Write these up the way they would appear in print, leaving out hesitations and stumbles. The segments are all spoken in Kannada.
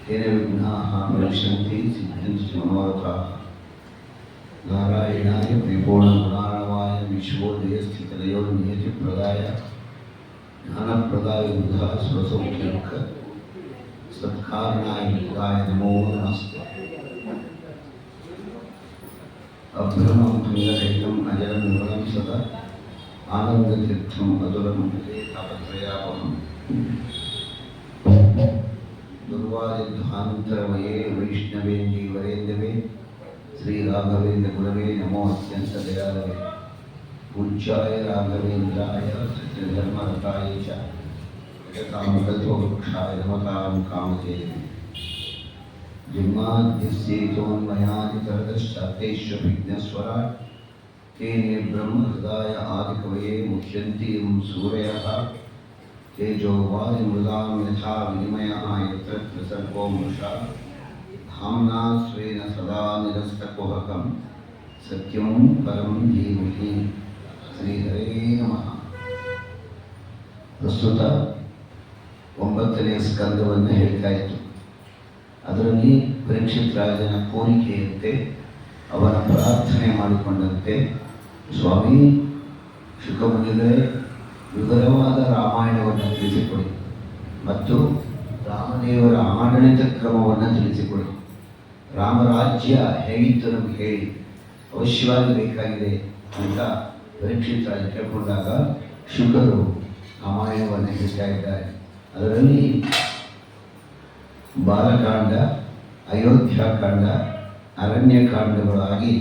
तेन विघ्नाः प्रणश्यन्ति सिद्ध्यन्ति च मनोरथाः। नारायणाय परिपूर्णगुणार्णवाय विश्वोदयस्थितिलयो नियतिप्रदाय ज्ञानप्रदाय बुधा स्वसौख्यमुख सत्कारणाय बुधाय नमो नमस्ते। अभ्रमं भङ्गरहितम् अजरं निर्मलं सदा आनन्दतीर्थं मधुरं तापत्रयापहम् दुर्वादिध्वान्तरमये वैष्णवेन्दीवरेन्दवे श्रीराघवेन्द्र गुरवे नमो अत्यन्तदयालवे पूज्याय राघवेन्द्राय सत्यधर्मरताय च जगतां कल्पवृक्षाय नमतां कामधेनवे जन्माद्यस्येतोन्मयादितरतश्चातेष्वभिघ्नस्वराट् तेने ब्रह्महृदाय आदिकवये मुह्यन्ति यं सूरयः तेजोवारिमृदां यथा विनिमयः यत्र त्रिसर्गो मृषा धाम्ना स्वेन सदा निरस्तकुहकं सत्यं परं धीमहि। श्रीहरे नमः। ಪ್ರಸ್ತುತ 9ನೇ ಸ್ಕಂದವನ್ನು ಹೇಳ್ತಾ ಇತ್ತು. ಅದರಲ್ಲಿ ಪರೀಕ್ಷಿತ್ ರಾಜನ ಕೋರಿಕೆಯಂತೆ ಅವನ ಪ್ರಾರ್ಥನೆ ಮಾಡಿಕೊಂಡಂತೆ ಸ್ವಾಮಿ ಶುಕಮುನಿಗಳೇ ವಿವರವಾದ ರಾಮಾಯಣವನ್ನು ತಿಳಿಸಿಕೊಡಿ ಮತ್ತು ರಾಮದೇವರ ಆಡಳಿತ ಕ್ರಮವನ್ನು ತಿಳಿಸಿಕೊಡಿ. ರಾಮರಾಜ್ಯ ಹೇಗಿತ್ತು ನಮಗೆ ಹೇಳಿ, ಅವಶ್ಯವಾಗಿ ಬೇಕಾಗಿದೆ ಅಂತ ಪರೀಕ್ಷಿತ್ ರಾಜ ಕೇಳಿಕೊಂಡಾಗ ಶುಕರು ರಾಮಾಯಣವನ್ನು ಹೇಳ್ತಾ ಇದ್ದಾರೆ. ಅದರಲ್ಲಿ ಬಾಲಕಾಂಡ, ಅಯೋಧ್ಯಾಕಾಂಡ, ಅರಣ್ಯಕಾಂಡಗಳಾಗಿ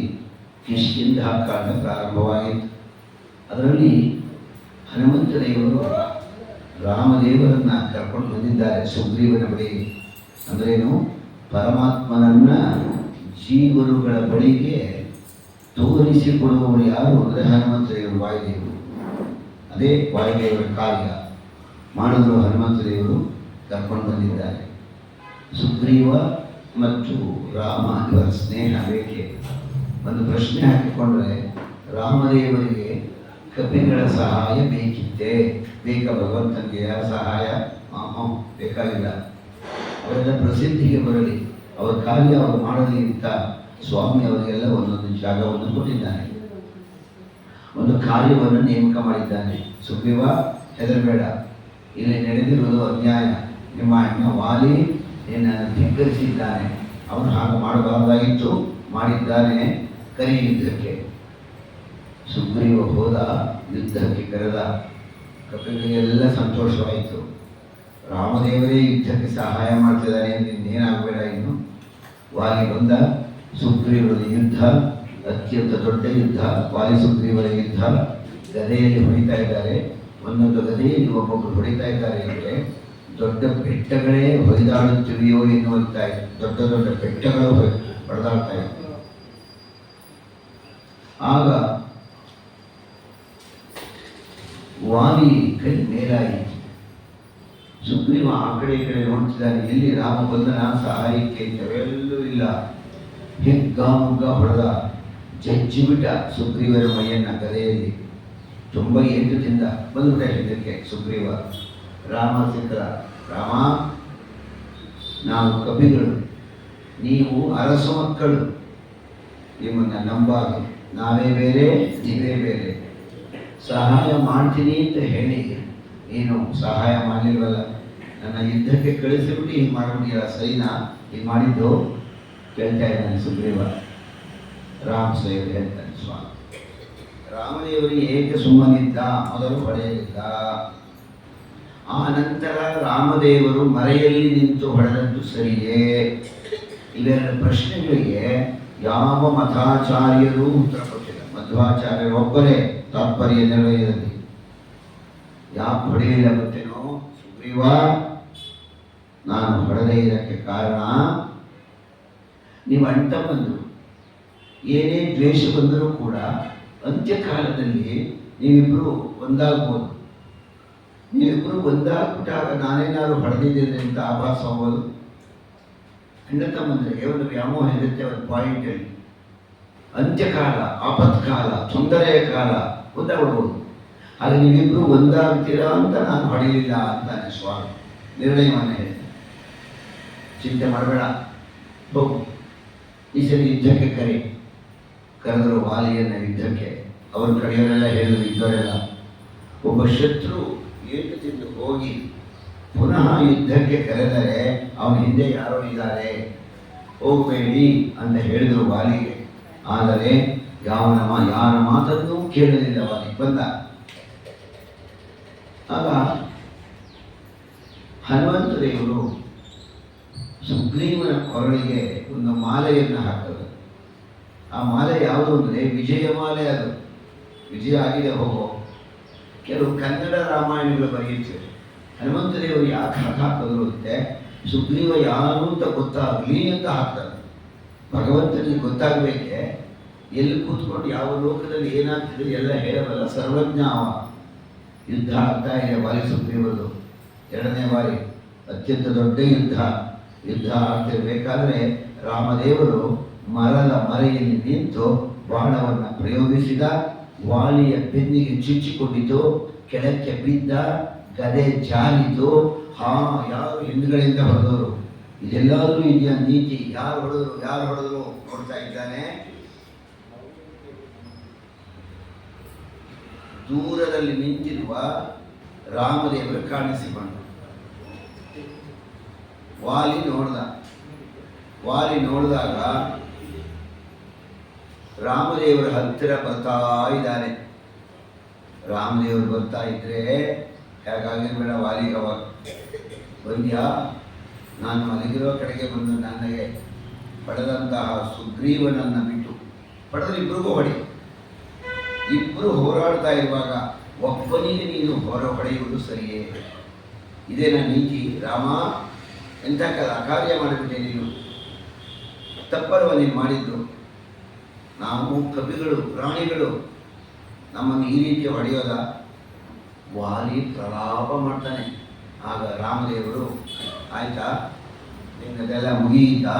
ಕಿಷ್ಕಿಂಧಾಕಾಂಡ ಪ್ರಾರಂಭವಾಗಿತ್ತು. ಅದರಲ್ಲಿ ಹನುಮಂತದೇವರು ರಾಮದೇವರನ್ನು ಕರ್ಕೊಂಡು ಬಂದಿದ್ದಾರೆ ಸುಗ್ರೀವನ ಬಳಿಗೆ. ಅಂದ್ರೇನು, ಪರಮಾತ್ಮನನ್ನ ಜೀವರುಗಳ ಬಳಿಗೆ ತೋರಿಸಿಕೊಡುವವರು ಯಾರು ಅಂದರೆ ಹನುಮಂತದೇವರು, ವಾಯುದೇವರು. ಅದೇ ವಾಯುದೇವರ ಕಾರ್ಯ ಮಾಡಿದ್ರು. ಹನುಮಂತದೇವರು ಕರ್ಕೊಂಡು ಬಂದಿದ್ದಾರೆ. ಸುಗ್ರೀವ ಮತ್ತು ರಾಮ ಇವರ ಸ್ನೇಹ ಬೇಕೆ. ಒಂದು ಪ್ರಶ್ನೆ ಹಾಕಿಕೊಂಡ್ರೆ, ರಾಮದೇವರಿಗೆ ಕಪಿಗಳ ಸಹಾಯ ಬೇಕಿತ್ತೆ, ಬೇಕ ಭಗವಂತನಿಗೆ ಯಾರ ಸಹಾಯ ಬೇಕಾಗಿಲ್ಲ. ಅವರೆಲ್ಲ ಪ್ರಸಿದ್ಧಿಗೆ ಬರಲಿ, ಅವರ ಕಾರ್ಯ ಅವರು ಮಾಡಲಿ ಅಂತ ಸ್ವಾಮಿ ಅವರಿಗೆಲ್ಲ ಒಂದೊಂದು ಜಾಗವನ್ನು ಕೊಟ್ಟಿದ್ದಾನೆ, ಒಂದು ಕಾರ್ಯವನ್ನು ನೇಮಕ ಮಾಡಿದ್ದಾನೆ. ಸುಗ್ರೀವ, ಹೆದರಬೇಡ, ಇಲ್ಲಿ ನಡೆದಿರುವುದು ಅನ್ಯಾಯ. ನಿಮ್ಮ ಅಣ್ಣ ವಾಲಿ ನಿನ್ನನ್ನು ಧಿಕ್ಕರಿಸಿದ್ದಾನೆ, ಅವನು ಹಾಗೆ ಮಾಡಬಾರ್ದಾಗಿತ್ತು, ಮಾಡಿದ್ದಾನೆ, ಕರಿ ಯುದ್ಧಕ್ಕೆ. ಸುಗ್ರೀವ ಹೋದ, ಯುದ್ಧಕ್ಕೆ ಕರೆದ. ಕಪಿಗಳಿಗೆಲ್ಲ ಸಂತೋಷವಾಯಿತು. ರಾಮದೇವರೇ ಯುದ್ಧಕ್ಕೆ ಸಹಾಯ ಮಾಡ್ತಿದ್ದಾನೆ, ಇನ್ನೇನಾಗಬೇಡ ಇನ್ನು. ವಾಲಿ ಬಂದ, ಸುಗ್ರೀವರ ಯುದ್ಧ ಅತ್ಯಂತ ದೊಡ್ಡ ಯುದ್ಧ. ವಾಲಿ ಸುಗ್ರೀವರ ಯುದ್ಧ. ಗದೆಯಲ್ಲಿ ಹೊಡಿತಾ ಇದ್ದಾರೆ, ಒಂದೊಂದು ಗದೆಯಲ್ಲಿ ಒಬ್ಬೊಬ್ಬರು ಹೊಡಿತಾ ಇದ್ದಾರೆ. ಅಂದರೆ ದೊಡ್ಡ ಬೆಟ್ಟಗಳೇ ಹೊಯ್ದಾಡುತ್ತಿವೆಯೋ ಎನ್ನುವಂತಾಯಿತು. ದೊಡ್ಡ ದೊಡ್ಡ ಬೆಟ್ಟಗಳು ಹೊಡೆದಾಡ್ತಾ ಇತ್ತು. ಆಗ ವಾಲಿ ಕೈ ಮೇಲಾಯಿತು. ಸುಗ್ರೀವ ಆ ಕಡೆ ಈ ಕಡೆ ನೋಡ್ತಿದ್ದಾನೆ, ಎಲ್ಲಿ ರಾಮ ಬಂದನ ಸಹಾಯಕ್ಕೆ ಎಲ್ಲೂ ಇಲ್ಲ. ಹೆಗ್ಗಾಮುಗ್ಗ ಹೊಡೆದ, ಜಜ್ಜಿಬಿಟ್ಟ ಸುಗ್ರೀವರ ಮೈಯನ್ನ ಗದೆಯಲ್ಲಿ. ತುಂಬ ಏಟು ತಿಂದ, ಬಂದುಬಿಟ್ಟ ಇದಕ್ಕೆ ಸುಗ್ರೀವ. ರಾಮ ಸಿಕ್ಕ, ರಾಮ, ನಾವು ಕಪಿಗಳು, ನೀವು ಅರಸ ಮಕ್ಕಳು, ನಿಮ್ಮನ್ನು ನಂಬಾರು, ನಾವೇ ಬೇರೆ ನೀವೇ ಬೇರೆ. ಸಹಾಯ ಮಾಡ್ತೀನಿ ಅಂತ ಹೇಳಿ ನೀನು ಸಹಾಯ ಮಾಡಲಿಲ್ವಲ್ಲ, ನನ್ನ ಯುದ್ಧಕ್ಕೆ ಕಳಿಸಿಬಿಟ್ಟು ಹೀಗೆ ಮಾಡ್ಬಿಟ್ಟಿಲ್ಲ, ಸರಿನಾ? ಹೀಗೆ ಮಾಡಿದ್ದು ಕೇಳ್ತಾ ಇದ್ದಾನೆ ಸುಗ್ರೀವ. ರಾಮ ಸೇವೆ ಹೇಳ್ತಾನೆ ಸ್ವಾಮಿ. ರಾಮದೇವರಿಗೆ ಏಕೆ ಸುಮ್ಮನಿದ್ದ? ಮೊದಲು ಹೊಡೆಯಲಿಲ್ಲ. ಆ ನಂತರ ರಾಮದೇವರು ಮರೆಯಲ್ಲಿ ನಿಂತು ಹೊಡೆದದ್ದು ಸರಿಯೇ? ಇವೆರಡು ಪ್ರಶ್ನೆಗಳಿಗೆ ಯಾವ ಮತಾಚಾರ್ಯರೂ ಉತ್ತರ ಕೊಟ್ಟಿಲ್ಲ. ಮಧ್ವಾಚಾರ್ಯರು ಒಬ್ಬರೇ ತಾತ್ಪರ್ಯ ನಿರ್ಣಯದಲ್ಲಿ. ಯಾಕೆ ಹೊಡೆಯಲಿಲ್ಲ ಗೊತ್ತೇನೋ? ಸುಗ್ರೀವ, ನಾನು ಹೊಡೆದೇ ಇದಕ್ಕೆ ಕಾರಣ, ನೀವು ಅಂಟ ಬಂದರು, ಏನೇ ದ್ವೇಷ ಬಂದರೂ ಕೂಡ ಅಂತ್ಯಕಾಲದಲ್ಲಿ ನೀವಿಬ್ಬರು ಒಂದಾಗ್ಬೋದು. ನೀವಿಬ್ಬರು ಒಂದಾಗ್ಬಿಟ್ಟಾಗ ನಾನೇನಾದ್ರು ಹೊಡೆದಿದ್ದೇನೆ ಅಂತ ಆಭಾಸ ಹೋಗೋದು. ಅಣ್ಣ ತಮ್ಮಂದರಿಗೆ ಒಂದು ವ್ಯಾಮೋಹ ಇರುತ್ತೆ, ಒಂದು ಪಾಯಿಂಟಲ್ಲಿ. ಅಂತ್ಯಕಾಲ, ಆಪತ್ಕಾಲ, ತೊಂದರೆಯ ಕಾಲ ಒಂದಾಗ್ಬಿಡ್ಬೋದು. ಹಾಗೆ ನೀವಿಬ್ಬರು ಒಂದಾಗ್ತೀರಾ ಅಂತ ನಾನು ಹೊಡೆಯಲಿಲ್ಲ ಅಂತಾನೆ ಸ್ವಾಮಿ ನಿರ್ಣಯವನ್ನು ಹೇಳ್ತಾರೆ. ಚಿಂತೆ ಮಾಡಬೇಡ, ಹೋಗು, ಈ ಸರಿ ಯುದ್ಧಕ್ಕೆ ಕರೆದರು ವಾಲಿಯನ್ನು ಯುದ್ಧಕ್ಕೆ. ಅವ್ರ ಕಡೆಯವರೆಲ್ಲ ಹೇಳಿದ್ರು, ಇದ್ದವರೆಲ್ಲ ಒಬ್ಬ ಶತ್ರು ಏಟು ತಿಂದು ಹೋಗಿ ಪುನಃ ಯುದ್ಧಕ್ಕೆ ಕರೆದರೆ ಅವನ ಹಿಂದೆ ಯಾರೋ ಇದ್ದಾರೆ, ಹೋಗಬೇಡಿ ಅಂತ ಹೇಳಿದರು ವಾಲಿಗೆ. ಆದರೆ ಯಾರ ಮಾತನ್ನೂ ಕೇಳಲಿಲ್ಲ ವಾಲಿ. ಬಂದ. ಆಗ ಹನುಮಂತ ದೇವರು ಸುಗ್ರೀವನ ಕೊರಳಿಗೆ ಒಂದು ಮಾಲೆಯನ್ನು ಹಾಕಿದರು. ಆ ಮಾಲೆ ಯಾವುದು ಅಂದರೆ ವಿಜಯ ಮಾಲೆ. ಅದು ವಿಜಯ ಆಗಿದೆ ಹೋಗೋ. ಕೆಲವು ಕನ್ನಡ ರಾಮಾಯಣಗಳು ಬರೆಯುತ್ತೇವೆ. ಹನುಮಂತ ದೇವರು ಯಾಕೆ ಹಾಕಿದ್ರು ಅಂತೆ, ಸುಗ್ರೀವ ಯಾರು ಅಂತ ಗೊತ್ತಾಗಲಿ ಅಂತ ಹಾಕ್ತಾರೆ. ಭಗವಂತನಿಗೆ ಗೊತ್ತಾಗಬೇಕೆ, ಎಲ್ಲಿ ಕೂತ್ಕೊಂಡು ಯಾವ ಲೋಕದಲ್ಲಿ ಏನಾಗ್ತದೆ ಎಲ್ಲ ಹೇಳಬಲ್ಲ ಸರ್ವಜ್ಞ ಅವ. ಯುದ್ಧ ಆಗ್ತಾ ಇದೆ ವಾಲಿ ಸುಗ್ರೀವದು, 2ನೇ ಬಾರಿ ಅತ್ಯಂತ ದೊಡ್ಡ ಯುದ್ಧ ಆಗ್ತಿರ್ಬೇಕಾದ್ರೆ ರಾಮದೇವರು ಮರದ ಮರೆಯಲ್ಲಿ ನಿಂತು ಬಾಣವನ್ನು ಪ್ರಯೋಗಿಸಿದ. ವಾಲಿಯ ಬೆನ್ನಿಗೆ ಚುಚ್ಚಿಕೊಂಡಿತು, ಕೆಳಕ್ಕೆ ಬಿದ್ದ, ಗದೆ ಜಾರಿತು. ಯಾರು ಹಿಂದುಗಳಿಂದ ಹೊಡೆದವರು, ಇದೆಲ್ಲರೂ ಇದೆಯಾ ನೀತಿ? ಯಾರು ಹೊಡೆದ್ರು ನೋಡ್ತಾ ಇದ್ದಾನೆ. ದೂರದಲ್ಲಿ ನಿಂತಿರುವ ರಾಮದೇವರು ಕಾಣಿಸಿಕೊಂಡ. ವಾಲಿ ನೋಡಿದಾಗ ರಾಮದೇವರ ಹತ್ತಿರ ಬರ್ತಾ ಇದ್ದಾನೆ. ರಾಮದೇವರು ಬರ್ತಾ ಇದ್ರೆ ಹೇಗಾಗಿರ್ಬೇಡ ವಾಲಿಗೆ. ಅವಾಗ ಬಂದ್ಯಾ, ನಾನು ಮಲಗಿರೋ ಕಡೆಗೆ ಬಂದು ನನಗೆ ಪಡೆದಂತಹ ಸುಗ್ರೀವನನ್ನು ಬಿಟ್ಟು ಪಡೆದ್ರೆ ಇಬ್ಬರಿಗೂ ಹೊಡಿ. ಇಬ್ಬರು ಹೋರಾಡ್ತಾ ಇರುವಾಗ ಒಬ್ಬನಿಗೆ ನೀನು ಹೊಡೆಯುವುದು ಸರಿಯೇ? ಇದೇನ ನೀತಿ? ರಾಮ, ಎಂಥ ಅಕಾರ್ಯ ಮಾಡಿಬಿಟ್ಟೆ ನೀನು, ತಪ್ಪಲ್ವ ನೀನು ಮಾಡಿದ್ದು? ನಾವು ಕವಿಗಳು, ಪ್ರಾಣಿಗಳು, ನಮ್ಮನ್ನು ಈ ರೀತಿ ಹೊಡೆಯೋದ? ವಾಲಿ ಪ್ರಲಾಪ ಮಾಡ್ತಾನೆ. ಆಗ ರಾಮದೇವರು, ಆಯ್ತಾ ನಿನ್ನದೆಲ್ಲ ಮುಗಿಯಿತಾ?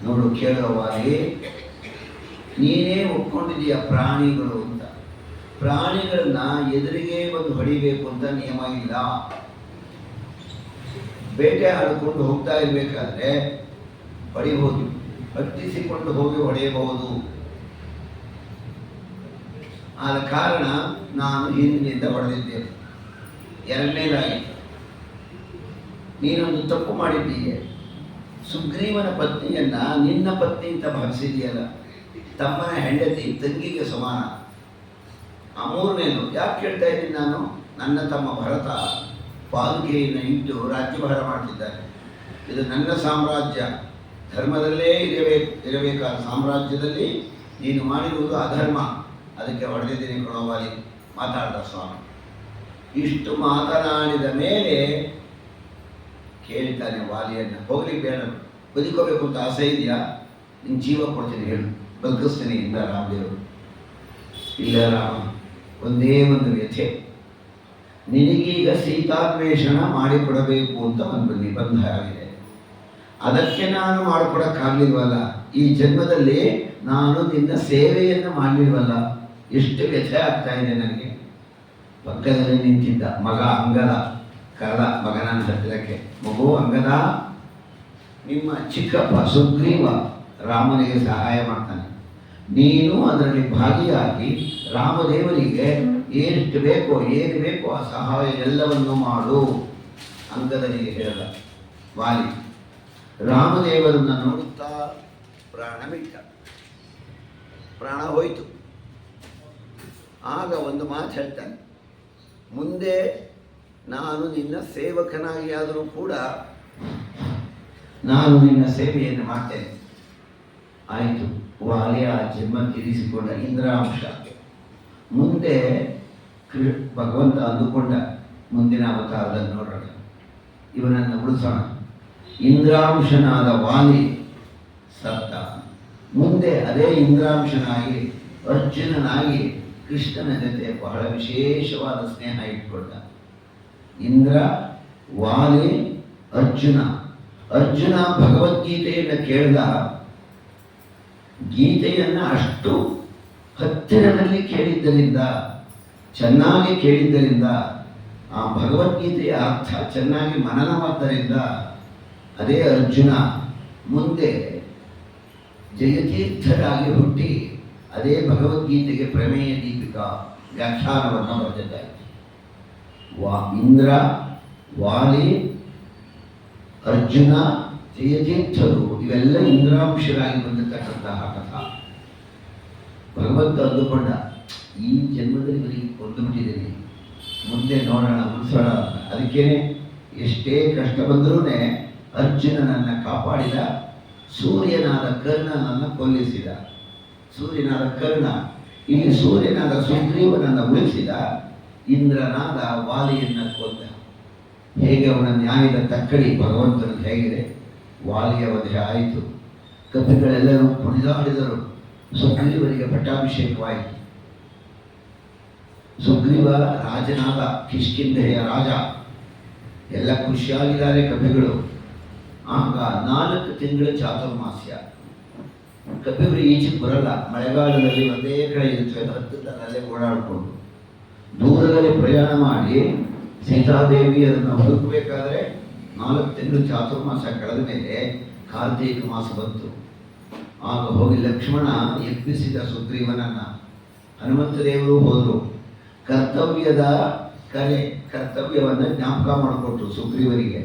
ನೋಡು, ಕೇಳೋ ವಾಲಿ, ನೀನೇ ಒಪ್ಕೊಂಡಿದೀಯ ಪ್ರಾಣಿಗಳು ಅಂತ. ಪ್ರಾಣಿಗಳನ್ನ ಎದುರಿಗೆ ಬಂದು ಹೊಡಿಬೇಕು ಅಂತ ನಿಯಮ ಇಲ್ಲ. ಬೇಟೆ ಆಡಿಕೊಂಡು ಹೋಗ್ತಾ ಇರಬೇಕಾದ್ರೆ ಹೊಡಿಬಹುದು, ಹತ್ತಿಸಿಕೊಂಡು ಹೋಗಿ ಹೊಡೆಯಬಹುದು. ಆದ ಕಾರಣ ನಾನು ಹಿಂದಿನಿಂದ ಹೊಡೆದಿದ್ದೇನೆ. 2ನೇದಾಗಿ ನೀನೊಂದು ತಪ್ಪು ಮಾಡಿದ್ದೀಯ. ಸುಗ್ರೀವನ ಪತ್ನಿಯನ್ನ ನಿನ್ನ ಪತ್ನಿ ಅಂತ ಭಾವಿಸಿದೆಯಲ್ಲ, ತಮ್ಮನ ಹೆಂಡತಿ ತಂಗಿಗೆ ಸಮಾನ. 3ನೇದು ಯಾಕೆ ಕೇಳ್ತಾ ಇದ್ದೀನಿ ನಾನು? ನನ್ನ ತಮ್ಮ ಭರತ ಪಾದುಕೆಯನ್ನು ಇಟ್ಟು ರಾಜ್ಯಭಾರ ಮಾಡ್ತಿದ್ದಾನೆ. ಇದು ನನ್ನ ಸಾಮ್ರಾಜ್ಯ, ಧರ್ಮದಲ್ಲೇ ಇರಬೇಕಾದ ಸಾಮ್ರಾಜ್ಯದಲ್ಲಿ ನೀನು ಮಾಡಿರುವುದು ಅಧರ್ಮ, ಅದಕ್ಕೆ ಹೊಡೆದಿದ್ದೀನಿ ಕೊಡೋವಾಲಿ ಮಾತಾಡ್ದ ಸ್ವಾಮಿ. ಇಷ್ಟು ಮಾತನಾಡಿದ ಮೇಲೆ ಕೇಳ್ತಾನೆ ವಾಲಿಯನ್ನು, ಹೋಗ್ಲಿ ಬೇಡ, ಬದುಕೋಬೇಕು ಅಂತ ಆಸೆ ಇದೆಯಾ? ನಿನ್ನ ಜೀವ ಕೊಡ್ತೀನಿ, ಹೇಳು, ಬದುಕಿಸ್ತೀನಿ. ಇಲ್ಲ ರಾಮದೇವರು, ಇಲ್ಲ ರಾಮ, ಒಂದೇ ಒಂದು ವ್ಯಥೆ, ನಿನಗೀಗ ಸೀತಾನ್ವೇಷಣ ಮಾಡಿಕೊಡಬೇಕು ಅಂತ ಒಂದು ನಿಬಂಧ ಆಗಿದೆ. ಅದಕ್ಕೆ ನಾನು ಮಾಡಿಕೊಡಕ್ಕಾಗಲಿಲ್ವಲ್ಲ, ಈ ಜನ್ಮದಲ್ಲಿ ನಾನು ನಿನ್ನ ಸೇವೆಯನ್ನು ಮಾಡಲಿಲ್ವಲ್ಲ, ಎಷ್ಟು ವ್ಯಥೆ ಆಗ್ತಾ ಇದೆ ನನಗೆ. ಪಕ್ಕದಲ್ಲಿ ನಿಂತಿದ್ದ ಮಗ ಅಂಗದ ಕರೆದ ಮಗನ ಹತ್ತಿರಕ್ಕೆ, ಮಗು ಅಂಗದ, ನಿಮ್ಮ ಚಿಕ್ಕಪ್ಪ ಸುಗ್ರೀವ ರಾಮನಿಗೆ ಸಹಾಯ ಮಾಡ್ತಾನೆ, ನೀನು ಅದರಲ್ಲಿ ಭಾಗಿಯಾಗಿ ರಾಮದೇವರಿಗೆ ಎಷ್ಟು ಬೇಕೋ ಏನು ಬೇಕೋ ಆ ಸಹಾಯ ಎಲ್ಲವನ್ನು ಮಾಡು ಅಂಗದನಿಗೆ ಹೇಳಿದ ವಾಲಿ. ರಾಮದೇವರನ್ನು ನೋಡುತ್ತಾ ಪ್ರಾಣ ಬಿಟ್ಟ, ಪ್ರಾಣ ಹೋಯಿತು. ಆಗ ಒಂದು ಮಾತು ಹೇಳ್ತಾನೆ, ಮುಂದೆ ನಾನು ನಿನ್ನ ಸೇವಕನಾಗಿ ಆದರೂ ಕೂಡ ನಾನು ನಿನ್ನ ಸೇವೆಯನ್ನು ಮಾಡ್ತೇನೆ. ಆಯಿತು, ವಾಲಿ ಆ ಜನ್ಮ ತೀರಿಸಿಕೊಂಡ ಇಂದ್ರಾಂಶ. ಮುಂದೆ ಭಗವಂತ ಅಂದುಕೊಂಡ ಮುಂದಿನ ಅವತಾರದಲ್ಲಿ ನೋಡೋಣ, ಇವನನ್ನು ಉಳಿಸೋಣ. ಇಂದ್ರಾಂಶನಾದ ವಾಲಿ ಸತ್ತ. ಮುಂದೆ ಅದೇ ಇಂದ್ರಾಂಶನಾಗಿ ಅರ್ಜುನನಾಗಿ ಕೃಷ್ಣನ ಜೊತೆ ಬಹಳ ವಿಶೇಷವಾದ ಸ್ನೇಹ ಇಟ್ಕೊಂಡ. ಇಂದ್ರ, ವಾಲಿ, ಅರ್ಜುನ ಭಗವದ್ಗೀತೆಯನ್ನು ಕೇಳಿದ. ಗೀತೆಯನ್ನು ಅಷ್ಟು ಹತ್ತಿರದಲ್ಲಿ ಕೇಳಿದ್ದರಿಂದ, ಚೆನ್ನಾಗಿ ಕೇಳಿದ್ದರಿಂದ, ಆ ಭಗವದ್ಗೀತೆಯ ಅರ್ಥ ಚೆನ್ನಾಗಿ ಮನನವಾದ್ದರಿಂದ ಅದೇ ಅರ್ಜುನ ಮುಂದೆ ಜಯತೀರ್ಥರಾಗಿ ಹುಟ್ಟಿ ಅದೇ ಭಗವದ್ಗೀತೆಗೆ ಪ್ರಮೇಯ ದೀಪಿಕಾ ವ್ಯಾಖ್ಯಾನವನ್ನು ಬರೆದಿದ್ದಾರೆ. ಇಂದ್ರ, ವಾಲಿ, ಅರ್ಜುನ, ಜಯತೀರ್ಥರು ಇವೆಲ್ಲ ಇಂದ್ರಾಂಶರಾಗಿ ಬಂದಿರತಕ್ಕಂತಹ ಕಥಾ. ಭಗವಂತ ಅಂದುಕೊಂಡ ಈ ಜನ್ಮದಲ್ಲಿ ಬರೀ ಕೊಂದುಬಿಟ್ಟಿದ್ದೀನಿ, ಮುಂದೆ ನೋಡೋಣ ಉಳಿಸೋಣ. ಅದಕ್ಕೇನೆ ಎಷ್ಟೇ ಕಷ್ಟ ಬಂದರೂ ಅರ್ಜುನನನ್ನು ಕಾಪಾಡಿದ. ಸೂರ್ಯನಾದ ಕರ್ಣನನ್ನು ಕೊಲ್ಲಿಸಿದ. ಸೂರ್ಯನಾದ ಕರ್ಣ ಇಲ್ಲಿ ಸೂರ್ಯನಾದ ಸುಗ್ರೀವನನ್ನು ಉಳಿಸಿದ. ಇಂದ್ರನಾದ ವಾಲಿಯನ್ನು ಕೊಂದ. ಹೇಗೆ ಅವನ ನ್ಯಾಯದ ತಕ್ಕಡಿ ಭಗವಂತನ ಹೇಗಿದೆ. ವಾಲಿಯ ವಧೆ ಆಯಿತು. ಕಪಿಗಳೆಲ್ಲರೂ ಕುಣಿದಾಡಿದರು. ಸುಗ್ರೀವನಿಗೆ ಪಟ್ಟಾಭಿಷೇಕವಾಯಿತು. ಸುಗ್ರೀವ ರಾಜನಾದ, ಕಿಷ್ಕಿಂಧೆಯ ರಾಜ. ಎಲ್ಲ ಖುಷಿಯಾಗಿದ್ದಾರೆ ಕಪಿಗಳು. ಆಗ 4 ತಿಂಗಳ ಚಾತುರ್ಮಾಸ್ಯ. ಕಪಿಗಳು ಈಚೆಗೆ ಬರಲ್ಲ. ಮಳೆಗಾಲದಲ್ಲಿ ಒಂದೇ ಕಡೆ ಇರುತ್ತವೆ, ಹತ್ತದಲ್ಲೇ ಓಡಾಡಿಕೊಂಡು ದೂರದಲ್ಲಿ ಪ್ರಯಾಣ ಮಾಡಿ ಸೀತಾದೇವಿಯರನ್ನು ಹುಡುಕಬೇಕಾದ್ರೆ 4 ತಿಂಗಳು ಚಾತುರ್ಮಾಸ ಕಳೆದ ಮೇಲೆ ಕಾರ್ತೀಕ ಮಾಸ ಬಂತು. ಆಗ ಹೋಗಿ ಲಕ್ಷ್ಮಣ ಎಬ್ಬಿಸಿದ ಸುಗ್ರೀವನನ್ನ. ಹನುಮಂತ ದೇವರು ಹೋದರು. ಕರ್ತವ್ಯದ ಕಲೆ, ಕರ್ತವ್ಯವನ್ನು ಜ್ಞಾಪಕ ಮಾಡಿಕೊಟ್ರು ಸುಗ್ರೀವನಿಗೆ.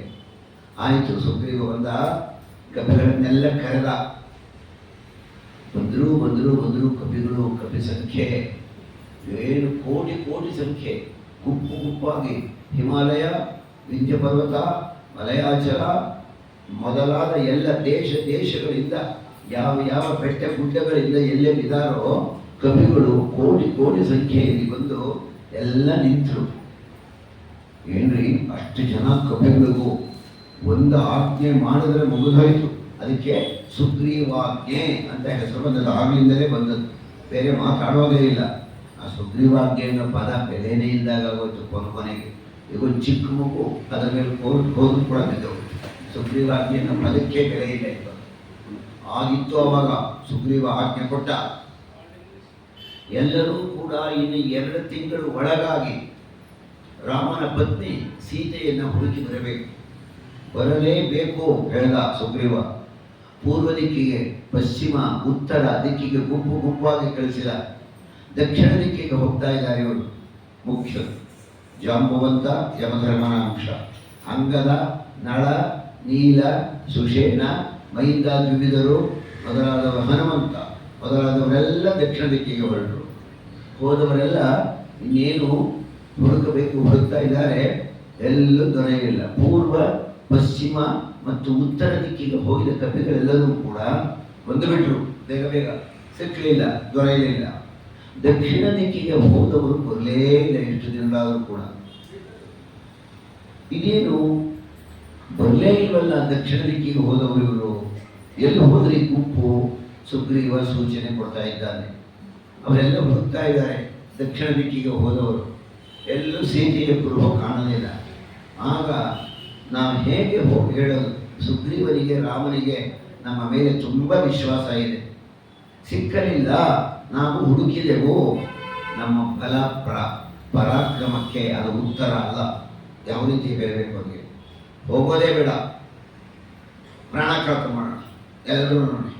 ಆಯಿತು, ಸುಗ್ರೀವ ಬಂದ. ಕಪಿಗಳನ್ನೆಲ್ಲ ಕರೆದ. ಬಂದರು ಕಪಿಗಳು. ಕಪಿ ಸಂಖ್ಯೆ 7 ಕೋಟಿ ಕೋಟಿ ಸಂಖ್ಯೆ, ಗುಂಪು ಗುಂಪಾಗಿ. ಹಿಮಾಲಯ, ವಿಂಧ್ಯ ಪರ್ವತ, ಮಲಯಾಚಲ ಮೊದಲಾದ ಎಲ್ಲ ದೇಶಗಳಿಂದ, ಯಾವ ಬೆಟ್ಟ ಗುಡ್ಡಗಳಿಂದ ಎಲ್ಲೆಲ್ಲಿದ್ದಾರೋ ಕಪಿಗಳು ಕೋಟಿ ಕೋಟಿ ಸಂಖ್ಯೆಯಲ್ಲಿ ಬಂದು ಎಲ್ಲ ನಿಂತರು. ಏನ್ರಿ, ಅಷ್ಟು ಜನ ಕಪಿಗಳಿಗೂ ಒಂದು ಆಜ್ಞೆ ಮಾಡಿದ್ರೆ ಮುಗಿದೋಯ್ತು. ಅದಕ್ಕೆ ಸುಗ್ರೀವಾಜ್ಞೆ ಅಂತ ಹೆಸರು ಬಂದದ್ದು. ಆಗ್ಲಿಂದಲೇ ಬಂದದ್ದು, ಬೇರೆ ಮಾತಾಡೋದೇ ಇಲ್ಲ. ಆ ಸುಗ್ರೀವಾಜ್ಞೆ ಅನ್ನೋ ಪದ ಬೆಲೆನೇ ಇದ್ದಾಗ ಆಗೋಯ್ತು ಕೊನೆಗೆ. ಈಗ ಒಂದು ಚಿಕ್ಕ ಮಗು ಅದರ ಮೇಲೆ ಹೋದ್ರು ಕೂಡ ಬಿದ್ದವು. ಸುಗ್ರೀವಾಜ್ಞೆ ಅನ್ನೋ ಪದಕ್ಕೆ ಬೆಲೆ ಇಲ್ಲ ಇತ್ತು. ಆಗಿತ್ತು ಅವಾಗ ಸುಗ್ರೀವ ಆಜ್ಞೆ ಕೊಟ್ಟ. ಎಲ್ಲರೂ ಕೂಡ ಇನ್ನು 2 ತಿಂಗಳು ಒಳಗಾಗಿ ರಾಮನ ಪತ್ನಿ ಸೀತೆಯನ್ನು ಹುಡುಕಿ ಬರಲೇಬೇಕು ಹೇಳ್ದ ಸುಗ್ರೀವ. ಪೂರ್ವ ದಿಕ್ಕಿಗೆ, ಪಶ್ಚಿಮ, ಉತ್ತರ ದಿಕ್ಕಿಗೆ ಗುಂಪು ಗುಂಪಾಗಿ ಕಳಿಸಿದ. ದಕ್ಷಿಣ ದಿಕ್ಕಿಗೆ ಹೋಗ್ತಾ ಇದ್ದಾರೆ ಇವರು ಮುಖ್ಯರು. ಜಾಂಬವಂತ, ಯಮಧರ್ಮನ ಅಂಶ, ಅಂಗದ, ನಳ, ನೀಲ, ಸುಷೇಣ, ಮೈಂದಾದ್ವಿವಿಧರು ಮೊದಲಾದವರು, ಹನುಮಂತ ಮೊದಲಾದವರೆಲ್ಲ ದಕ್ಷಿಣ ದಿಕ್ಕಿಗೆ ಹೊರಟರು. ಹೋದವರೆಲ್ಲ ಇನ್ನೇನು ಹುಡುಕ್ತಾ ಇದ್ದಾರೆ, ಎಲ್ಲೂ ದೊರೆಯಲಿಲ್ಲ. ಪೂರ್ವ, ಪಶ್ಚಿಮ ಮತ್ತು ಉತ್ತರ ದಿಕ್ಕಿಗೆ ಹೋಗಿದ ಕಪಿಗಳೆಲ್ಲರೂ ಕೂಡ ಬಂದುಬಿಟ್ರು. ಬೇಗ ಸಿಕ್ಕಲಿಲ್ಲ, ದೊರೆಯಲಿಲ್ಲ. ದಕ್ಷಿಣ ದಿಕ್ಕಿಗೆ ಹೋದವರು ಬರಲೇ ಇಲ್ಲ. ಎಷ್ಟು ದಿನಗಳಾದರೂ ಕೂಡ ಇದೇನು ಬರಲೇ ಇಲ್ವಲ್ಲ ದಕ್ಷಿಣ ದಿಕ್ಕಿಗೆ ಹೋದವರು ಇವರು, ಎಲ್ಲಿ ಹೋದ್ರಿ ಗುಂಪು? ಸುಗ್ರೀವ ಸೂಚನೆ ಕೊಡ್ತಾ ಇದ್ದಾನೆ. ಅವರೆಲ್ಲ ಹುಡುಕ್ತಾ ಇದ್ದಾರೆ ದಕ್ಷಿಣ ದಿಕ್ಕಿಗೆ ಹೋದವರು. ಎಲ್ಲೂ ಸೀತೆಯ ಕುರುಹು ಕಾಣಲಿಲ್ಲ. ಆಗ ನಾವು ಹೇಗೆ ಹೋಗಿ ಹೇಳೋದು? ಸುಗ್ರೀವನಿಗೆ, ರಾಮನಿಗೆ ನಮ್ಮ ಮೇಲೆ ತುಂಬ ವಿಶ್ವಾಸ ಇದೆ. ಸಿಕ್ಕಲಿಲ್ಲ, ನಾವು ಹುಡುಕಿದೆವು. ನಮ್ಮ ಬಲ ಪರಾಕ್ರಮಕ್ಕೆ ಅದು ಉತ್ತರ ಅಲ್ಲ. ಯಾವ ರೀತಿ ಹೇಳಬೇಕು ಅವರಿಗೆ? ಹೋಗೋದೇ ಬೇಡ, ಪ್ರಾಣಾಘಾತ ಮಾಡೋಣ. ಎಲ್ಲರೂ ನೋಡಿ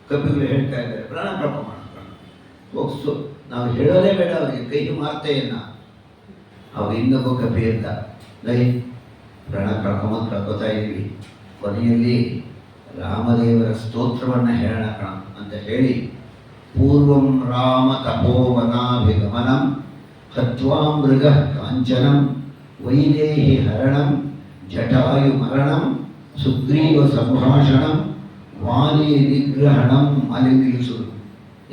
ಕಪಿಗಳು ಹೇಳ್ತಾ ಇದ್ದಾರೆ, ಪ್ರಾಣಾಘಾತ ಮಾಡೋಣ. ಹೋಗ್ಸು, ನಾವು ಹೇಳೋದೇ ಬೇಡ ಅವರಿಗೆ, ಕೈ ಮಾರ್ತೆಯನ್ನ. ಅವಾಗ ಇನ್ನೊಬ್ಬ ಕಪಿ ಅಂತ ಪ್ರಾಣ ಕಳ್ಕೊತಾ ಇದ್ದೀವಿ, ಕೊನೆಯಲ್ಲಿ ರಾಮದೇವರ ಸ್ತೋತ್ರವನ್ನು ಹೇಳೋಣ ಅಂತ ಹೇಳಿ, ಪೂರ್ವಂ ರಾಮ ತಪೋವನಾಭಿಗಮನಂ ಹತ್ವಾ ಮೃಗ ಕಾಂಚನಂ ವೈದೇಹಿ ಹರಣಂ ಜಟಾಯು ಮರಣಂ ಸುಗ್ರೀವ ಸಂಭಾಷಣಂ ವಾಲಿ ನಿಗ್ರಹಣಂ ಅಲ್ಲಿ ನಿಲ್ಲಿಸುವುದು.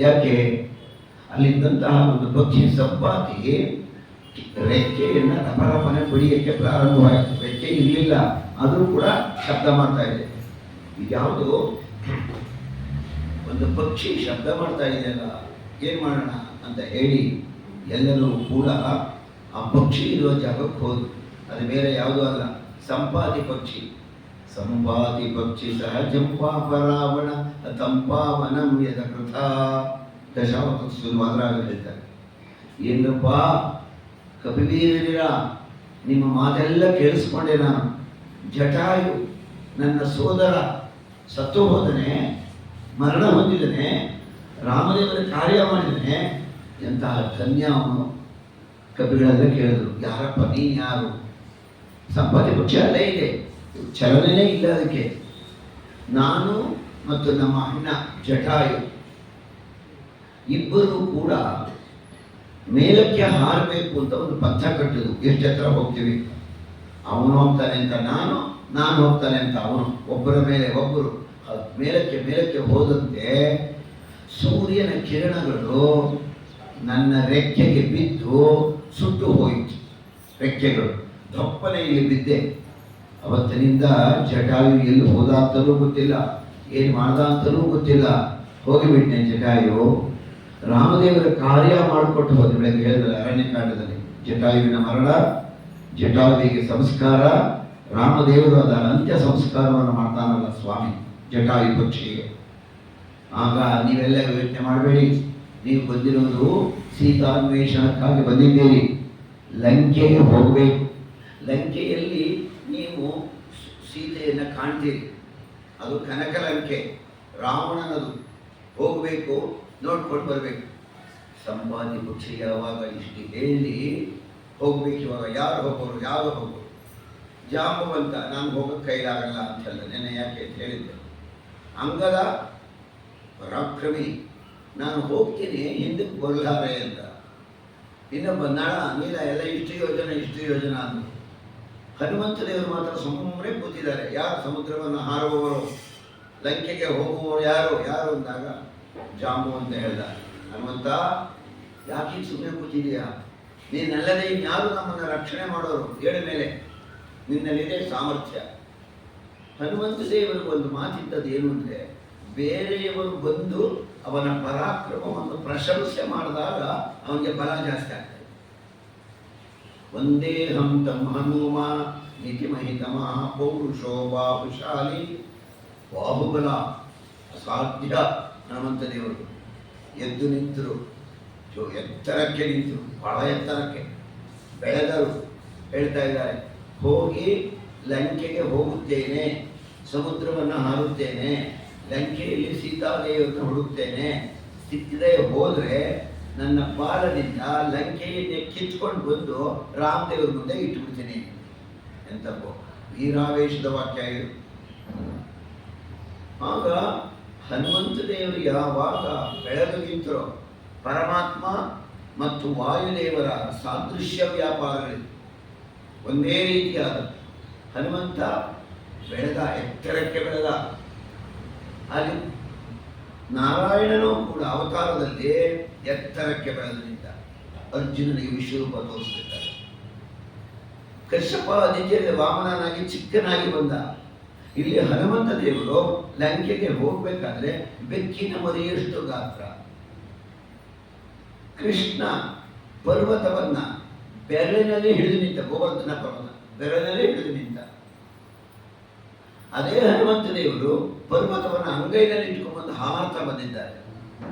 ಯಾಕೆ? ಅಲ್ಲಿದ್ದಂತಹ ಒಂದು ಪಕ್ಷಿ ಸಂಪಾತಿ ರೆಕ್ಕೆಯನ್ನು ರಪರಪನೆ ಬಡಿಯಕ್ಕೆ ಪ್ರಾರಂಭವಾಯಿತು. ರೆಕ್ಕೆ ಇರಲಿಲ್ಲ, ಅದು ಕೂಡ ಶಬ್ದ ಮಾಡ್ತಾ ಇದೆ. ಇದ್ಯಾವುದು ಒಂದು ಪಕ್ಷಿ ಶಬ್ದ ಮಾಡ್ತಾ ಇದೆಯಲ್ಲ, ಏನು ಮಾಡೋಣ ಅಂತ ಹೇಳಿ ಎಲ್ಲರೂ ಕೂಡ ಆ ಪಕ್ಷಿ ಇರುವ ಜಾಗಕ್ಕೆ ಹೋದ್ರು. ಅದು ಬೇರೆ ಯಾವುದೂ ಅಲ್ಲ, ಸಂಪಾತಿ ಪಕ್ಷಿ. ಸಂಪಾತಿ ಪಕ್ಷಿ ಸಹಜಂ ಪಾಪ ರಾವಣ ತಂಪಾವನಂ ಯದ ಕೃತ ದಶಾವತ ಸುಲ್ವಾದ್ರಾಗ ಹೇಳ್ತಾರೆ. ಏನಪ್ಪ ಕಪಿವೀರರ ನಿಮ್ಮ ಮಾತೆಲ್ಲ ಕೇಳಿಸ್ಕೊಂಡೆ ನಾನು. ಜಟಾಯು ನನ್ನ ಸೋದರ ಸತ್ತು ಹೋದನೆ, ಮರಣ ಹೊಂದಿದನೆ, ರಾಮದೇವರ ಕಾರ್ಯ ಮಾಡಿದನೆ, ಎಂತಹ ಧನ್ಯ ಅವನು. ಕಪಿಗಳೆಲ್ಲ ಕೇಳಿದ್ರು, ಯಾರಪ್ಪ ನೀನು ಯಾರು? ಸಂಪತ್ತಿ ಪಕ್ಷ ಅಲ್ಲೇ ಇದೆ, ಚಲನೆಯೇ ಇಲ್ಲ ಅದಕ್ಕೆ. ನಾನು ಮತ್ತು ನಮ್ಮ ಅಣ್ಣ ಜಟಾಯು ಇಬ್ಬರು ಕೂಡ ಮೇಲಕ್ಕೆ ಹಾರಬೇಕು ಅಂತ ಒಂದು ಪಂಥ ಕಟ್ಟಿದ್ರು. ಎಷ್ಟು ಎತ್ತರ ಹೋಗ್ತೀವಿ, ಅವನು ಹೋಗ್ತಾನೆ ಅಂತ ನಾನು ಹೋಗ್ತಾನೆ ಅಂತ ಅವನು, ಒಬ್ಬರ ಮೇಲೆ ಒಬ್ಬರು ಮೇಲಕ್ಕೆ ಮೇಲಕ್ಕೆ ಹೋದಂತೆ ಸೂರ್ಯನ ಕಿರಣಗಳು ನನ್ನ ರೆಕ್ಕೆಗೆ ಬಿದ್ದು ಸುಟ್ಟು ಹೋಯಿತು. ರೆಕ್ಕೆಗಳು ದಪ್ಪನೆ ಇಲ್ಲಿ ಬಿದ್ದೆ. ಅವತ್ತಿನಿಂದ ಜಟಾಯು ಎಲ್ಲಿ ಹೋದ ಅಂತಲೂ ಗೊತ್ತಿಲ್ಲ, ಏನು ಮಾಡ್ದ ಅಂತಲೂ ಗೊತ್ತಿಲ್ಲ. ಹೋಗಿಬಿಟ್ಟೆ ಜಟಾಯು. ರಾಮದೇವರ ಕಾರ್ಯ ಮಾಡಿಕೊಟ್ಟು ಹೋದ. ಬೆಳಗ್ಗೆ ಹೇಳಿದ್ರೆ ಅರಣ್ಯಕಾಂಡದಲ್ಲಿ ಜಟಾಯುವಿನ ಮರಣ, ಜಟಾಯುವಿಗೆ ಸಂಸ್ಕಾರ, ರಾಮದೇವರು ಅದರ ಅಂತ್ಯ ಸಂಸ್ಕಾರವನ್ನು ಮಾಡ್ತಾನಲ್ಲ ಸ್ವಾಮಿ ಜಟಾಯು ಪಕ್ಷಿಗೆ. ಆಗ ನೀವೆಲ್ಲ ಯೋಚನೆ ಮಾಡಬೇಡಿ, ನೀವು ಬಂದಿರೋದು ಸೀತಾನ್ವೇಷಣಕ್ಕಾಗಿ ಬಂದಿದ್ದೀರಿ. ಲಂಕೆಗೆ ಹೋಗಬೇಕು. ಲಂಕೆಯಲ್ಲಿ ನೀವು ಸೀತೆಯನ್ನು ಕಾಣ್ತೀರಿ, ಅದು ಕನಕ ಲಂಕೆ, ರಾವಣನದು. ಹೋಗಬೇಕು, ನೋಡ್ಕೊಂಡು ಬರಬೇಕು. ಸಂಪಾದಿ ಪಕ್ಷಿ ಯಾವಾಗ ಇಷ್ಟು ಹೇಳಿ ಹೋಗ್ಬೇಕು. ಇವಾಗ ಯಾರು ಹೋಗೋರು? ಜಾಂಬವಂತ ನಾನು ಹೋಗೋಕ್ಕೆ ಕೈಲಾಗಲ್ಲ ಅಂತಲ್ಲ, ನೆನೆ ಯಾಕೆ ಅಂತ ಹೇಳಿದ್ದೆ. ಅಂಗದ ಪರಾಕ್ರಮಿ, ನಾನು ಹೋಗ್ತೀನಿ, ಹಿಂದಕ್ಕೆ ಬರಲಾರೆ ಅಂತ. ಇನ್ನೊಬ್ಬ ನಳ, ನೀಲ ಎಲ್ಲ ಇಷ್ಟು ಯೋಜನೆ ಅಂದರು. ಹನುಮಂತ ದೇವರು ಮಾತ್ರ ಸುಮ್ಮನೆ ಕೂತಿದ್ದಾರೆ. ಯಾರು ಸಮುದ್ರವನ್ನು ಹಾರುವವರು, ಲಂಕೆಗೆ ಹೋಗುವವರು ಯಾರು ಅಂದಾಗ ಜಾಂಬು ಅಂತ ಹೇಳ್ದ. ಹನುಮಂತ, ಯಾಕೆ ಸುಮ್ಮನೆ ಕೂತಿದೆಯಾ? ನೀನಲ್ಲದೆ ಇನ್ಯಾರು ನಮ್ಮನ್ನು ರಕ್ಷಣೆ ಮಾಡೋರು? ಹೇಳ ಮೇಲೆ ನಿನ್ನಲ್ಲಿದೆ ಸಾಮರ್ಥ್ಯ. ಹನುಮಂತ ದೇವರಿಗೆ ಒಂದು ಮಾತಿದ್ದದ್ದು ಏನು ಅಂದರೆ, ಬೇರೆಯವರು ಬಂದು ಅವನ ಪರಾಕ್ರಮವನ್ನು ಪ್ರಶಂಸೆ ಮಾಡಿದಾಗ ಅವನಿಗೆ ಬಲ ಜಾಸ್ತಿ ಆಗ್ತದೆ. ಒಂದೇ ಹಂತಂ ಹನುಮ ನೀತಿಮಹಿತಮ ಪೌರುಷೋ ಬಾಹುಶಾಲಿ. ಬಾಹುಬಲ ಅಸಾಧ್ಯ ಹನುಮಂತ ದೇವರು. ಎದ್ದು ನಿಂತರು, ಎತ್ತರಕ್ಕೆ ನಿಂತರು, ಬಹಳ ಎತ್ತರಕ್ಕೆ ಬೆಳೆದರು. ಹೇಳ್ತಾ ಇದ್ದಾರೆ, ಹೋಗಿ ಲಂಕೆಗೆ ಹೋಗುತ್ತೇನೆ, ಸಮುದ್ರವನ್ನು ಹಾರುತ್ತೇನೆ, ಲಂಕೆಯಲ್ಲಿ ಸೀತಾದೇವಿಯನ್ನು ಹುಡುಕ್ತೇನೆ. ಸಿಕ್ಕದೆ ಹೋದರೆ ನನ್ನ ಬಾಲದಿಂದ ಲಂಕೆಯನ್ನೇ ಕಿತ್ಕೊಂಡು ಬಂದು ರಾಮದೇವ್ರ ಮುಂದೆ ಇಟ್ಟುಬಿಡ್ತೀನಿ ಎಂತ ವೀರಾವೇಶದ ವಾಕ್ಯ ಇದು. ಆಗ ಹನುಮಂತ ದೇವರು ಯಾವಾಗ ಬೆಳೆದು ನಿಂತರೋ, ಪರಮಾತ್ಮ ಮತ್ತು ವಾಯುದೇವರ ಸಾದೃಶ್ಯ ವ್ಯಾಪಾರಗಳಿವೆ, ಒಂದೇ ರೀತಿಯಾದ. ಹನುಮಂತ ಬೆಳೆದ, ಎತ್ತರಕ್ಕೆ ಬೆಳೆದ. ಅಲ್ಲಿ ನಾರಾಯಣನೂ ಕೂಡ ಅವತಾರದಲ್ಲಿ ಎತ್ತರಕ್ಕೆ ಬೆಳೆದು ನಿಂತ. ಅರ್ಜುನನಿಗೆ ವಿಶ್ವರೂಪ ತೋರಿಸ್ತಿದ್ದಾರೆ. ಕಶ್ಯಪ ನಿಜದಲ್ಲಿ ವಾಮನನಾಗಿ ಚಿಕ್ಕನಾಗಿ ಬಂದ. ಇಲ್ಲಿ ಹನುಮಂತ ದೇವರು ಲಂಕೆಗೆ ಹೋಗ್ಬೇಕಾದ್ರೆ ಬೆಕ್ಕಿನ ಮರಿಯಷ್ಟು ಗಾತ್ರ. ಕೃಷ್ಣ ಪರ್ವತವನ್ನ ಬೆರಳಿನಲ್ಲಿ ಹಿಡಿದು ನಿಂತ, ಗೋವರ್ಧನ ಪರ್ವತ ಬೆರಳಿನಲ್ಲಿ ಹಿಡಿದು ನಿಂತ. ಅದೇ ಹನುಮಂತ ದೇವರು ಪರ್ವತವನ್ನು ಅಂಗೈನಲ್ಲಿ ಇಟ್ಕೊಂಡ್ಬಂದು ಹಾರ್ತಾ ಬಂದಿದ್ದಾರೆ.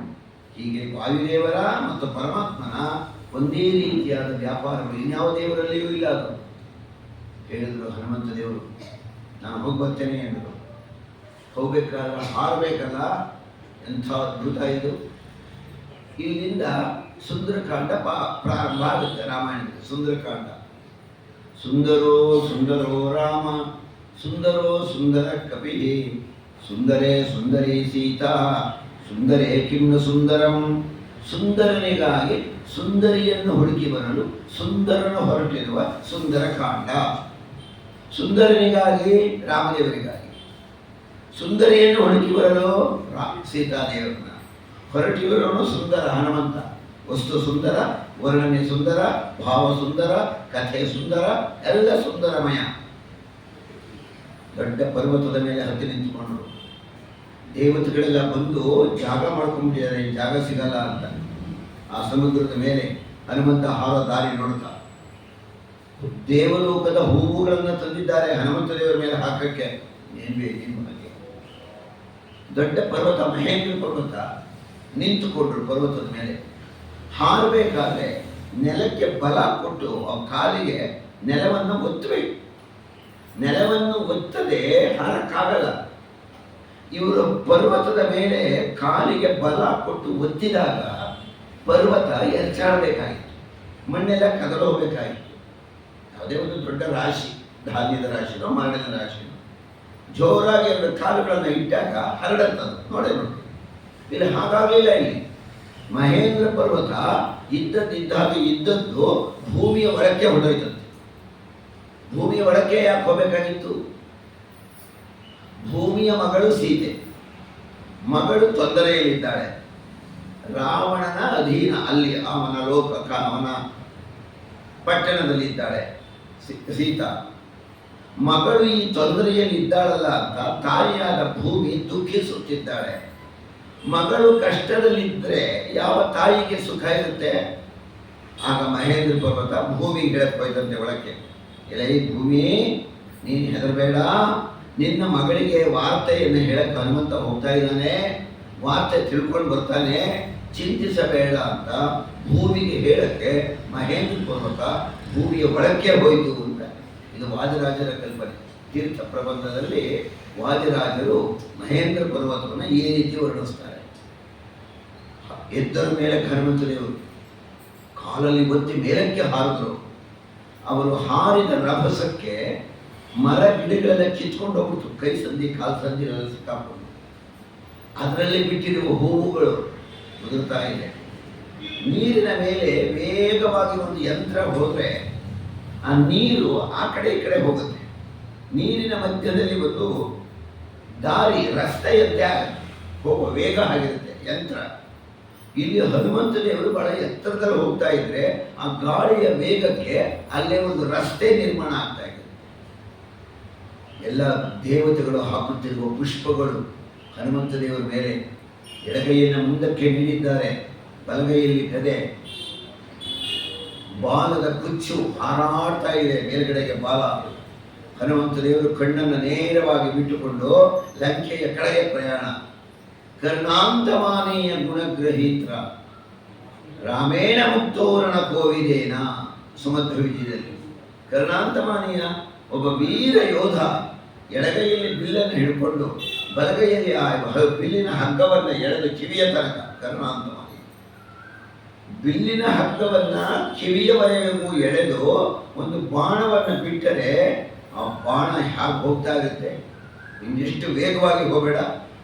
ಹೀಗೆ ವಾಯುದೇವರ ಮತ್ತು ಪರಮಾತ್ಮನ ಒಂದೇ ರೀತಿಯಾದ ವ್ಯಾಪಾರಗಳು ಇನ್ಯಾವ ದೇವರಲ್ಲಿಯೂ ಇಲ್ಲ. ಅದು ಹೇಳಿದ್ರು ಹನುಮಂತ ದೇವರು, ನಾನು ಹೋಗಿ ಬರ್ತೇನೆ ಎಂದರು. ಹೋಗ್ಬೇಕಾದ್ರೆ ಹಾರಬೇಕಲ್ಲ, ಎಂಥ ಅದ್ಭುತ ಇದು. ಇಲ್ಲಿಂದ ಸುಂದರಕಾಂಡ ಪ್ರಾರಂಭ ಆಗುತ್ತೆ ರಾಮಾಯಣದ. ಸುಂದರಕಾಂಡ. ಸುಂದರೋ ಸುಂದರೋ ರಾಮ, ಸುಂದರೋ ಸುಂದರ ಕಪಿ, ಸುಂದರೇ ಸುಂದರಿ ಸೀತಾ, ಸುಂದರೇ ಕಿಮ್ನ ಸುಂದರಂ. ಸುಂದರನಿಗಾಗಿ ಸುಂದರಿಯನ್ನು ಹುಡುಕಿ ಬರಲು ಸುಂದರನು ಹೊರಟಿರುವ ಸುಂದರಕಾಂಡ. ಸುಂದರನಿಗಾಗಿ ರಾಮದೇವರಿಗಾಗಿ, ಸುಂದರಿಯನ್ನು ಹುಡುಕಿ ಬರಲು ಸೀತಾದೇವರನ್ನ ಹೊರಟಿರುವವನು ಸುಂದರ ಹನುಮಂತ. ವಸ್ತು ಸುಂದರ, ವರ್ಣನೆ ಸುಂದರ, ಭಾವ ಸುಂದರ, ಕಥೆ ಸುಂದರ, ಎಲ್ಲ ಸುಂದರಮಯ. ದೊಡ್ಡ ಪರ್ವತದ ಮೇಲೆ ಹತ್ತಿ ನಿಂತುಕೊಂಡರು. ದೇವತೆಗಳೆಲ್ಲ ಬಂದು ಜಾಗ ಮಾಡ್ಕೊಂಡ್ಬಿಟ್ಟಿದ್ದಾರೆ, ಜಾಗ ಸಿಗಲ್ಲ ಅಂತ. ಆ ಸಮುದ್ರದ ಮೇಲೆ ಹನುಮಂತ ಹಾರೋ ದಾರಿ ನೋಡ್ತಾ, ದೇವಲೋಕದ ಹೂವುಗಳನ್ನು ತಂದಿದ್ದಾರೆ ಹನುಮಂತ ದೇವರ ಮೇಲೆ ಹಾಕಕ್ಕೆ. ಏನ್ ಬೇಕು ನಿಮಗೆ? ದೊಡ್ಡ ಪರ್ವತ, ಮಹೇಂದ್ರ ಪರ್ವತ. ನಿಂತುಕೊಂಡ್ರು ಪರ್ವತದ ಮೇಲೆ. ಹಾರಬೇಕಾದ್ರೆ ನೆಲಕ್ಕೆ ಬಲ ಕೊಟ್ಟು ಆ ಕಾಲಿಗೆ ನೆಲವನ್ನು ಒತ್ತಬೇಕು. ನೆಲವನ್ನು ಒತ್ತದೆ ಹಾರಕ್ಕಾಗಲ್ಲ. ಇವರು ಪರ್ವತದ ಮೇಲೆ ಕಾಲಿಗೆ ಬಲ ಕೊಟ್ಟು ಒತ್ತಿದಾಗ ಪರ್ವತ ಎರಚಾಡಬೇಕಾಗಿತ್ತು, ಮಣ್ಣೆಲ್ಲ ಕದಲು ಹೋಗಬೇಕಾಗಿತ್ತು. ಯಾವುದೇ ಒಂದು ದೊಡ್ಡ ರಾಶಿ, ಧಾನ್ಯದ ರಾಶಿನೋ ಮರಳಿನ ರಾಶಿನೋ ಜೋರಾಗಿ ಎರಡು ಕಾಲುಗಳನ್ನು ಇಟ್ಟಾಗ ಹರಡುತ್ತದೆ. ನೋಡಿ ಇಲ್ಲಿ ಹಾಗಾಗಲಿಲ್ಲ. ಇಲ್ಲಿ ಮಹೇಂದ್ರ ಪರ್ವತ ಇದ್ದದ್ದು ಭೂಮಿಯ ಒಳಕ್ಕೆ ಹೊರಡೋಯ್ತಂತೆ. ಭೂಮಿಯ ಒಳಕ್ಕೆ ಯಾಕೆ ಹೋಗಬೇಕಾಗಿತ್ತು? ಭೂಮಿಯ ಮಗಳು ಸೀತೆ, ಮಗಳು ತೊಂದರೆಯಲ್ಲಿದ್ದಾಳೆ, ರಾವಣನ ಅಧೀನ, ಅಲ್ಲಿ ಅವನ ಅವನ ಪಟ್ಟಣದಲ್ಲಿದ್ದಾಳೆ ಸೀತಾ. ಮಗಳು ಈ ತೊಂದರೆಯಲ್ಲಿ ಇದ್ದಾಳಲ್ಲ ಅಂತ ತಾಯಿಯಾದ ಭೂಮಿ ದುಃಖಿಸುತ್ತಿದ್ದಾಳೆ. ಮಗಳು ಕಷ್ಟದಲ್ಲಿದ್ದರೆ ಯಾವ ತಾಯಿಗೆ ಸುಖ ಇರುತ್ತೆ? ಆಗ ಮಹೇಂದ್ರ ಪರ್ವತ ಭೂಮಿಗೆ ಹೇಳಕ್ಕೋಯ್ತಂತೆ ಒಳಕ್ಕೆ. ಎಲೆ ಭೂಮಿ, ನೀನು ಹೆದರಬೇಡ, ನಿನ್ನ ಮಗಳಿಗೆ ವಾರ್ತೆಯನ್ನು ಹೇಳಕ್ಕೆ ಹನುಮಂತ ಹೋಗ್ತಾ ಇದ್ದಾನೆ, ವಾರ್ತೆ ತಿಳ್ಕೊಂಡು ಬರ್ತಾನೆ, ಚಿಂತಿಸಬೇಡ ಅಂತ ಭೂಮಿಗೆ ಹೇಳಕ್ಕೆ ಮಹೇಂದ್ರ ಪರ್ವತ ಭೂಮಿಯ ಒಳಕ್ಕೆ ಹೋಯಿತು ಅಂತ. ಇದು ವಾದಿರಾಜರ ಕಲ್ಪನೆ. ತೀರ್ಥ ಪ್ರಬಂಧದಲ್ಲಿ ವಾದಿರಾಜರು ಮಹೇಂದ್ರ ಪರ್ವತವನ್ನು ಈ ರೀತಿ ವರ್ಣಿಸ್ತಾರೆ. ಎದ್ದರ ಮೇಲೆ ಹನುಮಂತದೇವರು ಕಾಲಲ್ಲಿ ಒತ್ತಿ ಮೇಲಕ್ಕೆ ಹಾರಿದ್ರು. ಅವರು ಹಾರಿದ ರಭಸಕ್ಕೆ ಮರ ಗಿಡಗಳೆಲ್ಲ ಕಿತ್ಕೊಂಡು ಹೋಗ್ಬಿಡ್ತು. ಕೈ ಸಂಧಿ ಕಾಲು ಸಂಧಿ ಎಲ್ಲ ಸಿಕ್ಕಾಕೊಂಡು ಅದರಲ್ಲಿ ಬಿಟ್ಟಿರುವ ಹೂವುಗಳು ಉದುರ್ತಾ ಇದೆ. ನೀರಿನ ಮೇಲೆ ವೇಗವಾಗಿ ಒಂದು ಯಂತ್ರ ಹೋದರೆ ಆ ನೀರು ಆ ಕಡೆ ಈ ಕಡೆ ಹೋಗುತ್ತೆ. ನೀರಿನ ಮಧ್ಯದಲ್ಲಿ ಒಂದು ದಾರಿ, ರಸ್ತೆಯಂತೆ ಹೋಗುವ ವೇಗ ಆಗಿರುತ್ತೆ ಯಂತ್ರ. ಇಲ್ಲಿ ಹನುಮಂತ ದೇವರು ಬಹಳ ಎತ್ತರದಲ್ಲಿ ಹೋಗ್ತಾ ಇದ್ರೆ ಆ ಗಾಳಿಯ ವೇಗಕ್ಕೆ ಅಲ್ಲೇ ಒಂದು ರಸ್ತೆ ನಿರ್ಮಾಣ ಆಗ್ತಾ ಇದೆ. ಎಲ್ಲ ದೇವತೆಗಳು ಹಾಕುತ್ತಿರುವ ಪುಷ್ಪಗಳು ಹನುಮಂತ ದೇವರ ಮೇಲೆ ಎಡಗೈಯನ್ನು ಮುಂದಕ್ಕೆ ನೀಡಿದ್ದಾರೆ, ಬಲಗೈಯಲ್ಲಿ ಗದೆ, ಬಾಲದ ಕುಚ್ಚು ಹಾರಾಡ್ತಾ ಇದೆ ಮೇಲ್ಗಡೆಗೆ ಬಾಲ. ಹನುಮಂತ ದೇವರು ಕಣ್ಣನ್ನು ನೇರವಾಗಿ ಬಿಟ್ಟುಕೊಂಡು ಲಂಕೆಯ ಕಡೆಗೆ ಪ್ರಯಾಣ. ಕರ್ಣಾಂತಮಾನೀಯ ಗುಣಗ್ರಹೀತ್ರ ರಾಮೇಣ ಮುಕ್ತೋರಣ ಕೋವಿದೇನ. ಸುಮಧ್ವ ವಿಜಯದಲ್ಲಿ ಕರ್ಣಾಂತಮಾನೀಯ ಒಬ್ಬ ವೀರ ಯೋಧ ಎಡಗೈಯಲ್ಲಿ ಬಿಲ್ಲನ್ನು ಹಿಡ್ಕೊಂಡು ಬಲಗೈಯಲ್ಲಿ ಆ ಬಿಲ್ಲಿನ ಹಗ್ಗವನ್ನು ಎಳೆದು ಕಿವಿಯ ತನಕ. ಕರ್ಣಾಂತಮಾನಿ ಬಿಲ್ಲಿನ ಹಗ್ಗವನ್ನ ಕಿವಿಯವರೆಗೂ ಎಳೆದು ಒಂದು ಬಾಣವನ್ನು ಬಿಟ್ಟರೆ ಆ ಬಾಣ ಹೇಗೆ ಹೋಗ್ತಾ ಇರುತ್ತೆ. ಇನ್ನೆಷ್ಟು ವೇಗವಾಗಿ ಹೋಗಬೇಡ,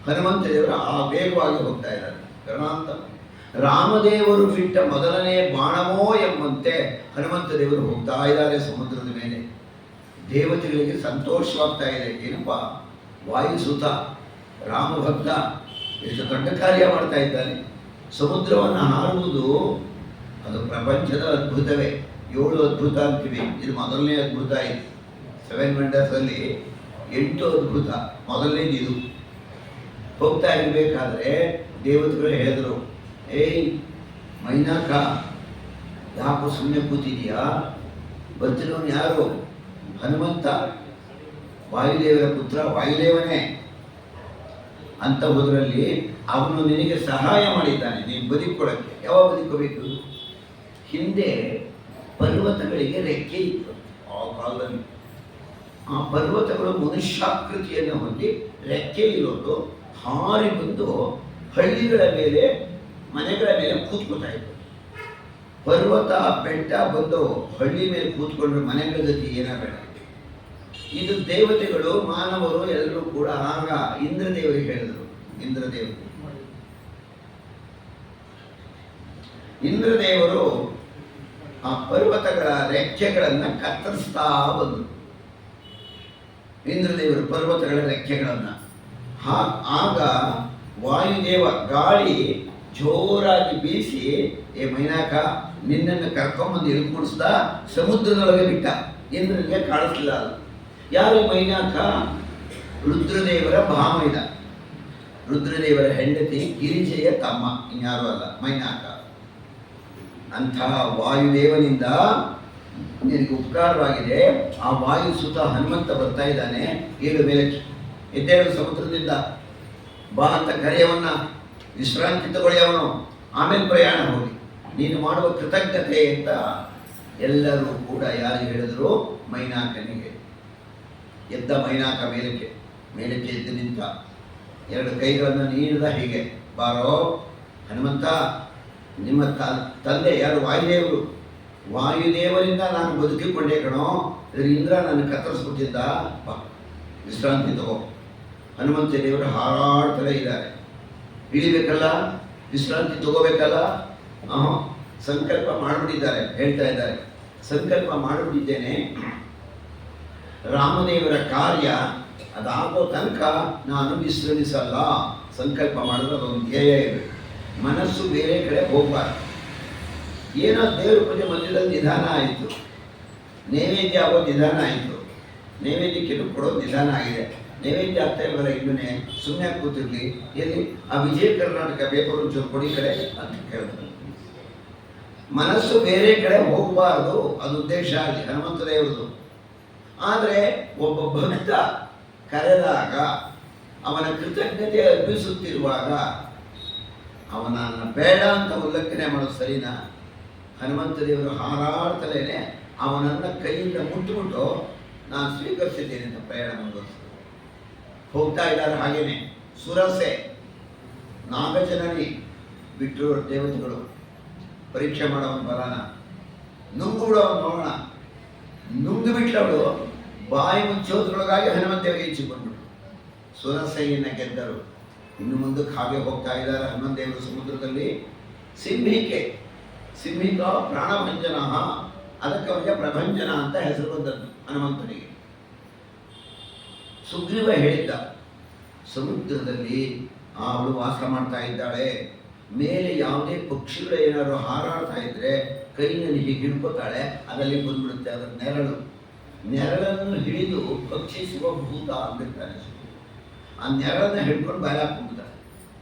ಹನುಮಂತ ದೇವರು ಆ ವೇಗವಾಗಿ ಹೋಗ್ತಾ ಇದ್ದಾರೆ. ಕರ್ಣಾಂತ ರಾಮದೇವರು ಬಿಟ್ಟ ಮೊದಲನೇ ಬಾಣವೋ ಎಂಬಂತೆ ಹನುಮಂತ ದೇವರು ಹೋಗ್ತಾ ಇದ್ದಾರೆ ಸಮುದ್ರದ ಮೇಲೆ. ದೇವತೆಗಳಿಗೆ ಸಂತೋಷವಾಗ್ತಾ ಇದೆ. ಏನಪ್ಪ, ವಾಯುಸುತ ರಾಮಭಕ್ತ ಎಷ್ಟು ದೊಡ್ಡ ಕಾರ್ಯ ಮಾಡ್ತಾ ಇದ್ದಾನೆ. ಸಮುದ್ರವನ್ನು ಹಾರುವುದು ಅದು ಪ್ರಪಂಚದ ಅದ್ಭುತವೇ. 7 ಅದ್ಭುತ ಅಂತೀವಿ, ಇದು ಮೊದಲನೇ ಅದ್ಭುತ. ಇದು 7 ವಂಡರ್ಸಲ್ಲಿ 8 ಅದ್ಭುತ, ಮೊದಲನೇದು ಇದು. ಹೋಗ್ತಾ ಇರಬೇಕಾದ್ರೆ ದೇವತೆಗಳು ಹೇಳಿದ್ರು, ಏಯ್ ಮೈನಾಕ, ಯಾಕೋ ಸುಮ್ಮನೆ ಕೂತಿದೀಯಾ? ಬರ್ತಿರೋನು ಯಾರು? ಹನುಮಂತ, ವಾಯುದೇವರ ಪುತ್ರ, ವಾಯುದೇವನೇ ಅಂತ ಹೋದ್ರಲ್ಲಿ ಅವನು ನಿನಗೆ ಸಹಾಯ ಮಾಡಿದ್ದಾನೆ ನೀನು ಬದುಕೊಳ್ಳಕ್ಕೆ. ಯಾವಾಗ ಬದುಕಬೇಕು? ಹಿಂದೆ ಪರ್ವತಗಳಿಗೆ ರೆಕ್ಕೆ ಇತ್ತು ಆ ಕಾಲದಲ್ಲಿ. ಆ ಪರ್ವತಗಳು ಮನುಷ್ಯಾಕೃತಿಯನ್ನು ಹೊಂದಿ ರೆಕ್ಕೆ ಇರೋದು ಹಾರಿ ಬಂದು ಹಳ್ಳಿಗಳ ಮೇಲೆ, ಮನೆಗಳ ಮೇಲೆ ಕೂತ್ಕೊತಾ ಇತ್ತು. ಪರ್ವತ ಬೆಟ್ಟ ಬಂದು ಹಳ್ಳಿ ಮೇಲೆ ಕೂತ್ಕೊಂಡ್ರೆ ಮನೆಗಳ ಗತಿ ಏನಾಗಬೇಡ. ಇದು ದೇವತೆಗಳು ಮಾನವರು ಎಲ್ಲರೂ ಕೂಡ ಆಗ ಇಂದ್ರದೇವರಿಗೆ ಹೇಳಿದರು. ಇಂದ್ರದೇವರು ಆ ಪರ್ವತಗಳ ರೆಕ್ಕೆಗಳನ್ನು ಕತ್ತರಿಸ್ತಾ ಬಂದರು. ಇಂದ್ರದೇವರು ಪರ್ವತಗಳ ರೆಕ್ಕೆಗಳನ್ನು ಆಗ ವಾಯುದೇವ ಗಾಳಿ ಜೋರಾಗಿ ಬೀಸಿ, ಏ ಮೈನಾಕ, ನಿನ್ನನ್ನು ಕರ್ಕೊಂಬಂದು ಇಳ್ಕೂಡಿಸ್ದ ಸಮುದ್ರದೊಳಗೆ ಬಿಟ್ಟ. ಇಂದ್ರನಿಗೆ ಕಾಣಿಸ್ಲಿಲ್ಲ ಅದು. ಯಾರು ಮೈನಾಕ? ರುದ್ರದೇವರ ಭಾಮೈದ, ರುದ್ರದೇವರ ಹೆಂಡತಿ ಗಿರಿಜೆಯ ತಮ್ಮ, ಇನ್ಯಾರು ಅಲ್ಲ, ಮೈನಾಕ. ಅಂತಹ ವಾಯುದೇವನಿಂದ ನಿನಗೆ ಉಪಕಾರವಾಗಿದೆ. ಆ ವಾಯು ಸುತ ಹನುಮಂತ ಬರ್ತಾ ಇದ್ದಾನೆ. ಏಳು ಮೇಲಕ್ಕೆ ಎದ್ದೇಳು, ಸಮುದ್ರದಿಂದ ಬಾ ಅಂತ ಕರೆಯವನ್ನ ವಿಶ್ರಾಂತಿ ತಗೊಳ್ಳಿ ಅವನು, ಆಮೇಲೆ ಪ್ರಯಾಣ ಹೋಗಿ ನೀನು ಮಾಡುವ ಕೃತಜ್ಞತೆ ಅಂತ ಎಲ್ಲರೂ ಕೂಡ ಯಾರು ಹೇಳಿದ್ರು? ಮೈನಾಕನಿಗೆ. ಎದ್ದ ಮೈನಾಕ ಮೇಲಕ್ಕೆ ಮೇಲಕ್ಕೆ ಎದ್ದು ನಿಂತ, ಎರಡು ಕೈಗಳನ್ನು ನೀಡಿದ, ಹೀಗೆ ಬಾರೋ ಹನುಮಂತ, ನಿಮ್ಮ ತಂದೆ ಯಾರು? ವಾಯುದೇವರು. ವಾಯುದೇವರಿಂದ ನಾನು ಬದುಕಿಕೊಂಡೆ ಕಣೋ, ಇಂದ್ರ ನನ್ನ ಕತ್ತರಿಸ್ಬಿಟ್ಟಿದ್ದ, ವಿಶ್ರಾಂತಿ ತಗೋ. ಹನುಮಂತ ದೇವರು ಹಾರಾಡ್ತಲೇ ಇದ್ದಾರೆ. ಇಳಿಬೇಕಲ್ಲ, ವಿಶ್ರಾಂತಿ ತಗೋಬೇಕಲ್ಲ. ಸಂಕಲ್ಪ ಮಾಡಿಬಿಟ್ಟಿದ್ದಾರೆ, ಹೇಳ್ತಾ ಇದ್ದಾರೆ, ಸಂಕಲ್ಪ ಮಾಡಿಬಿಟ್ಟಿದ್ದೇನೆ, ರಾಮದೇವರ ಕಾರ್ಯ ಅದಾಗೋ ತನಕ ನಾನು ವಿಶ್ರಮಿಸಲ್ಲ. ಸಂಕಲ್ಪ ಮಾಡಿದ್ರೆ ಅದೊಂದು ಧ್ಯೇಯ ಇರಬೇಕು. ಮನಸ್ಸು ಬೇರೆ ಕಡೆ ಹೋಗಬಾರ್ದು. ಏನೋ ದೇವ್ರ ಪೂಜೆ ಮಧ್ಯದಲ್ಲಿ ನಿಧಾನ ಆಯಿತು, ನೈವೇದ್ಯ ಆಗೋ ನಿಧಾನ ಆಯಿತು, ನೈವೇದ್ಯಕ್ಕೆ ಕೊಡೋದು ನಿಧಾನ ಆಗಿದೆ, ನೈವೇದ್ಯ ಆಗ್ತಾ ಇಲ್ವಲ್ಲ ಇನ್ನೇ, ಸುಮ್ಮನೆ ಕೂತಿರ್ಲಿ, ಎಲ್ಲಿ ಆ ವಿಜಯ ಕರ್ನಾಟಕ ಪೇಪರ್ ಒಂಚೂರು ಕೊಡಿ ಕಡೆ ಅಂತ ಕೇಳ್ತಾರೆ. ಮನಸ್ಸು ಬೇರೆ ಕಡೆ ಹೋಗಬಾರ್ದು, ಅದು ಉದ್ದೇಶ ಆಗಲಿ ಹನುಮಂತ ದೇವರದು. ಆದರೆ ಒಬ್ಬ ಭಕ್ತ ಕರೆದಾಗ, ಅವನ ಕೃತಜ್ಞತೆ ಅರ್ಪಿಸುತ್ತಿರುವಾಗ ಅವನನ್ನು ಬೇಡ ಅಂತ ಉಲ್ಲಂಘನೆ ಮಾಡೋದು ಸರಿನಾ? ಹನುಮಂತ ದೇವರು ಹಾರಾಡ್ತಲೇ ಅವನನ್ನು ಕೈಯಿಂದ ಮುಟ್ಟುಬಿಟ್ಟು ನಾನು ಸ್ವೀಕರಿಸಿದ್ದೇನೆ ಅಂತ ಪ್ರಯಾಣ ಮುಂದುವರಿಸಿದ್ರು. ಹೋಗ್ತಾ ಇದ್ದಾರೆ. ಹಾಗೇನೆ ಸುರಸೆ, ನಾಗಜನನಿ ಬಿಟ್ಟರು ದೇವತೆಗಳು, ಪರೀಕ್ಷೆ ಮಾಡೋವನು ಬರೋಣ, ನುಂಗು ಬಿಡೋವನು ನೋಡೋಣ. ನುಂಗು ಬಿಟ್ಟವಳು ಬಾಯಿ ಮುಚ್ಚೋದ್ರೊಳಗಾಗಿ ಹನುಮಂತೇವರಿಗೆ ಈಚಿಕೊಂಡ್ರು. ಸುರಸೆಯನ್ನು ಗೆದ್ದರು. ಇನ್ನು ಮುಂದಕ್ಕೆ ಹಾಗೆ ಹೋಗ್ತಾ ಇದ್ದಾರೆ ಹನುಮಂತ ದೇವರು ಸಮುದ್ರದಲ್ಲಿ. ಸಿಂಹಿಕ ಪ್ರಾಣಭಂಜನ, ಅದಕ್ಕೆ ಅವರಿಗೆ ಪ್ರಭಂಜನ ಅಂತ ಹೆಸರು ಬಂದದ್ದು ಹನುಮಂತನಿಗೆ. ಸುಗ್ರೀವ ಹೇಳಿದ್ದ, ಸಮುದ್ರದಲ್ಲಿ ಅವಳು ವಾಸ ಮಾಡ್ತಾ ಇದ್ದಾಳೆ, ಮೇಲೆ ಯಾವುದೇ ಪಕ್ಷಿಗಳು ಏನಾದ್ರು ಹಾರಾಡ್ತಾ ಇದ್ರೆ ಕೈನಲ್ಲಿ ಹೀಗೆ ಹಿಡ್ಕೋತಾಳೆ, ಅದರಲ್ಲಿ ಬಂದ್ಬಿಡುತ್ತೆ ಅದರ ನೆರಳನ್ನು ಹಿಡಿದು ಭಕ್ಷಿಸುವ ಭೂತ ಅಂದಿರ್ತಾನೆ. ಆ ನೆರಳನ್ನು ಹಿಡ್ಕೊಂಡು ಬಾಯ ಹಾಕ್ಬಿಡ್ತಾಳೆ,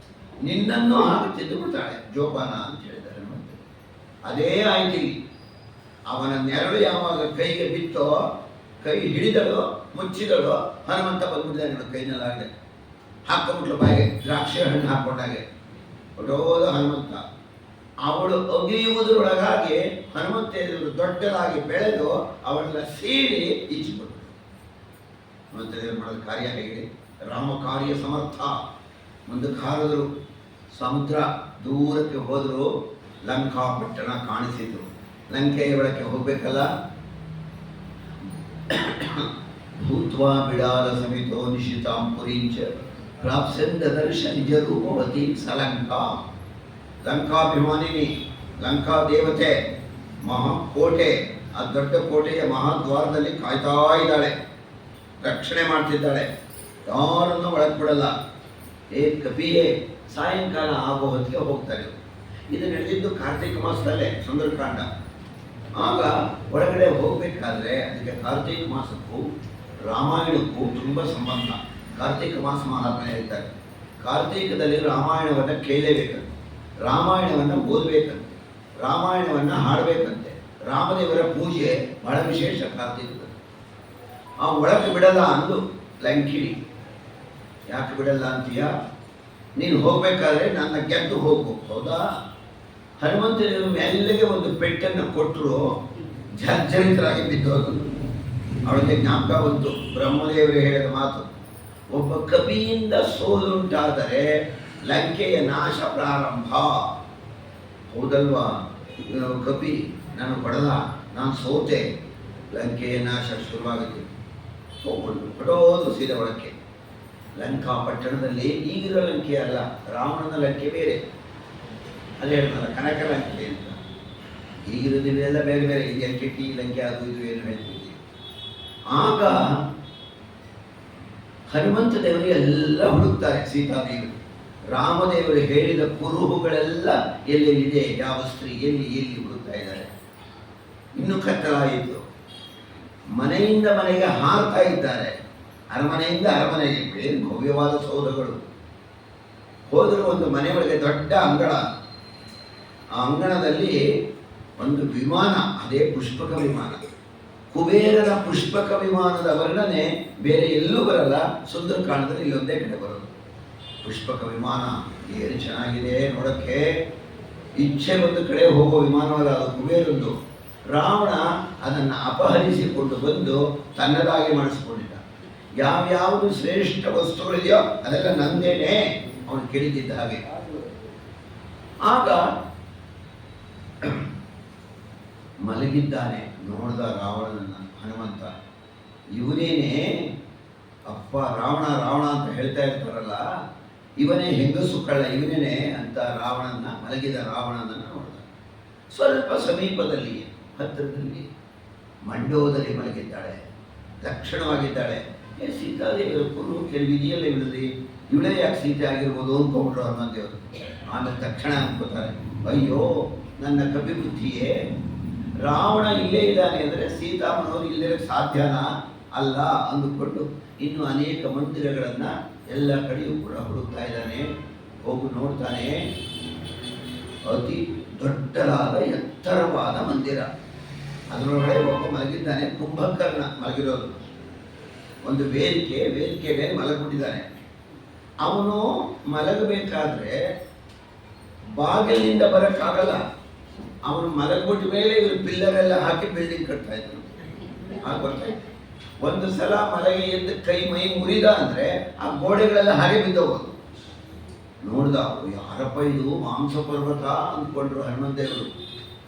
ನಿನ್ನನ್ನು ಹಾಗೆ ತಿಂದು ಬಿಡ್ತಾಳೆ, ಜೋಪಾನ ಅಂತ ಹೇಳಿದ್ದಾರೆ ಮತ್ತೆ. ಅದೇ ಆಯ್ತು ಇಲ್ಲಿ. ಅವನ ನೆರಳು ಯಾವಾಗ ಕೈಗೆ ಬಿತ್ತೋ, ಕೈ ಹಿಡಿದಳು, ಮುಚ್ಚಿದಳು, ಹನುಮಂತ ಬಂದ್ಬಿಟ್ಟಿದ್ದಾನೆ ಕೈನಲ್ಲಾಗದೆ, ಹಾಕೊಂಡ್ಬಿಟ್ಲು ಬಾಯಿಗೆ, ದ್ರಾಕ್ಷಿ ಹಣ್ಣು ಹಾಕೊಂಡಾಗೆ ಹೊಡೋದ ಹನುಮಂತ. ಅವಳು ಒಗೆಯುವುದರೊಳಗಾಗಿ ಹನುಮಂತ ದೊಡ್ಡದಾಗಿ ಬೆಳೆದು ಅವಳೆಲ್ಲ ಸೇರಿ ಈಚಿಬಿಟ್ರು. ಹನುಮಂತದೇವರು ಮಾಡೋದು ಕಾರ್ಯ ಹೇಗೆ? ರಾಮ ಕಾರ್ಯ ಸಮರ್ಥ. ಮುಂದಕ್ಕೆ ಹಾರಿದ್ರು, ಸಮುದ್ರ ದೂರಕ್ಕೆ ಹೋದರು, ಲಂಕಾಪಟ್ಟಣ ಕಾಣಿಸಿತು. ಲಂಕೆಯ ಒಳಕ್ಕೆ ಹೋಗ್ಬೇಕಲ್ಲ. ಭೂತ್ವಾ ಬಿಡಾಲ ಸಮಿತೋ ನಿಶಿತಾಂ ಪುರಿಂಚ ಪ್ರಾಪ್ಸನ್ ದದರ್ಶ ನಿಜ ರೂಪವತಿ ಸಲಂಕಾ. ಲಂಕಾಭಿಮಾನಿನಿ, ಲಂಕಾ ದೇವತೆ, ಮಹಾಕೋಟೆ, ಆ ದೊಡ್ಡ ಕೋಟೆಯ ಮಹಾದ್ವಾರದಲ್ಲಿ ಕಾಯ್ತಾ ಇದ್ದಾಳೆ, ರಕ್ಷಣೆ ಮಾಡ್ತಿದ್ದಾಳೆ, ಯಾರನ್ನು ಒಳಗೆ ಬಿಡಲ್ಲ. ಕಪಿಯೇ ಸಾಯಂಕಾಲ ಆಗೋ ಹೊತ್ತಿಗೆ ಹೋಗ್ತಾರೆ. ಇದು ನಡೆದಿದ್ದು ಕಾರ್ತಿಕ ಮಾಸದಲ್ಲೇ, ಸುಂದರಕಾಂಡ. ಆಗ ಒಳಗಡೆ ಹೋಗಬೇಕಾದ್ರೆ ಅದಕ್ಕೆ ಕಾರ್ತಿಕ ಮಾಸಕ್ಕೂ ರಾಮಾಯಣಕ್ಕೂ ತುಂಬ ಸಂಬಂಧ. ಕಾರ್ತಿಕ ಮಾಸ ಮಹಾತ್ಮೆ ಹೇಳ್ತಾರೆ. ಕಾರ್ತಿಕದಲ್ಲಿ ರಾಮಾಯಣವನ್ನು ಕೇಳಲೇಬೇಕಂತೆ, ರಾಮಾಯಣವನ್ನು ಓದಬೇಕಂತೆ, ರಾಮಾಯಣವನ್ನು ಹಾಡಬೇಕಂತೆ. ರಾಮದೇವರ ಪೂಜೆ ಬಹಳ ವಿಶೇಷ ಕಾರ್ತಿಕದಲ್ಲಿ. ಆ ಒಳಗೆ ಬಿಡಲ್ಲ ಅಂದು ಲಂಕಿಣಿ. ಯಾಕೆ ಬಿಡಲ್ಲ ಅಂತೀಯ? ನೀನು ಹೋಗ್ಬೇಕಾದ್ರೆ ನನ್ನ ಗೆದ್ದು ಹೋಗು. ಹೌದಾ? ಹನುಮಂತದೇವರು ಮೆಲ್ಲಗೆ ಒಂದು ಪೆಟ್ಟನ್ನು ಕೊಟ್ಟರು, ಜರ್ಜರಿತರಾಗಿ ಬಿದ್ದೋದು. ಅವಳಿಗೆ ಜ್ಞಾಪಕ ಬಂತು ಬ್ರಹ್ಮದೇವರು ಹೇಳಿದ ಮಾತು, ಒಬ್ಬ ಕಪಿಯಿಂದ ಸೋಲುಂಟಾದರೆ ಲಂಕೆಯ ನಾಶ ಪ್ರಾರಂಭ. ಹೌದಲ್ವಾ? ಕಪಿ ನಾನು ಪಡೆದ, ನಾನು ಸೋತೆ, ಲಂಕೆಯ ನಾಶ ಶುರುವಾಗುತ್ತೆ. ಹೋಗ್ಬಿಟ್ಟು ಪಡೋದು ಸೀದಾ ಒಳಕ್ಕೆ. ಲಂಕಾ ಪಟ್ಟಣದಲ್ಲಿ ಈಗಿರೋ ಲಂಕೆ ಅಲ್ಲ, ರಾವಣನ ಲಂಕೆ ಬೇರೆ. ಅಲ್ಲಿ ಹೇಳ್ತಲ್ಲ ಕನಕ ಲಂಕೆ ಅಂತ. ಈಗಿರೋದಿವೆಲ್ಲ ಬೇರೆ ಬೇರೆ, ಈ ಲಂಕೆ ಟಿ ಲಂಕೆ ಅದು ಇದು ಏನು ಹೇಳ್ತಿದ್ದೀವಿ. ಆಗ ಹನುಮಂತ ದೇವರಿಗೆ ಎಲ್ಲ ಹುಡುಕ್ತಾರೆ ಸೀತಾದೇವಿ. ರಾಮದೇವರು ಹೇಳಿದ ಕುರುಹುಗಳೆಲ್ಲ ಎಲ್ಲೆಲ್ಲಿದೆ, ಯಾವ ಸ್ತ್ರೀ ಎಲ್ಲಿ ಎಲ್ಲಿ ಹುಡುಕ್ತಾ ಇದ್ದಾರೆ. ಇನ್ನು ಕತ್ತಲಾಯಿತು. ಮನೆಯಿಂದ ಮನೆಗೆ ಹಾರ್ತಾ ಇದ್ದಾರೆ, ಅರಮನೆಯಿಂದ ಅರಮನೆಗೆ. ಬೇರೆ ಭವ್ಯವಾದ ಸೌಧಗಳು. ಹೋದರೂ ಒಂದು ಮನೆಯೊಳಗೆ ದೊಡ್ಡ ಅಂಗಳ. ಆ ಅಂಗಣದಲ್ಲಿ ಒಂದು ವಿಮಾನ, ಅದೇ ಪುಷ್ಪಕ ವಿಮಾನ. ಕುಬೇರನ ಪುಷ್ಪಕ ವಿಮಾನದ ವರ್ಣನೆ ಬೇರೆ ಎಲ್ಲೂ ಬರಲ್ಲ, ಸುಂದರಕಾಂಡದಲ್ಲಿ ಇಲ್ಲೊಂದೇ ಕಡೆ ಬರೋದು. ಪುಷ್ಪಕ ವಿಮಾನ ಏನು ಚೆನ್ನಾಗಿದೆ ನೋಡಕ್ಕೆ. ಇಚ್ಛೆ ಒಂದು ಕಡೆ ಹೋಗೋ ವಿಮಾನವಲ್ಲ ಅದು, ಕುಬೇರದ್ದು. ರಾವಣ ಅದನ್ನು ಅಪಹರಿಸಿಕೊಂಡು ಬಂದು ತನ್ನದಾಗಿ ಮಾಡಿಸ್ಕೊಂಡಿದ್ದ. ಯಾವ್ಯಾವುದು ಶ್ರೇಷ್ಠ ವಸ್ತುಗಳಿದೆಯೋ ಅದೆಲ್ಲ ನಂದೇನೆ ಅವನು ಕೇಳಿದ್ದ ಹಾಗೆ. ಆಗ ಮಲಗಿದ್ದಾನೆ, ನೋಡ್ದ ರಾವಣನನ್ನ ಹನುಮಂತ. ಇವನೇನೆ ಅಪ್ಪ ರಾವಣ ರಾವಣ ಅಂತ ಹೇಳ್ತಾ ಇರ್ತಾರಲ್ಲ, ಇವನೇ ಹೆಂಗಸು ಕಳ್ಳ ಇವನೇನೆ ಅಂತ ಮಲಗಿದ ರಾವಣನನ್ನು ನೋಡ್ದ. ಸ್ವಲ್ಪ ಸಮೀಪದಲ್ಲಿ ಹತ್ತಿರದಲ್ಲಿ ಮಂಡೋದಲ್ಲಿ ಮಲಗಿದ್ದಾಳೆ, ಲಕ್ಷಣವಾಗಿದ್ದಾಳೆ. ಸೀತಾದೇವಿಯರು ಫುಲ್ಲು ಕೆಲವು ವಿಧಿಯಲ್ಲೇ ಬಿಡಲಿ, ಇವಳೇ ಯಾಕೆ ಸೀತೆ ಆಗಿರ್ಬೋದು ಅಂದ್ಕೊಂಡ್ರು ಹನುಮಂತೇವರು. ಆಮೇಲೆ ತಕ್ಷಣ ಅನ್ಕೋತಾರೆ, ಅಯ್ಯೋ ನನ್ನ ಕಪಿಬುದ್ಧಿಯೇ, ರಾವಣ ಇಲ್ಲೇ ಇದ್ದಾನೆ ಅಂದರೆ ಸೀತಾಮನವರು ಇಲ್ಲಿರಕ್ಕೆ ಸಾಧ್ಯನಾ? ಅಲ್ಲ ಅಂದುಕೊಂಡು ಇನ್ನು ಅನೇಕ ಮಂದಿರಗಳನ್ನು ಎಲ್ಲ ಕಡೆಯೂ ಕೂಡ ಹುಡುಕ್ತಾ ಇದ್ದಾನೆ. ಹೋಗಿ ನೋಡ್ತಾನೆ, ಅತಿ ದೊಡ್ಡದಾದ ಎತ್ತರವಾದ ಮಂದಿರ, ಅದರೊಳಗಡೆ ಒಬ್ಬ ಮಲಗಿದ್ದಾನೆ, ಕುಂಭಕರ್ಣ ಮಲಗಿರೋದು. ಒಂದು ವೇದಿಕೆ ಮೇಲೆ ಮಲಗಿಬಿಟ್ಟಿದ್ದಾನೆ. ಅವನು ಮಲಗಬೇಕಾದ್ರೆ ಬಾಗಿಲಿನಿಂದ ಬರೋಕ್ಕಾಗಲ್ಲ, ಅವನು ಮಲಗ್ಬಿಟ್ಟ ಮೇಲೆ ಇವರು ಪಿಲ್ಲರೆಲ್ಲ ಹಾಕಿ ಬಿಲ್ಡಿಂಗ್ ಕಟ್ತಾ ಇದ್ರು. ಆಗ ಗೊತ್ತಾಯ್ತು, ಒಂದು ಸಲ ಮಲಗಿ ಎದ್ದು ಕೈ ಮೈ ಮುರಿದ ಅಂದ್ರೆ ಆ ಗೋಡೆಗಳೆಲ್ಲ ಹಾಗೆ ಬಿದ್ದೋಗೋದು. ನೋಡ್ದ, ಯಾರಪ್ಪ ಇದು ಮಾಂಸ ಪರ್ವತ ಅಂದ್ಕೊಂಡ್ರು ಹನುಮಂತೇವರು.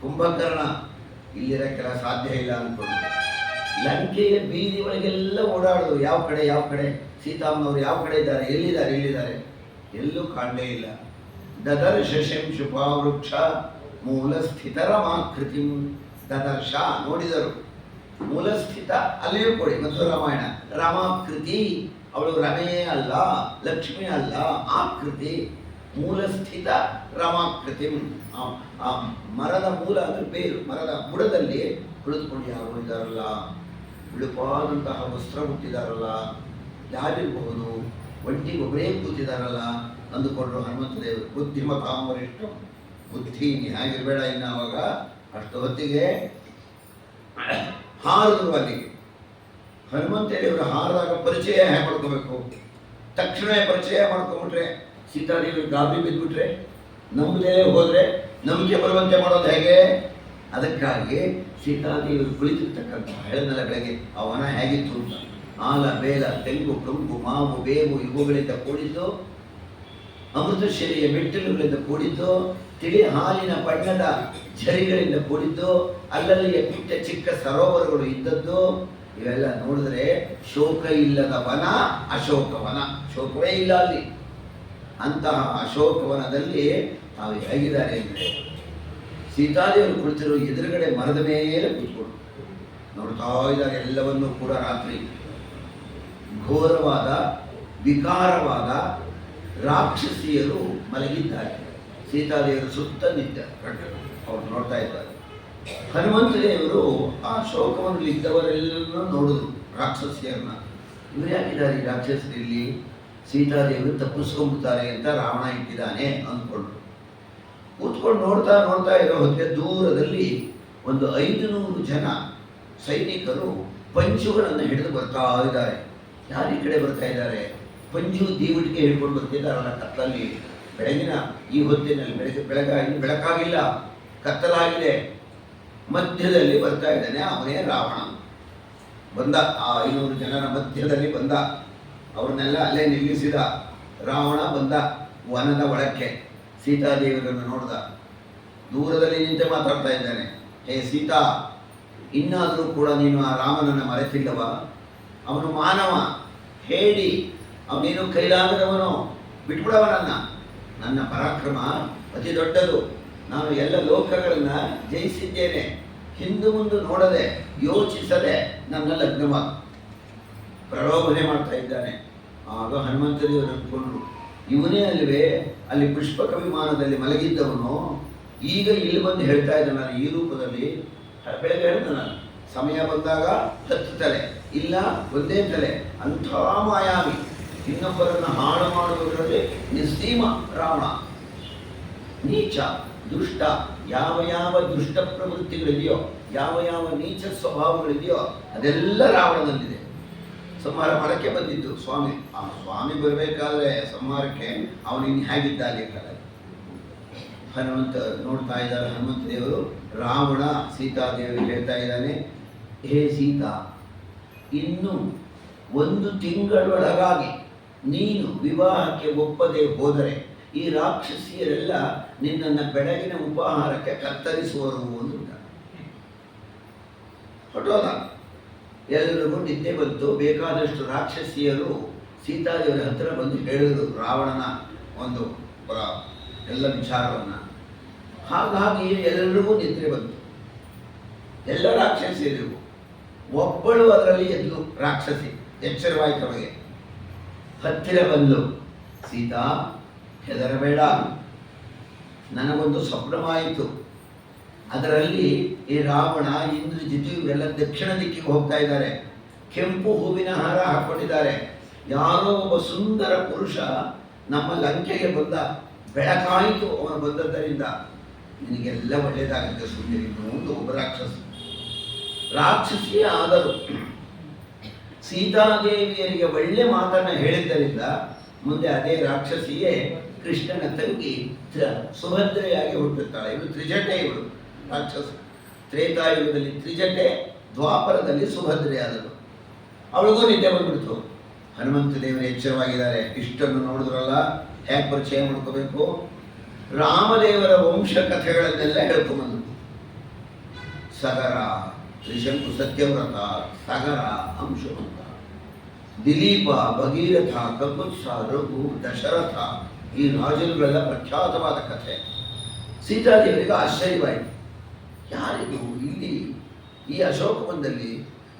ಕುಂಭಕರ್ಣ ಇಲ್ಲಿರಕ್ಕೆಲ್ಲ ಸಾಧ್ಯ ಇಲ್ಲ ಅಂದ್ಕೊಂಡ್ರು. ಲಂಕೆಯ ಬೀದಿ ಒಳಗೆಲ್ಲ ಓಡಾಡೋದು, ಯಾವ ಕಡೆ ಸೀತಾಮ್ಮನವರು ಯಾವ ಕಡೆ ಇದ್ದಾರೆ, ಎಲ್ಲಿದ್ದಾರೆ ಎಲ್ಲೂ ಕಾಣಲೇ ಇಲ್ಲ. ದದರ್ಶ ಶಂಶುಪಾವೃಕ್ಷ ಮೂಲ ಸ್ಥಿತ ರಮಾಕೃತಿ. ದದರ್ಶ ನೋಡಿದರು, ಮೂಲಸ್ಥಿತ ಅಲ್ಲಿಯೂ ಕೊಡಿ ಮತ್ತು ರಾಮಾಯಣ. ರಮಾಕೃತಿ, ಅವಳು ರಮೇ ಅಲ್ಲ, ಲಕ್ಷ್ಮಿ ಅಲ್ಲ, ಆಕೃತಿ ಮೂಲಸ್ಥಿತ ರಮಾಕೃತಿ. ಆ ಮರದ ಮೂಲ ಅಂದ್ರೆ ಬೇರು, ಮರದ ಬುಡದಲ್ಲಿ ಕುಳಿತುಕೊಂಡು ಯಾರು ಇದ್ದಾರಲ್ಲ, ಬಿಳುಪಾದಂತಹ ವಸ್ತ್ರ ಹುಟ್ಟಿದಾರಲ್ಲ, ಯಾರಿರಬಹುದು, ಒಂಟಿಗೆ ಒಬ್ಬರೇ ಕೂತಿದಾರಲ್ಲ ಅಂದುಕೊಂಡ್ರು ಹನುಮಂತ ದೇವರು. ಬುದ್ಧಿಮತಾಂಬರಿಷ್ಟು ಬುದ್ಧಿ ಹೇಗಿರಬೇಡ. ಇನ್ನು ಅವಾಗ ಅಷ್ಟು ಹೊತ್ತಿಗೆ ಹಾರಿದ್ರು ಅಲ್ಲಿಗೆ. ಹನುಮಂತ ದೇವರು ಹಾರಿದಾಗ ಪರಿಚಯ ಹೇಗೆ ಮಾಡ್ಕೋಬೇಕು, ತಕ್ಷಣ ಪರಿಚಯ ಮಾಡ್ಕೊಂಬಿಟ್ರೆ ಸೀತಾದೇವಿ ಗಾಬರಿ ಬಿದ್ದುಬಿಟ್ರೆ, ನಂಬದೇ ಹೋದರೆ ನಂಬಿಕೆ ಬರುವಂತೆ ಮಾಡೋದು ಹೇಗೆ? ಅದಕ್ಕಾಗಿ ಸೀತಾದೇವಿಯರು ಕುಳಿತಿರ್ತಕ್ಕಂಥ ಹೇಳಿದ್ನಲ್ಲ ಬೆಳಗ್ಗೆ ಆ ವನ ಹೇಗಿತ್ತು ಅಂತ. ಆಲ ಬೇಲ ತೆಂಗು ಕಂಬು ಮಾವು ಬೇವು ಇವುಗಳಿಂದ ಕೂಡಿದ್ದು, ಅಮೃತಶಿಲೆಯ ಮೆಟ್ಟಿಲುಗಳಿಂದ ಕೂಡಿದ್ದು, ತಿಳಿ ಹಾಲಿನ ಬಣ್ಣದ ಝರಿಗಳಿಂದ ಕೂಡಿದ್ದು, ಅಲ್ಲಲ್ಲಿಯ ಪುಟ್ಟ ಚಿಕ್ಕ ಸರೋವರಗಳು ಇದ್ದದ್ದು. ಇವೆಲ್ಲ ನೋಡಿದ್ರೆ ಶೋಕ ಇಲ್ಲದ ವನ ಅಶೋಕವನ, ಶೋಕವೇ ಇಲ್ಲ ಅಲ್ಲಿ. ಅಂತಹ ಅಶೋಕವನದಲ್ಲಿ ತಾವು ಹೇಗಿದ್ದಾರೆ ಅಂದರೆ, ಸೀತಾದೇವರು ಕುಳಿತಿರೋ ಎದುರುಗಡೆ ಮರದ ಮೇಲೆ ಕೂತ್ಕೊಂಡು ನೋಡ್ತಾ ಇದ್ದಾರೆ ಎಲ್ಲವನ್ನೂ ಕೂಡ. ರಾತ್ರಿ ಘೋರವಾದ ವಿಕಾರವಾದ ರಾಕ್ಷಸಿಯರು ಮಲಗಿದ್ದಾರೆ, ಸೀತಾದೇವರು ಸುತ್ತ ನಿಂತಿದ್ದಾರೆ, ಅವ್ರು ನೋಡ್ತಾ ಇದ್ದಾರೆ. ಹನುಮಂತ ದೇವರು ಆ ಶೋಕವನಲ್ಲಿ ಇದ್ದವರೆಲ್ಲರೂ ನೋಡಿದ್ರು ರಾಕ್ಷಸಿಯರನ್ನ. ಇವರು ಯಾಕಿದ್ದಾರೆ ಈ ರಾಕ್ಷಸರಲ್ಲಿ, ಸೀತಾದೇವರು ತಪ್ಪಿಸ್ಕೊಂಡ್ಬಿಡ್ತಾರೆ ಅಂತ ರಾವಣ ಇಟ್ಟಿದ್ದಾನೆ ಅಂದ್ಕೊಂಡ್ರು. ಕೂತ್ಕೊಂಡು ನೋಡ್ತಾ ಇರೋ ಹೊತ್ತಿಗೆ ದೂರದಲ್ಲಿ ಒಂದು 500 ಜನ ಸೈನಿಕರು ಪಂಚುಗಳನ್ನು ಹಿಡಿದು ಬರ್ತಾ ಇದ್ದಾರೆ. ಯಾರು ಈ ಕಡೆ ಬರ್ತಾ ಇದ್ದಾರೆ? ಪಂಚು ದೀವಟಿಗೆ ಹಿಡ್ಕೊಂಡು ಬರ್ತಿದ್ದಾರಲ್ಲ ಕತ್ತಲಲ್ಲಿ. ಬೆಳಗಿನ ಈ ಹೊತ್ತಿನಲ್ಲಿ ಬೆಳಕಾಗಿಲ್ಲ, ಕತ್ತಲಾಗಿದೆ. ಮಧ್ಯದಲ್ಲಿ ಬರ್ತಾ ಇದ್ದಾನೆ, ಅವನೇ ರಾವಣ. ಬಂದ, ಆ 500 ಜನರ ಮಧ್ಯದಲ್ಲಿ ಬಂದ, ಅವ್ರನ್ನೆಲ್ಲ ಅಲ್ಲೇ ನಿಲ್ಲಿಸಿದ. ರಾವಣ ಬಂದ ವನದ ಒಳಕ್ಕೆ, ಸೀತಾದೇವಿಯರನ್ನು ನೋಡ್ದ. ದೂರದಲ್ಲಿ ನಿಂತೆ ಮಾತಾಡ್ತಾ ಇದ್ದಾನೆ, ಹೇ ಸೀತಾ, ಇನ್ನಾದರೂ ಕೂಡ ನೀನು ಆ ರಾಮನನ್ನು ಮರೆತಿಲ್ಲವ? ಅವನು ಮಾನವ, ಹೇಳಿ, ಅವನೇನು ಕೈಲಾಗದವನು, ಬಿಟ್ಬಿಡವನನ್ನ. ನನ್ನ ಪರಾಕ್ರಮ ಅತಿ ದೊಡ್ಡದು, ನಾನು ಎಲ್ಲ ಲೋಕಗಳನ್ನು ಜಯಿಸಿದ್ದೇನೆ, ಹಿಂದು ಮುಂದೆ ನೋಡದೆ ಯೋಚಿಸದೆ ನನ್ನ ಲಗ್ನವಾದ ಪ್ರಲೋಭನೆ ಮಾಡ್ತಾ ಇದ್ದಾನೆ. ಆಗ ಹನುಮಂತ ದೇವರು ಅಂದ್ಕೊಂಡ್ರು, ಇವನೇ ಅಲ್ವೇ ಅಲ್ಲಿ ಪುಷ್ಪಕ ವಿಮಾನದಲ್ಲಿ ಮಲಗಿದ್ದವನು, ಈಗ ಇಲ್ಲಿ ಬಂದು ಹೇಳ್ತಾ ಇದ್ದಾನಲ್ಲ ಈ ರೂಪದಲ್ಲಿ. ಬೆಳಗ್ಗೆ ಹೇಳ್ದ ನಾನು, ಸಮಯ ಬಂದಾಗ 10 ತಲೆ ಇಲ್ಲ ಒಂದೇ ತಲೆ, ಅಂಥ ಮಾಯಾವಿ, ಇನ್ನೊಬ್ಬರನ್ನು ಹಾಳು ಮಾಡುವುದರಲ್ಲಿ ನಿಸ್ಸೀಮ ರಾವಣ, ನೀಚ ದುಷ್ಟ. ಯಾವ ದುಷ್ಟ ಪ್ರವೃತ್ತಿಗಳಿದೆಯೋ, ಯಾವ ನೀಚ ಸ್ವಭಾವಗಳಿದೆಯೋ ಅದೆಲ್ಲ ರಾವಣನಲ್ಲಿದೆ. ಸಂಹಾರ ಮಾಡಕ್ಕೆ ಬಂದಿದ್ದು ಸ್ವಾಮಿ. ಆ ಸ್ವಾಮಿ ಬರಬೇಕಾದ್ರೆ ಸಂಹಾರಕ್ಕೆ ಅವನಿನ್ನು ಹೇಗಿದ್ದ ಅಲ್ಲಿ ಕಾಲ. ಹನುಮಂತ ನೋಡ್ತಾ ಇದ್ದಾರೆ ಹನುಮಂತ ದೇವರು. ರಾವಣ ಸೀತಾದೇವಿ ಹೇಳ್ತಾ ಇದ್ದಾನೆ, ಹೇ ಸೀತಾ, ಇನ್ನು 1 ತಿಂಗಳೊಳಗಾಗಿ ನೀನು ವಿವಾಹಕ್ಕೆ ಒಪ್ಪದೆ ಹೋದರೆ ಈ ರಾಕ್ಷಸಿಯರೆಲ್ಲ ನಿನ್ನನ್ನು ಬೆಳಗಿನ ಉಪಹಾರಕ್ಕೆ ಕತ್ತರಿಸುವರು ಒಂದು ಹೊಟ್ಟೋದ. ಎಲ್ಲರಿಗೂ ನಿದ್ದೆ ಬಂತು. ಬೇಕಾದಷ್ಟು ರಾಕ್ಷಸಿಯರು ಸೀತಾದೇವಿಯ ಹತ್ತಿರ ಬಂದು ಹೇಳಿದರು ರಾವಣನ ಒಂದು ಎಲ್ಲ ವಿಚಾರವನ್ನು. ಹಾಗಾಗಿ ಎಲ್ಲರಿಗೂ ನಿದ್ರೆ ಬಂತು. ಎಲ್ಲ ರಾಕ್ಷಸಿಯರಿಗೂ ಒಬ್ಬಳು ಅದರಲ್ಲಿ ಎದ್ಲು ರಾಕ್ಷಸಿ. ಎಚ್ಚರವಾಯಿತು ಅವಳಿಗೆ. ಹತ್ತಿರ ಬಂದು, ಸೀತಾ ಹೆದರಬೇಡ, ನನಗೊಂದು ಸ್ವಪ್ನವಾಯಿತು. ಅದರಲ್ಲಿ ಈ ರಾವಣ ಇಂದ್ರಜಿತು ಇವೆಲ್ಲ ದಕ್ಷಿಣ ದಿಕ್ಕಿಗೆ ಹೋಗ್ತಾ ಇದ್ದಾರೆ. ಕೆಂಪು ಹೂವಿನ ಹಾರ ಹಾಕ್ಕೊಂಡಿದ್ದಾರೆ. ಯಾರೋ ಒಬ್ಬ ಸುಂದರ ಪುರುಷ ನಮ್ಮ ಲಂಕೆಗೆ ಬಂದ. ಬೆಳಕಾಯಿತು ಅವನು ಬಂದದ್ದರಿಂದ. ನಿನಗೆಲ್ಲ ಒಳ್ಳೆಯದಾಗುತ್ತೆ ಸುಂದರಿ ಒಂದು ಒಬ್ಬ ರಾಕ್ಷಸಿಯೇ ಆದರು. ಸೀತಾದೇವಿಯರಿಗೆ ಒಳ್ಳೆ ಮಾತನ್ನು ಹೇಳಿದ್ದರಿಂದ ಮುಂದೆ ಅದೇ ರಾಕ್ಷಸಿಯೇ ಕೃಷ್ಣನ ತಂಗಿ ಸುಭದ್ರೆಯಾಗಿ ಹುಟ್ಟುತ್ತಾಳೆ. ಇವಳು ತ್ರಿಜಟೆ. ಇವಳು ರಾಕ್ಷಸ. ತ್ರೇತಾಯುಗದಲ್ಲಿ ತ್ರಿಜಟೆ, ದ್ವಾಪರದಲ್ಲಿ ಸುಭದ್ರೆಯಾದಳು. ಅವಳಿಗೂ ನಿದ್ದೆ ಬಂದ್ಬಿಡ್ತು. ಹನುಮಂತ ದೇವರು ಎಚ್ಚರವಾಗಿದ್ದಾರೆ. ಇಷ್ಟನ್ನು ನೋಡಿದ್ರಲ್ಲ, ಹೇಗೆ ಪರಿಚಯ ಮಾಡ್ಕೋಬೇಕು. ರಾಮದೇವರ ವಂಶ ಕಥೆಗಳನ್ನೆಲ್ಲ ಹೇಳ್ಕೊಂಬಂದು ಸಗರ, ತ್ರಿಶಂಕು ಸತ್ಯವ್ರತ, ಸಗರ, ಅಂಶವಂತ, ದಿಲೀಪ, ಭಗೀರಥ, ಕಕುತ್ಸ, ರಘು, ದಶರಥ ಈ ರಾಜರುಗಳೆಲ್ಲ ಪ್ರಖ್ಯಾತವಾದ ಕಥೆ. ಸೀತಾದೇವರಿಗೆ ಆಶ್ಚರ್ಯವಾಯಿತು. ಯಾರಿದು ಇಲ್ಲಿ ಈ ಅಶೋಕವನದಲ್ಲಿ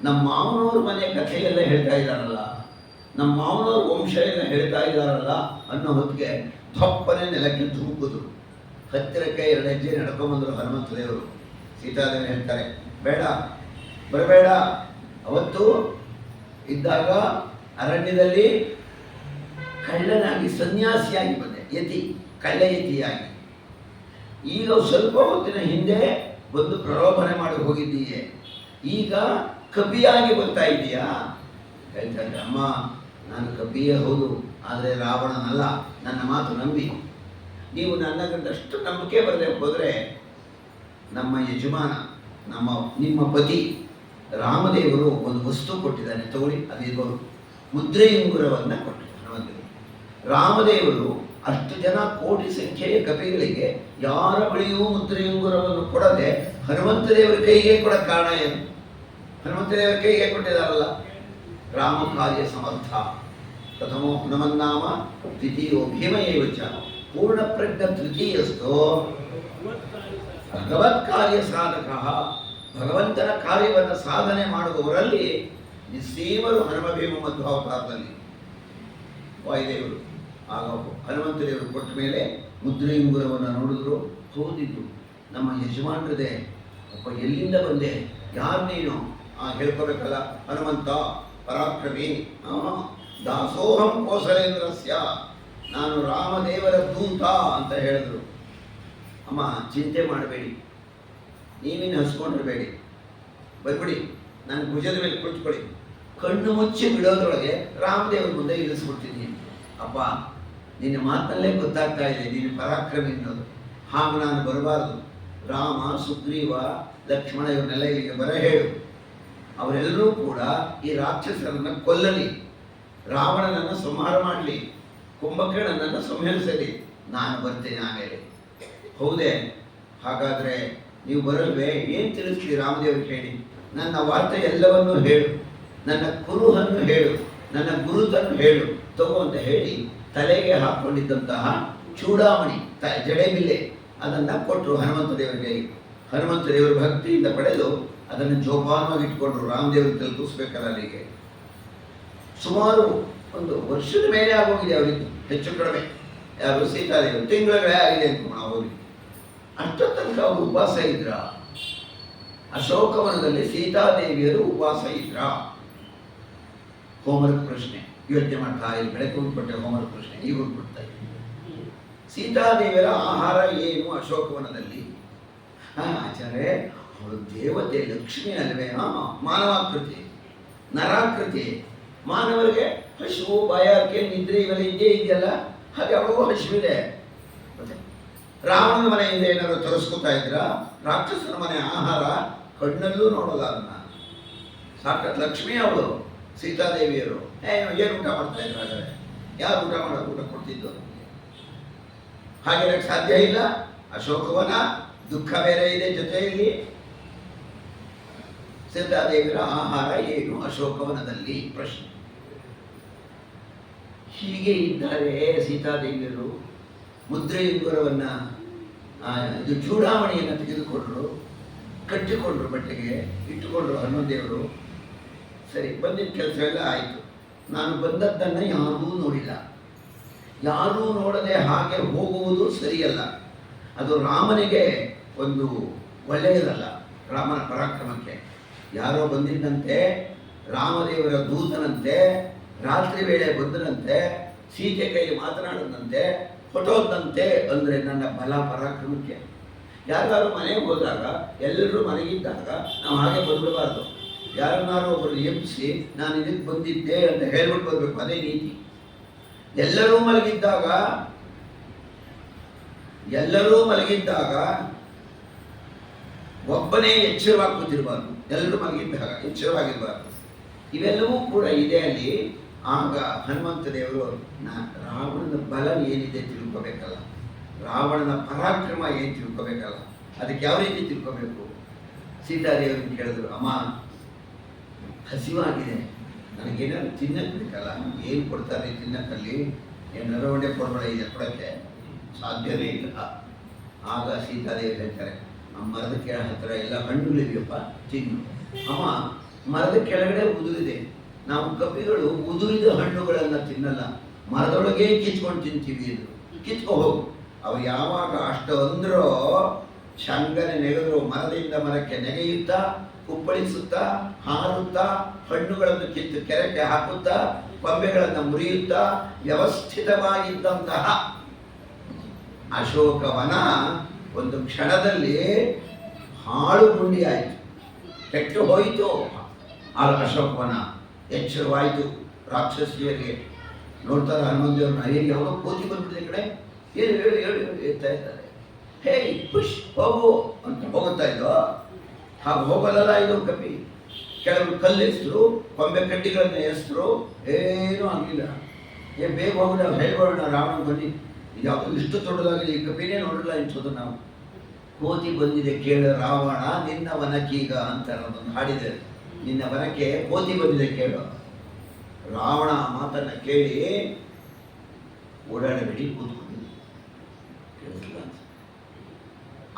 ನಮ್ಮ ಮಾವನವ್ರ ಮನೆ ಕಥೆಯೆಲ್ಲ ಹೇಳ್ತಾ ಇದ್ದಾರಲ್ಲ, ನಮ್ಮ ಮಾವನವ್ರ ವಂಶ ಎಲ್ಲ ಹೇಳ್ತಾ ಇದ್ದಾರಲ್ಲ ಅನ್ನೋ ಹೊತ್ತಿಗೆ ದಪ್ಪನೆ ನೆಲಕ್ಕೆ ಧೂಕಿದ್ರು. ಹತ್ತಿರಕ್ಕೆ 2 ಹೆಜ್ಜೆ ನಡ್ಕೊಂಬಂದರು ಹನುಮಂತ ದೇವರು. ಸೀತಾದೇವಿ ಹೇಳ್ತಾರೆ, ಬೇಡ ಬರಬೇಡ. ಅವತ್ತು ಇದ್ದಾಗ ಅರಣ್ಯದಲ್ಲಿ ಕಳ್ಳನಾಗಿ ಸನ್ಯಾಸಿಯಾಗಿ ಬಂದೆ, ಯತಿ, ಕಳ್ಳ ಯತಿಯಾಗಿ. ಈಗ ಸ್ವಲ್ಪ ಹೊತ್ತಿನ ಹಿಂದೆ ಬಂದು ಪ್ರಲೋಭನೆ ಮಾಡಿ ಹೋಗಿದ್ದೀಯೆ. ಈಗ ಕಪಿಯಾಗಿ ಬರ್ತಾ ಇದ್ದೀಯಾ? ಹೇಳ್ತಾರೆ, ಅಮ್ಮ ನಾನು ಕಪಿಯೇ ಹೌದು, ಆದರೆ ರಾವಣನಲ್ಲ. ನನ್ನ ಮಾತು ನಂಬಿ. ನೀವು ನನ್ನ ಕಂಡಷ್ಟು ನಂಬಿಕೆ ಬರದೆ ಹೋದರೆ ನಮ್ಮ ಯಜಮಾನ, ನಿಮ್ಮ ಪತಿ ರಾಮದೇವರು ಒಂದು ವಸ್ತು ಕೊಟ್ಟಿದ್ದಾನೆ, ತಗೊಳ್ಳಿ. ಅದಿರ್ಬೋದು ಮುದ್ರೆಯುಂಗುರವನ್ನು ಕೊಟ್ಟಿದ್ದಾರೆ. ರಾಮದೇವರು ಅಷ್ಟು ಜನ ಕೋಟಿ ಸಂಖ್ಯೆಯ ಕಪಿಗಳಿಗೆ ಯಾರ ಬಳಿಯೂ ಮುದ್ರೆಯುಂಗುರವನ್ನು ಕೊಡದೆ ಹನುಮಂತ ದೇವರ ಕೈಗೆ ಕೊಡಕ್ಕೆ ಕಾರಣ ಏನು? ಹನುಮಂತ ದೇವರ ಕೈಗೆ ಕೊಟ್ಟಿದ್ದಾರಲ್ಲ. ರಾಮ ಕಾರ್ಯ ಸಮರ್ಥ. ಪ್ರಥಮೋ ಹನುಮನ್ನಾಮ ದ್ವಿತೀಯೋ ಭೀಮಯೇವ ಚ ಪೂರ್ಣಪ್ರಜ್ಞ ತೃತೀಯಸ್ಥೋ ಭಗವತ್ ಕಾರ್ಯ ಸಾಧಕ. ಭಗವಂತನ ಕಾರ್ಯವನ್ನು ಸಾಧನೆ ಮಾಡುವವರಲ್ಲಿ ನಿಸ್ಸೀಮರು ಹನುಮ ಭೀಮ ಮಧ್ವಾವತಾರದಲ್ಲಿ. ವಾಯುದೇವರು ಆಗ ಹನುಮಂತ ದೇವರು ಕೊಟ್ಟ ಮೇಲೆ ಮುದ್ರೆಯುಂಗುರವನ್ನು ನೋಡಿದ್ರು. ಹೋದಿದ್ದು ನಮ್ಮ ಯಜಮಾನರದೆ. ಒಬ್ಬ ಎಲ್ಲಿಂದ ಬಂದೆ, ಯಾರು ನೀನು? ಹೇಳ್ಕೋಬೇಕಲ್ಲ. ಹನುಮಂತ ಪರಾಕ್ರಮಿ, ದಾಸೋಹಂ ಕೋಸಲೇಂದ್ರಸ್ಯ, ನಾನು ರಾಮದೇವರ ದೂತ ಅಂತ ಹೇಳಿದ್ರು. ಅಮ್ಮ ಚಿಂತೆ ಮಾಡಬೇಡಿ, ನೀವಿನ್ನು ಹಸ್ಕೊಂಡಿರಬೇಡಿ, ಬರ್ಬಿಡಿ, ನನ್ನ ಭುಜದ ಮೇಲೆ ಕುಳಿತುಕೊಳ್ಳಿ. ಕಣ್ಣು ಮುಚ್ಚಿ ಬಿಡೋದ್ರೊಳಗೆ ರಾಮದೇವರ ಮುಂದೆ ಇಳಿಸ್ಬಿಡ್ತೀನಿ. ಅಪ್ಪ ನಿನ್ನ ಮಾತಲ್ಲೇ ಗೊತ್ತಾಗ್ತಾ ಇದೆ ನೀನು ಪರಾಕ್ರಮಿ ಅನ್ನೋದು. ಹಾಗೆ ನಾನು ಬರಬಾರ್ದು. ರಾಮ, ಸುಗ್ರೀವ, ಲಕ್ಷ್ಮಣ ಇವನ್ನೆಲ್ಲ ಇಲ್ಲಿಗೆ ಬರ ಹೇಳು. ಅವರೆಲ್ಲರೂ ಕೂಡ ಈ ರಾಕ್ಷಸರನ್ನು ಕೊಲ್ಲಲಿ, ರಾವಣನನ್ನು ಸಂಹಾರ ಮಾಡಲಿ, ಕುಂಭಕರ್ಣನನ್ನು ಸಂಹರಿಸಲಿ. ನಾನು ಬರ್ತೇನೆ ಆಮೇಲೆ. ಹೌದೇ? ಹಾಗಾದರೆ ನೀವು ಬರಲ್ವೇ? ಏನು ತಿಳಿಸ್ಲಿ ರಾಮದೇವ್ರಿಗೆ ಹೇಳಿ. ನನ್ನ ವಾರ್ತೆ ಎಲ್ಲವನ್ನೂ ಹೇಳು, ನನ್ನ ಕುರುಹನ್ನು ಹೇಳು, ನನ್ನ ಗುರುತನ್ನು ಹೇಳು ತಗೋ ಅಂತ ಹೇಳಿ ತಲೆಗೆ ಹಾಕ್ಕೊಂಡಿದ್ದಂತಹ ಚೂಡಾಮಣಿ, ಜಡೆಬಿಲ್ಲೆ ಅದನ್ನು ಕೊಟ್ಟರು ಹನುಮಂತ ದೇವರಿಗೆ. ಹನುಮಂತ ದೇವರು ಭಕ್ತಿಯಿಂದ ಪಡೆದು ಅದನ್ನು ಜೋಪಾನವಾಗಿ ಇಟ್ಕೊಂಡ್ರು. ರಾಮದೇವರಿಗೆ ತಲುಪಿಸ್ಬೇಕಲ್ಲ ಅಲ್ಲಿಗೆ. ಸುಮಾರು 1 ವರ್ಷದ ಮೇಲೆ ಆಗೋಗಿದೆ ಅವರಿಗೆ, ಹೆಚ್ಚು ಕಡಿಮೆ. ಯಾರು? ಸೀತಾದೇವರು. ತಿಂಗಳೇ ಆಗಿದೆ ಅಂತ ಹೋಗಿ. ಅಷ್ಟ ತನಕ ಅವರು ಉಪವಾಸ ಇದ್ರ. ಅಶೋಕವನದಲ್ಲಿ ಸೀತಾದೇವಿಯರು ಉಪವಾಸ ಇದ್ರ. ಹೋಮ್ವರ್ಕ್ ಪ್ರಶ್ನೆ ಯೋಚನೆ ಮಾಡ್ತಾ ಇಲ್ಲಿ. ಬೆಳಗ್ಗೆ ಉಂಟ್ಬಿಟ್ಟೆ ಹೋಮ್ವರ್ಕ್ ಪ್ರಶ್ನೆ, ಈಗ ಉಂಟ್ಬಿಡ್ತಾ ಇದ್ದೀನಿ. ಸೀತಾದೇವಿಯರ ಆಹಾರ ಏನು ಅಶೋಕವನದಲ್ಲಿ? ಆಚಾರ್ಯ, ಅವಳು ದೇವತೆ ಲಕ್ಷ್ಮಿ ಅಲ್ವೇ? ಮಾನವಾಕೃತಿ, ನರಾಕೃತಿ. ಮಾನವರಿಗೆ ಹಸಿವು, ಬಾಯಾರಿಕೆ, ನಿದ್ರೆ ಇವೆಲ್ಲ ಇದ್ದೇ ಇದೆಯಲ್ಲ, ಹಾಗೆ ಅವಳಿಗೂ ಹಸಿವಿದೆ. ರಾವಣನ ಮನೆಯಿಂದ ಏನಾದ್ರು ತರಿಸ್ಕೊತಾ ಇದ್ರ? ರಾಕ್ಷಸನ ಮನೆ ಆಹಾರ ಕಣ್ಣಲ್ಲೂ ನೋಡಲ್ಲ ಅದನ್ನ. ಸಾಕ ಲಕ್ಷ್ಮಿ ಅವಳು. ಸೀತಾದೇವಿಯರು ಏನು ಊಟ ಮಾಡ್ತಾ ಇದ್ರು ಹಾಗಾದ್ರೆ? ಯಾರು ಊಟ ಕೊಡ್ತಿದ್ದು? ಹಾಗೆ ಸಾಧ್ಯ ಇಲ್ಲ. ಅಶೋಕವನ ದುಃಖ ಬೇರೆ ಇದೆ ಜೊತೆಯಲ್ಲಿ. ಸೀತಾದೇವಿಯರ ಆಹಾರ ಏನು ಅಶೋಕವನದಲ್ಲಿ? ಪ್ರಶ್ನೆ. ಹೀಗೆ ಇದ್ದಾರೆ ಸೀತಾದೇವಿಯರು. ಮುದ್ರೆಯುಂಗುರವನ್ನ ಇದು ಚೂಡಾಮಣಿಯನ್ನು ತೆಗೆದುಕೊಂಡ್ರು, ಕಟ್ಟಿಕೊಂಡ್ರು, ಬಟ್ಟೆಗೆ ಇಟ್ಟುಕೊಂಡ್ರು ಹನುಮಂತೇವರು. ಸರಿ, ಬಂದಿದ್ದ ಕೆಲಸ ಎಲ್ಲ ಆಯಿತು. ನಾನು ಬಂದದ್ದನ್ನು ಯಾರೂ ನೋಡಿಲ್ಲ. ಯಾರೂ ನೋಡದೆ ಹಾಗೆ ಹೋಗುವುದು ಸರಿಯಲ್ಲ. ಅದು ರಾಮನಿಗೆ ಒಂದು ಒಳ್ಳೆಯದಲ್ಲ. ರಾಮನ ಪರಾಕ್ರಮಕ್ಕೆ ಯಾರೋ ಬಂದಿದ್ದಂತೆ, ರಾಮದೇವರ ದೂತನಂತೆ, ರಾತ್ರಿ ವೇಳೆ ಬಂದನಂತೆ, ಸೀತೆ ಕೈಲಿ ಮಾತನಾಡದಂತೆ, ಹೊಟ್ಟೋದಂತೆ ಅಂದರೆ ನನ್ನ ಬಲ ಪರಾಕ್ರಮಕ್ಕೆ. ಯಾರು ಮನೆಗೆ ಹೋದಾಗ, ಎಲ್ಲರೂ ಮನೆಗಿದ್ದಾಗ ನಾವು ಹಾಗೆ ಬಂದಬಾರ್ದು. ಯಾರನ್ನಾರು ಒಬ್ಬರು ಎಬ್ಬಿಸಿ ನಾನು ಇದಕ್ಕೆ ಬಂದಿದ್ದೆ ಅಂತ ಹೇಳ್ಬಿಟ್ಟು ಬರಬೇಕು. ಅದೇ ನೀತಿ. ಎಲ್ಲರೂ ಮಲಗಿದ್ದಾಗ ಒಬ್ಬನೇ ಎಚ್ಚರವಾಗಿ ಕೂತಿರಬಾರ್ದು. ಎಲ್ಲರೂ ಮಲಗಿದ್ದಾಗ ಎಚ್ಚರವಾಗಿರಬಾರ್ದು. ಇವೆಲ್ಲವೂ ಕೂಡ ಇದೆ ಅಲ್ಲಿ. ಆಗ ಹನುಮಂತ ದೇವರು ರಾವಣನ ಬಲ ಏನಿದೆ ತಿಳ್ಕೋಬೇಕಲ್ಲ, ರಾವಣನ ಪರಾಕ್ರಮ ಏನು ತಿಳ್ಕೋಬೇಕಲ್ಲ, ಅದಕ್ಕೆ ಯಾವ ರೀತಿ ತಿಳ್ಕೋಬೇಕು? ಸೀತಾದೇವರನ್ನು ಕೇಳಿದ್ರು, ಅಮ್ಮ ಹಸಿವಾಗಿದೆ, ನನಗೇನಾದ್ರು ತಿನ್ನಕ್ಕೆ ಬೇಕಲ್ಲ. ಏನು ಕೊಡ್ತಾರೆ ತಿನ್ನಕ್ಕಲ್ಲಿ? ಏನು ನರವಣೆ ಕೊಡಬೇಡ, ಇದೆ ಕೊಡೋಕ್ಕೆ ಸಾಧ್ಯವೇ ಇಲ್ಲ. ಆಗ ಸೀತಾದೇವಿ ಹೇಳ್ತಾರೆ, ಆ ಮರದ ಕೆಳ ಹತ್ತಿರ ಎಲ್ಲ ಹಣ್ಣುಗಳಿದೆಯಪ್ಪ, ತಿನ್ನು. ಅಮ್ಮ ಮರದ ಕೆಳಗಡೆ ಉದುರಿದೆ. ನಾವು ಕಪಿಗಳು ಉದುರಿದ ಹಣ್ಣುಗಳನ್ನು ತಿನ್ನಲ್ಲ, ಮರದೊಳಗೆ ಕಿತ್ಕೊಂಡು ತಿಂತೀವಿ ಅಂದರು. ಕಿತ್ಕೊ ಹೋಗು. ಅವ್ರು ಯಾವಾಗ ಅಷ್ಟು ಅಂದ್ರೋ ಶಂಗನೆ ನೆಗೆದ್ರು. ಮರದಿಂದ ಮರಕ್ಕೆ ನೆಗೆಯುತ್ತಾ, ಕುಪ್ಪಳಿಸುತ್ತಾ, ಹಾರುತ್ತಾ, ಹಣ್ಣುಗಳನ್ನು ಕಿತ್ತು ಕೆರೆಗೆ ಹಾಕುತ್ತಾ, ಕೊಂಬೆಗಳನ್ನು ಮುರಿಯುತ್ತಾ ವ್ಯವಸ್ಥಿತವಾಗಿದ್ದಂತಹ ಅಶೋಕವನ ಒಂದು ಕ್ಷಣದಲ್ಲಿ ಹಾಳು ಗುಂಡಿ ಆಯಿತು, ಕೆಟ್ಟು ಹೋಯಿತು. ಆ ಅಶೋಕವನ ಎಚ್ಚರವಾಯಿತು ರಾಕ್ಷಸಿಯರಿಗೆ. ನೋಡ್ತಾರೆ ಹನುಮಂತೇವ್ರನ್ನ, ಹೇಗೆ ಅವನು ಕೋತಿ ಬಂದ್ಬಿಟ್ಟಿದೆ ಕಡೆ, ಹೇಳಿ ಹೇಳಿ ಹೇಳಿ ಹೇಳ್ತಾ ಇದ್ದಾರೆ. ಹೇ ಖುಷ್ ಹೋಗು ಅಂತ ಹೋಗುತ್ತಾ ಇದ್ದೋ. ಹಾಗೆ ಹೋಗಲ್ಲ ಇದು ಕಪಿ. ಕೆಲವರು ಕಲ್ಲು ಎಸ್ತರು, ಕೊಂಬೆ ಕಡ್ಡಿಗಳನ್ನು ಎಸ್ತರು, ಏನೂ ಆಗಲಿಲ್ಲ. ಬೇಗ ಹೋಗಿ ನಾವು ಹೇಳ್ಬೋಣ, ರಾವಣ ಬನ್ನಿ, ಇದು ಯಾವುದು ಇಷ್ಟು ದೊಡ್ಡದಾಗಿದೆ, ಈ ಕಪಿನೇ ನೋಡಿಲ್ಲ ಅನ್ಸೋದು ನಾವು. ಕೋತಿ ಬಂದಿದೆ ಕೇಳು ರಾವಣ ನಿನ್ನ ವನಕ್ಕೀಗ ಅಂತ ಅನ್ನೋದೊಂದು ಹಾಡಿದೆ. ನಿನ್ನ ವನಕ್ಕೆ ಕೋತಿ ಬಂದಿದೆ ಕೇಳು. ರಾವಣ ಮಾತನ್ನ ಕೇಳಿ ಓಡಾಡಬೇಡಿ, ಕೂತ್ಕೊಂಡು ಕೇಳಿಲ್ಲ.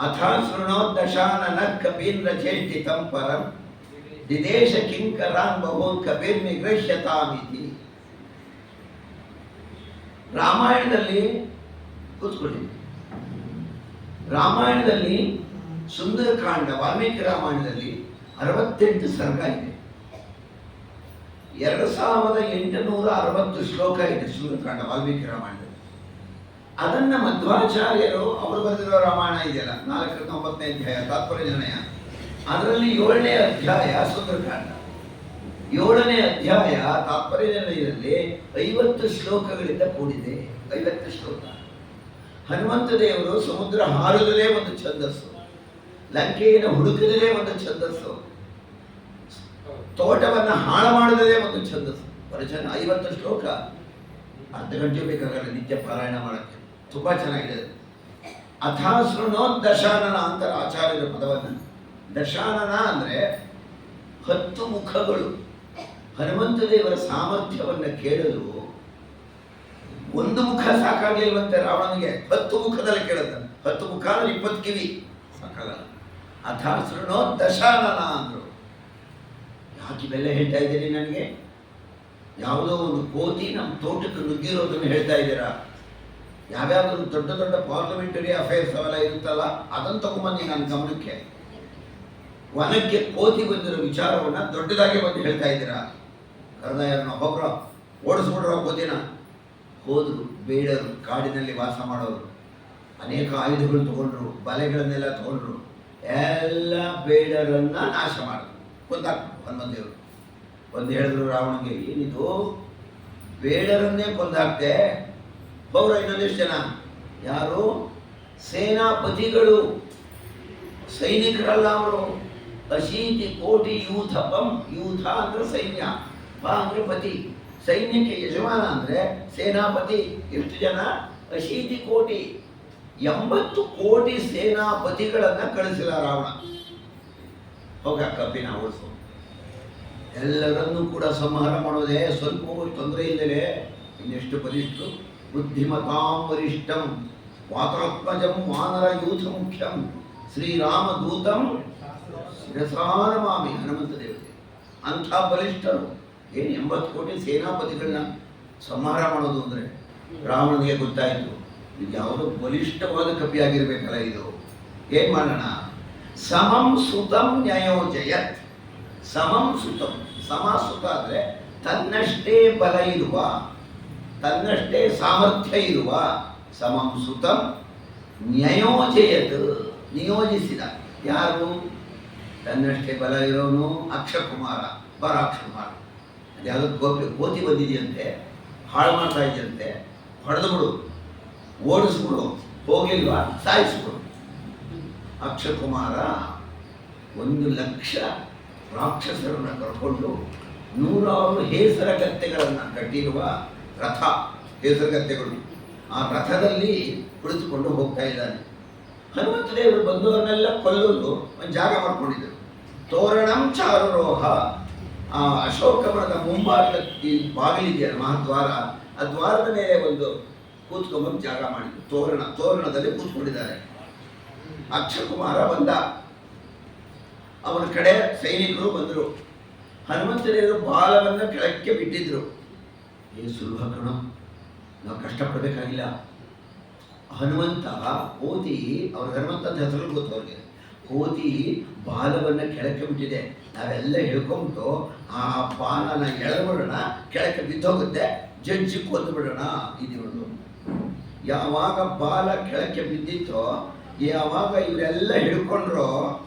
ಅಥ ಶೃಣೋದಶಾನನ ಕಪೀಂದ್ರ ಚೇಷ್ಟಿತಂ ಪರಂ ದಿದೇಶ ಕಿಂಕರಾನ್ ಬಹೂನ್ ಕಬೀರ್ ನಿಗೃಹ್ಯತಾಮಿತಿ. ರಾಮಾಯಣದಲ್ಲಿ ಕೂತ್ಕೊಳ್ಳಿ. ರಾಮಾಯಣದಲ್ಲಿ ಸುಂದರಕಾಂಡ, ವಾಲ್ಮೀಕಿ ರಾಮಾಯಣದಲ್ಲಿ 68 ಸರ್ಗ ಇದೆ. 2860 ಶ್ಲೋಕ ಇದೆ ಸುಂದರಕಾಂಡ ವಾಲ್ಮೀಕಿ ರಾಮಾಯಣದಲ್ಲಿ. ಅದನ್ನ ಮಧ್ವಾಚಾರ್ಯರು ಅವರು ಬರೆದಿರೋ ರಾಮಾಯಣ ಇದೆಯಲ್ಲ, 4ರಿಂದ 9ನೇ ಅಧ್ಯಾಯ ತಾತ್ಪರ್ಯ ನಿರ್ಣಯ, ಅದರಲ್ಲಿ 7ನೇ ಅಧ್ಯಾಯ ಸುಂದರಕಾಂಡ. 7ನೇ ಅಧ್ಯಾಯ ತಾತ್ಪರ್ಯ ನಿರ್ಣಯದಲ್ಲಿ 50 ಶ್ಲೋಕಗಳಿಂದ ಕೂಡಿದೆ. 50 ಶ್ಲೋಕ. ಹನುಮಂತ ದೇವರು ಸಮುದ್ರ ಹಾರುವುದೇ ಒಂದು ಛಂದಸ್ಸು, ಲಂಕೆಯನ್ನು ಹುಡುಕಿದರೆ ಒಂದು ಛಂದಸ್ಸು, ತೋಟವನ್ನು ಹಾಳು ಮಾಡುವುದೇ ಒಂದು ಛಂದಸ್ಸು. ವಚನ 50 ಶ್ಲೋಕ. ಅರ್ಧ ಗಂಟೆ ಬೇಕಾಗಲ್ಲ ನಿತ್ಯ ಪಾರಾಯಣ ಮಾಡೋಕ್ಕೆ. ತುಂಬ ಚೆನ್ನಾಗಿದೆ. ಅಥಾ ಶೃಣೋತ್ ದಶಾನನ ಅಂತಾರೆ ಆಚಾರ್ಯರ ಪದವನ್ನು. ದಶಾನನ ಅಂದರೆ 10 ಮುಖಗಳು. ಹನುಮಂತ ದೇವರ ಸಾಮರ್ಥ್ಯವನ್ನು ಕೇಳಲು ಒಂದು ಮುಖ ಸಾಕಾಗಲಿಲ್ವಂತೆ ರಾವಣನಿಗೆ, 10 ಮುಖದಲ್ಲಿ ಕೇಳುತ್ತ. 10 ಮುಖ ಅಂದ್ರೆ 20 ಕಿವಿ ಸಾಕಾಗಲ್ಲ. ಅಥಾ ಶೃಣೋತ್ ದಶಾನನ ಅಂದರು. ಯಾಕೆ ಇವೆಲ್ಲ ಹೇಳ್ತಾ ಇದ್ದೀರಿ ನನಗೆ? ಯಾವುದೋ ಒಂದು ಕೋತಿ ನಮ್ಮ ತೋಟಕ್ಕೆ ನುಗ್ಗಿರೋದನ್ನು ಹೇಳ್ತಾ ಇದ್ದೀರಾ? ಯಾವ್ಯಾವುದನ್ನು ದೊಡ್ಡ ದೊಡ್ಡ ಪಾರ್ಲಿಮೆಂಟರಿ ಅಫೇರ್ಸ್ ಅವೆಲ್ಲ ಇರುತ್ತಲ್ಲ, ಅದನ್ನು ತಗೊಂಬಂದು ನನ್ನ ಗಮನಕ್ಕೆ. ವನಕ್ಕೆ ಕೋತಿ ಬಂದಿರೋ ವಿಚಾರವನ್ನು ದೊಡ್ಡದಾಗಿ ಬಂದು ಹೇಳ್ತಾ ಇದ್ದೀರಾ? ಕರ್ನಾಯರನ್ನ ಹೋಗ್ರೋ, ಓಡಿಸ್ಬಿಡ್ರೋ ಕೋತಿನ. ಹೋದರು ಬೇಡರು, ಕಾಡಿನಲ್ಲಿ ವಾಸ ಮಾಡೋರು, ಅನೇಕ ಆಯುಧಗಳು ತಗೊಂಡ್ರು, ಬಲೆಗಳನ್ನೆಲ್ಲ ತಗೊಂಡ್ರು, ಎಲ್ಲ ಬೇಡರನ್ನ ನಾಶ ಮಾಡಿದ್ರು, ಕೊಂದಾಕ್ಬಿಟ್ರು ಹನುಮಂತೇವರು. ಒಂದು ಹೇಳಿದ್ರು ರಾವಣನಿಗೆ, ಏನಿದು ಬೇಡರನ್ನೇ ಕೊಂದಾಕ್ತೆ? ಹೋಗ್ರ ಇನ್ನೊಂದಿಷ್ಟು ಜನ. ಯಾರು? ಸೇನಾಪತಿಗಳು, ಸೈನಿಕರಲ್ಲ ಅವರು. 80 ಕೋಟಿ ಯೂಥಪಂ. ಯೂಥ ಅಂದ್ರೆ ಸೈನ್ಯ, ಪ ಅಂದ್ರೆ ಪತಿ, ಸೈನ್ಯಕ್ಕೆ ಯಜಮಾನ ಅಂದ್ರೆ ಸೇನಾಪತಿ. ಎಷ್ಟು ಜನ? 80 ಕೋಟಿ, 80 ಕೋಟಿ ಸೇನಾಪತಿಗಳನ್ನ ಕಳಿಸಿಲ್ಲ ರಾವಣ. ಹೋಗ ಕಬ್ಬಿನ ಉಳಿಸು, ಎಲ್ಲರನ್ನೂ ಕೂಡ ಸಂಹಾರ ಮಾಡೋದೇ ಸ್ವಲ್ಪ ತೊಂದರೆ ಇಲ್ಲದೆ. ಇನ್ನೆಷ್ಟು ಬಲಿಷ್ಠರು? ಬುದ್ಧಿಮತಾಂ ವರಿಷ್ಠಂ ವಾತಾತ್ಮಜಂ ವಾನರ ಯೂಥ ಮುಖ್ಯಂ ಶ್ರೀರಾಮ ದೂತಂ ಶಿರಸಾನಮಾಮಿ. ಹನುಮಂತ ದೇವತೆ ಅಂಥ ಬಲಿಷ್ಠರು. ಏನು 80 ಕೋಟಿ ಸೇನಾಪತಿಗಳನ್ನ ಸಂಹಾರ ಮಾಡೋದು ಅಂದರೆ ರಾವಣನಿಗೆ ಗೊತ್ತಾಯಿತು, ಇದು ಯಾವುದೋ ಬಲಿಷ್ಠವಾದ ಕಪಿಯಾಗಿರ್ಬೇಕಲ್ಲ ಇದು. ಏನು ಮಾಡೋಣ? ಸಮಂ ಸುತಂ ನ್ಯಾಯೋಜಯತ್. ಸಮಂ ಸುತಂ, ಸಮ ಸುತ ಅಂದರೆ ತನ್ನಷ್ಟೇ ಬಲ ಇರುವ, ತನ್ನಷ್ಟೇ ಸಾಮರ್ಥ್ಯ ಇರುವ. ಸಮಂ ಸುತಂ ನ್ಯಯೋಜಯತ್, ನಿಯೋಜಿಸಿದ. ಯಾರು? ತನ್ನಷ್ಟೇ ಬಲ ಇರೋನು ಅಕ್ಷಕುಮಾರ, ಪರಾಕ್ಷಕುಮಾರ. ಅದ್ಯಾವುದೋ ಕೋತಿ ಬಂದಿದೆಯಂತೆ, ಹಾಳು ಮಾಡ್ತಾ ಇದೆಯಂತೆ, ಹೊಡೆದು ಬಿಡು, ಓಡಿಸ್ಬಿಡು, ಹೋಗಿಲ್ವಾ ಸಾಯಿಸ್ಬಿಡು. ಅಕ್ಷಕುಮಾರ 1,00,000 ರಾಕ್ಷಸರನ್ನು ಕರ್ಕೊಂಡು 100 ಹೇಸರಗತ್ತೆಗಳನ್ನು ಕಟ್ಟಿರುವ ರಥ, ಹೇಸರಗತ್ತೆಗಳು, ಆ ರಥದಲ್ಲಿ ಕುಳಿತುಕೊಂಡು ಹೋಗ್ತಾ ಇದ್ದಾನೆ. ಹನುಮಂತ ದೇವರು ಬಂದವರನ್ನೆಲ್ಲ ಕೊಲ್ಲಲು ಒಂದು ಜಾಗ ಮಾಡ್ಕೊಂಡಿದ್ದರು. ತೋರಣಂ ಚಾರುರೋಹ, ಆ ಅಶೋಕವನದ ಮುಂಭಾಗದ ಈ ಬಾಗಿಲಿದೆಯಲ್ಲ ಮಹಾದ್ವಾರ, ಆ ದ್ವಾರದ ಮೇಲೆ ಒಂದು ಕೂತ್ಕೊಂಬಂದು ಜಾಗ ಮಾಡಿದ್ರು. ತೋರಣದಲ್ಲಿ ಕೂತ್ಕೊಂಡಿದ್ದಾರೆ. ಅಕ್ಷಕುಮಾರ ಬಂದ, ಅವನ ಕಡೆ ಸೈನಿಕರು ಬಂದರು. ಹನುಮಂತದೇವರು ಬಾಲವನ್ನು ಕೆಳಕ್ಕೆ ಬಿಟ್ಟಿದ್ರು. ಏನು ಸುಲಭ ಕಣ, ನಾವು ಕಷ್ಟಪಡಬೇಕಾಗಿಲ್ಲ. ಹನುಮಂತ ಕೋತಿ, ಅವ್ರ ಹನುಮಂತ ಅಂತ ಹೆಸರು ಗೊತ್ತು ಅವ್ರಿಗೆ. ಕೋತಿ ಬಾಲವನ್ನು ಕೆಳಕ್ಕೆ ಬಿಟ್ಟಿದೆ, ನಾವೆಲ್ಲ ಹೇಳ್ಕೊಂಬಿಟ್ಟು ಆ ಬಾಲನ ಎಳೆದ್ಬಿಡೋಣ, ಕೆಳಕ್ಕೆ ಬಿದ್ದೋಗುತ್ತೆ, ಜಡ್ಜಿ ಕೊಂದು ಬಿಡೋಣ. ಇದು ಯಾವಾಗ ಬಾಲ ಕೆಳಕ್ಕೆ ಬಿದ್ದಿತ್ತೋ, ಯಾವಾಗ ಇವರೆಲ್ಲ ಹಿಡ್ಕೊಂಡ್ರು,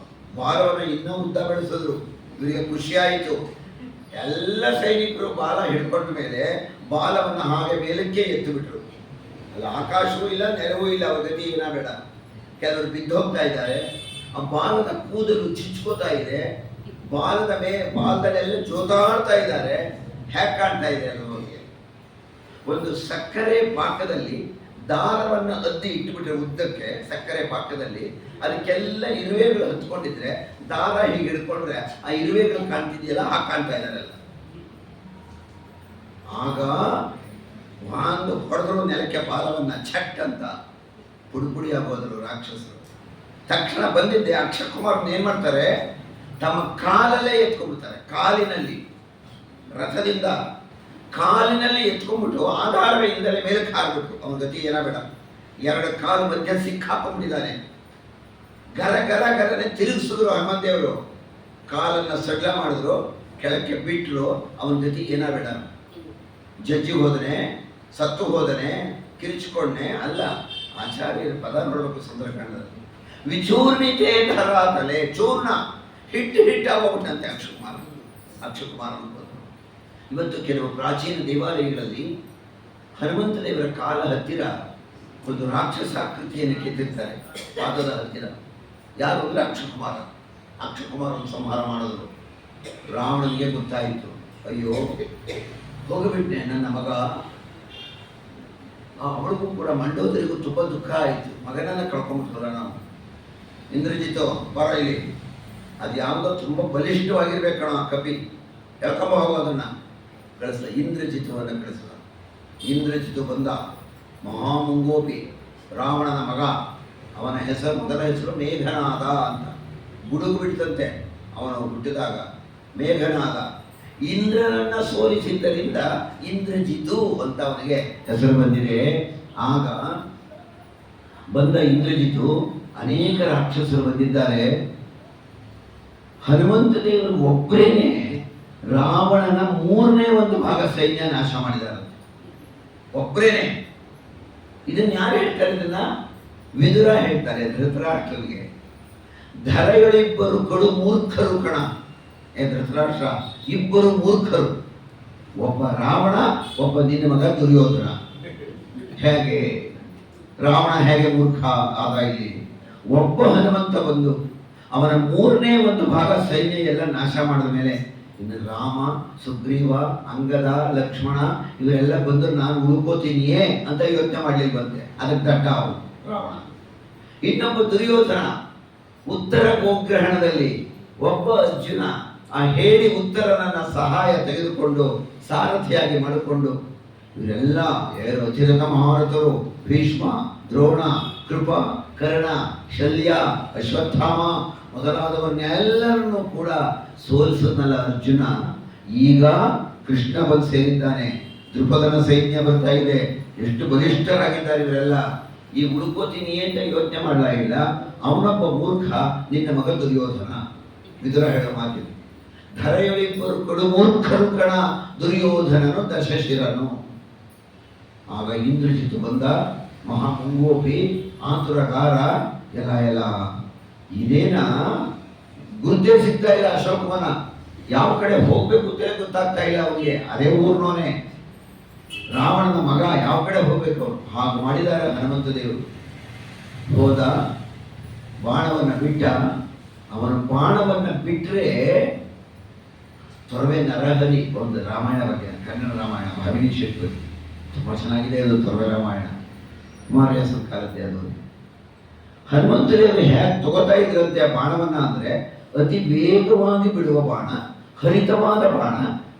ಬಾಲವನ್ನು ಇನ್ನೂ ಉದ್ದ ಬೆಳೆಸಿದ್ರು. ಇವರಿಗೆ ಖುಷಿಯಾಯಿತು. ಎಲ್ಲ ಸೈನಿಕರು ಬಾಲ ಹಿಡ್ಕೊಂಡ ಮೇಲೆ ಬಾಲವನ್ನು ಹಾಗೆ ಮೇಲಕ್ಕೆ ಎತ್ತು ಬಿಟ್ರು. ಅಲ್ಲಿ ಆಕಾಶವೂ ಇಲ್ಲ, ನೆರವೂ ಇಲ್ಲ, ಅವ್ರ ಗತಿ ಏನ ಬೇಡ. ಕೆಲವರು ಬಿದ್ದು ಹೋಗ್ತಾ ಇದ್ದಾರೆ. ಆ ಬಾಲದ ಕೂದಲು ಚಿಚ್ಕೋತಾ ಇದೆ, ಬಾಲದಲ್ಲೆಲ್ಲ ಜೋತಾಡ್ತಾ ಇದ್ದಾರೆ. ಹ್ಯಾಕ್ ಕಾಣ್ತಾ ಇದೆ ಅನ್ನೋರಿಗೆ. ಒಂದು ಸಕ್ಕರೆ ಪಾಕದಲ್ಲಿ ದಾರವನ್ನು ಅದ್ದಿ ಇಟ್ಟುಬಿಟ್ರೆ ಉದ್ದಕ್ಕೆ, ಸಕ್ಕರೆ ಪಾಕದಲ್ಲಿ ಅದಕ್ಕೆಲ್ಲ ಇರುವೆಗಳು ಹತ್ಕೊಂಡಿದ್ರೆ ದಾರ ಹೀಗೆ ಹಿಡ್ಕೊಂಡ್ರೆ ಆ ಇರುವೆಗಳು ಕಾಣ್ತಿದೆಯಲ್ಲ, ಹಾಗೆ ಕಾಣ್ತಾ ಇದ್ದಾರಲ್ಲ. ಆಗ ಒಂದು ಹೊಡೆದ್ರು ನೆಲಕ್ಕೆ ಬಾಲವನ್ನ, ಛಟ್ ಅಂತ ಪುಡಿ ಆಗೋದ್ರು ರಾಕ್ಷಸರು. ತಕ್ಷಣ ಬಂದಿದ್ದೆ ಅಕ್ಷಕುಮಾರನ್ ಏನ್ ಮಾಡ್ತಾರೆ, ತಮ್ಮ ಕಾಲಲ್ಲೇ ಎತ್ಕೊಂಡ್ಬಿಡ್ತಾರೆ. ಕಾಲಿನಲ್ಲಿ, ರಥದಿಂದ ಕಾಲಿನಲ್ಲಿ ಎತ್ಕೊಂಡ್ಬಿಟ್ಟು ಆಧಾರಗಳಿಂದಲೇ ಮೇಲಕ್ಕೆ ಹಾರ್ಬಿಟ್ಟು, ಅವನ ಗತಿ ಏನ ಬೇಡ. 2 ಕಾಲು ಮಧ್ಯ ಸಿಕ್ಕಾಕೊಂಡ್ಬಿಟ್ಟಿದ್ದಾನೆ. ಗರನೆ ತಿರುಗಿಸಿದ್ರು ಹನುಮಂತೇವರು. ಕಾಲನ್ನು ಸಡ್ಲ ಮಾಡಿದ್ರು, ಕೆಳಕ್ಕೆ ಬಿಟ್ಟರು. ಅವನ ಗತಿ ಏನ ಬೇಡ. ಜಜ್ಜಿ ಹೋದನೆ, ಸತ್ತು ಹೋದನೆ, ಕಿರಿಚಿಕೊಂಡನೆ ಅಲ್ಲ. ಆಚಾರ್ಯರ ಪದ ನೋಡಬೇಕು ಸುಂದರಕಾಂಡದಲ್ಲಿ. ವಿಚೂರ್ಣಿತೆ ಧರಾತಲೆ, ಚೂರ್ಣ ಹಿಟ್ಟಾಗೋಗ್ಬಿಟ್ಟಂತೆ ಅಕ್ಷಕುಮಾರ ಅನ್ಬೋದು. ಇವತ್ತು ಕೆಲವು ಪ್ರಾಚೀನ ದೇವಾಲಯಗಳಲ್ಲಿ ಹನುಮಂತ ದೇವರ ಕಾಲ ಹತ್ತಿರ ಒಂದು ರಾಕ್ಷಸ ಆಕೃತಿಯನ್ನು ಕೆತ್ತಿರ್ತಾರೆ, ಪಾದದ ಹತ್ತಿರ. ಯಾರು ಅಂದರೆ ಅಕ್ಷಕುಮಾರನ್ನು ಸಂಹಾರ ಮಾಡಿದ್ರು. ರಾವಣನಿಗೆ ಗೊತ್ತಾಯಿತು, ಅಯ್ಯೋ ಹೋಗಿಬಿಟ್ಟೆ ನನ್ನ ಮಗ. ಅವಳಿಗೂ ಕೂಡ ಮಂಡೋದರಿಗೂ ತುಂಬ ದುಃಖ ಆಯಿತು. ಮಗನನ್ನು ಕಳ್ಕೊಂಡ್ಬಿಟ್ರಲ್ಲ ನಾವು. ಇಂದ್ರಜಿತು ಬರ ಇಲ್ಲಿ, ಅದು ಯಾವುದೋ ತುಂಬ ಬಲಿಷ್ಠವಾಗಿರ್ಬೇಕಣ ಆ ಕಪಿ, ಹೇಳ್ಕೊಂಬ ಹೋಗೋದನ್ನು ಕಳಿಸ್ದ. ಇಂದ್ರಜಿತುವನ್ನು ಕಳಿಸ್ದ. ಇಂದ್ರಜಿತು ಬಂದ, ಮಹಾಮುಂಗೋಪಿ, ರಾವಣನ ಮಗ. ಅವನ ಮೊದಲ ಹೆಸರು ಮೇಘನಾದ ಅಂತ. ಗುಡುಗು ಬಿಡ್ತಂತೆ ಅವನು ಹುಟ್ಟಿದಾಗ, ಮೇಘನಾದ. ಇಂದ್ರನನ್ನ ಸೋಲಿಸಿದ್ದರಿಂದ ಇಂದ್ರಜಿತು ಅಂತ ಅವನಿಗೆ ಹೆಸರು ಬಂದಿದೆ. ಆಗ ಬಂದ ಇಂದ್ರಜಿತು, ಅನೇಕ ರಾಕ್ಷಸರು ಬಂದಿದ್ದಾರೆ. ಹನುಮಂತ ದೇವರು ಒಬ್ಬರೇನೆ ರಾವಣನ 3/1 ಭಾಗ ಸೈನ್ಯ ನಾಶ ಮಾಡಿದ್ದಾರೆ, ಒಬ್ಬರೇನೆ. ಇದನ್ನ ಯಾರು ಹೇಳ್ತಾರೆ? ಇದನ್ನ ವಿದುರ ಹೇಳ್ತಾರೆ ಧೃತರಾಷ್ಟ್ರನಿಗೆ. ಧರೆಗಳಿಬ್ಬರು ಕಡು ಮೂರ್ಖರು ಕಣ. ಧೃತರಾಷ್ಟ್ರ, ಇಬ್ಬರು ಮೂರ್ಖರು, ಒಬ್ಬ ರಾವಣ, ಒಬ್ಬ ನಿನ್ನ ಮಗ ದುರ್ಯೋಧನ. ಹೇಗೆ ರಾವಣ ಹೇಗೆ ಮೂರ್ಖ ಆದ? ಇಲ್ಲಿ ಒಬ್ಬ ಹನುಮಂತ ಬಂದು ಅವನ 3/1 ಭಾಗ ಸೈನ್ಯ ಎಲ್ಲ ನಾಶ ಮಾಡಿದ ಮೇಲೆ ಇನ್ನು ರಾಮ, ಸುಗ್ರೀವ, ಅಂಗದ, ಲಕ್ಷ್ಮಣ ಇವರೆಲ್ಲ ಬಂದು ನಾನು ಉಳ್ಕೋತೀನಿಯೇ ಅಂತ ಯೋಚನೆ ಮಾಡ್ಲಿಕ್ಕೆ ಬಂದೆ. ಅದಕ್ಕೆ ದಡ್ಡ ಅವನು ರಾವಣ. ಇನ್ನೊಬ್ಬ ದುರ್ಯೋಧನ ಉತ್ತರ ಗೋಗ್ರಹಣದಲ್ಲಿ ಒಬ್ಬ ಅರ್ಜುನ ಆ ಹೇಳಿ ಉತ್ತರನನ್ನ ಸಹಾಯ ತೆಗೆದುಕೊಂಡು ಸಾರಥಿಯಾಗಿ ಮಾಡಿಕೊಂಡು ಇವರೆಲ್ಲ ಅತಿರಥ ಮಹಾರಥರು ಭೀಷ್ಮ, ದ್ರೋಣ, ಕೃಪ, ಕರ್ಣ, ಶಲ್ಯ, ಅಶ್ವತ್ಥಾಮ ಮೊದಲಾದವನ್ನೆಲ್ಲರನ್ನು ಕೂಡ ಸೋಲಿಸಿದ್ನಲ್ಲ ಅರ್ಜುನ. ಈಗ ಕೃಷ್ಣ ಬಂದು ಸೇರಿದ್ದಾನೆ, ದ್ರುಪದನ ಸೈನ್ಯ ಬರ್ತಾ ಇದೆ, ಎಷ್ಟು ಬಲಿಷ್ಠರಾಗಿದ್ದಾರೆ ಇವರೆಲ್ಲ. ಈ ಉಳ್ಕೋತೀನಿ ಅಂತ ಯೋಚನೆ ಮಾಡಲಾಗಿಲ್ಲ. ಅವನೊಬ್ಬ ಮೂರ್ಖ, ನಿನ್ನ ಮಗ ದುರ್ಯೋಧನ. ವಿದುರ ಹೇಳೋ ಮಾತಿದೆ, ಧರೆಯೊಳಿಬ್ಬರು ಕಡು ಮೂರ್ಖರು ಕಣ, ದುರ್ಯೋಧನನು ದಶಶಿರನು. ಆಗ ಇಂದ್ರಜಿತು ಬಂದ, ಮಹಾಮುಂಗೋಪಿ, ಆತುರಗಾರ. ಎಲ್ಲ ಇದೇನ ಗುರುತೇ ಸಿಗ್ತಾ ಇಲ್ಲ ಅಶೋಕವನ. ಯಾವ ಕಡೆ ಹೋಗ್ಬೇಕು ಅಂತೇಳಿ ಗೊತ್ತಾಗ್ತಾ ಇಲ್ಲ ಅವನಿಗೆ. ಅದೇ ಊರ್ನೋನೆ ರಾವಣನ ಮಗ, ಯಾವ ಕಡೆ ಹೋಗ್ಬೇಕು ಅವನು. ಹಾಗೆ ಮಾಡಿದ್ದಾರೆ ಹನುಮಂತ ದೇವರು. ಹೋದ, ಬಾಣವನ್ನ ಬಿಟ್ಟ. ಅವನ ಬಾಣವನ್ನ ಬಿಟ್ಟರೆ ತೊರವೆ ನರಹರಿ, ಒಂದು ರಾಮಾಯಣ ಬಗ್ಗೆ, ಕನ್ನಡ ರಾಮಾಯಣ, ಭಾವಿನಿ ಶೆಟ್ಟಿ, ತುಂಬ ಚೆನ್ನಾಗಿದೆ ಅದು ತೊರವೆ ರಾಮಾಯಣ, ಕುಮಾರವ್ಯಾಸನ ಕಾಲದ್ದೇ ಅದು. ಹನುಮಂತ ದೇವರು ಹೇಗೆ ತಗೋತಾ ಇದ್ರಂತೆ ಆ ಬಾಣವನ್ನ ಅಂದ್ರೆ, ಅತಿ ವೇಗವಾಗಿ ಬಿಡುವ ಬಾಣ, ಹರಿತವಾದ ಬಾಣ,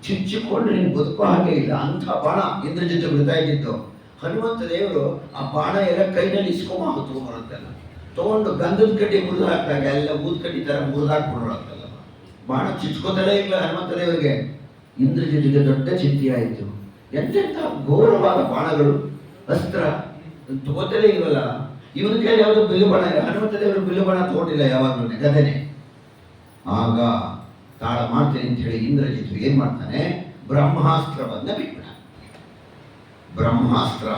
ಚಿಚ್ಚಿಕೊಂಡು ನೀನು ಬದುಕೋ ಹಾಗೆ ಇಲ್ಲ ಅಂಥ ಬಾಣ ಇಂದ್ರಜಿತ್ತು ಬಿಡ್ತಾ ಇದ್ದಿದ್ದು. ಹನುಮಂತ ದೇವರು ಆ ಬಾಣ ಎಲ್ಲ ಕೈನಲ್ಲಿ ಇಸ್ಕೊಂಬ ತಗೊಂಬರುತ್ತಲ್ಲ, ತಗೊಂಡು ಗಂಧದ ಕಡ್ಡಿ ಮುರಿದು ಹಾಕಿದಾಗ ಎಲ್ಲ ಊದ್ ಕಡ್ಡಿ ತರ ಮುರಿದು ಹಾಕ್ಕೊಂಡ್ರಲ್ಲ, ಬಾಣ ಚಿಚ್ಕೋತಲೇ ಇಲ್ಲ ಹನುಮಂತ ದೇವರಿಗೆ. ಇಂದ್ರಜಿತ್ತಿಗೆ ದೊಡ್ಡ ಚಿಂತೆ ಆಯಿತು. ಎಂತೆಂಥ ಘೋರವಾದ ಬಾಣಗಳು, ಅಸ್ತ್ರ ತಗೋತಲೇ ಇಲ್ವಲ್ಲ. ಇವನ ಕೈಯಲ್ಲಿ ಯಾವುದು ಬಿಲ್ಲು ಬಾಣ ಇಲ್ಲ. ಹನುಮಂತ ದೇವರು ಬಿಲ್ಲು ಬಾಣ ತಗೊಂಡಿಲ್ಲ ಯಾವಾಗಲೂ, ಗದನೆ. ಆಗ ತಾಳ ಮಾಡ್ತೇನೆ ಅಂತ ಹೇಳಿ ಇಂದ್ರಜಿತ್ತು ಏನ್ ಮಾಡ್ತಾನೆ, ಬ್ರಹ್ಮಾಸ್ತ್ರವನ್ನ ಬಿಟ್ಬಿಡ. ಬ್ರಹ್ಮಾಸ್ತ್ರ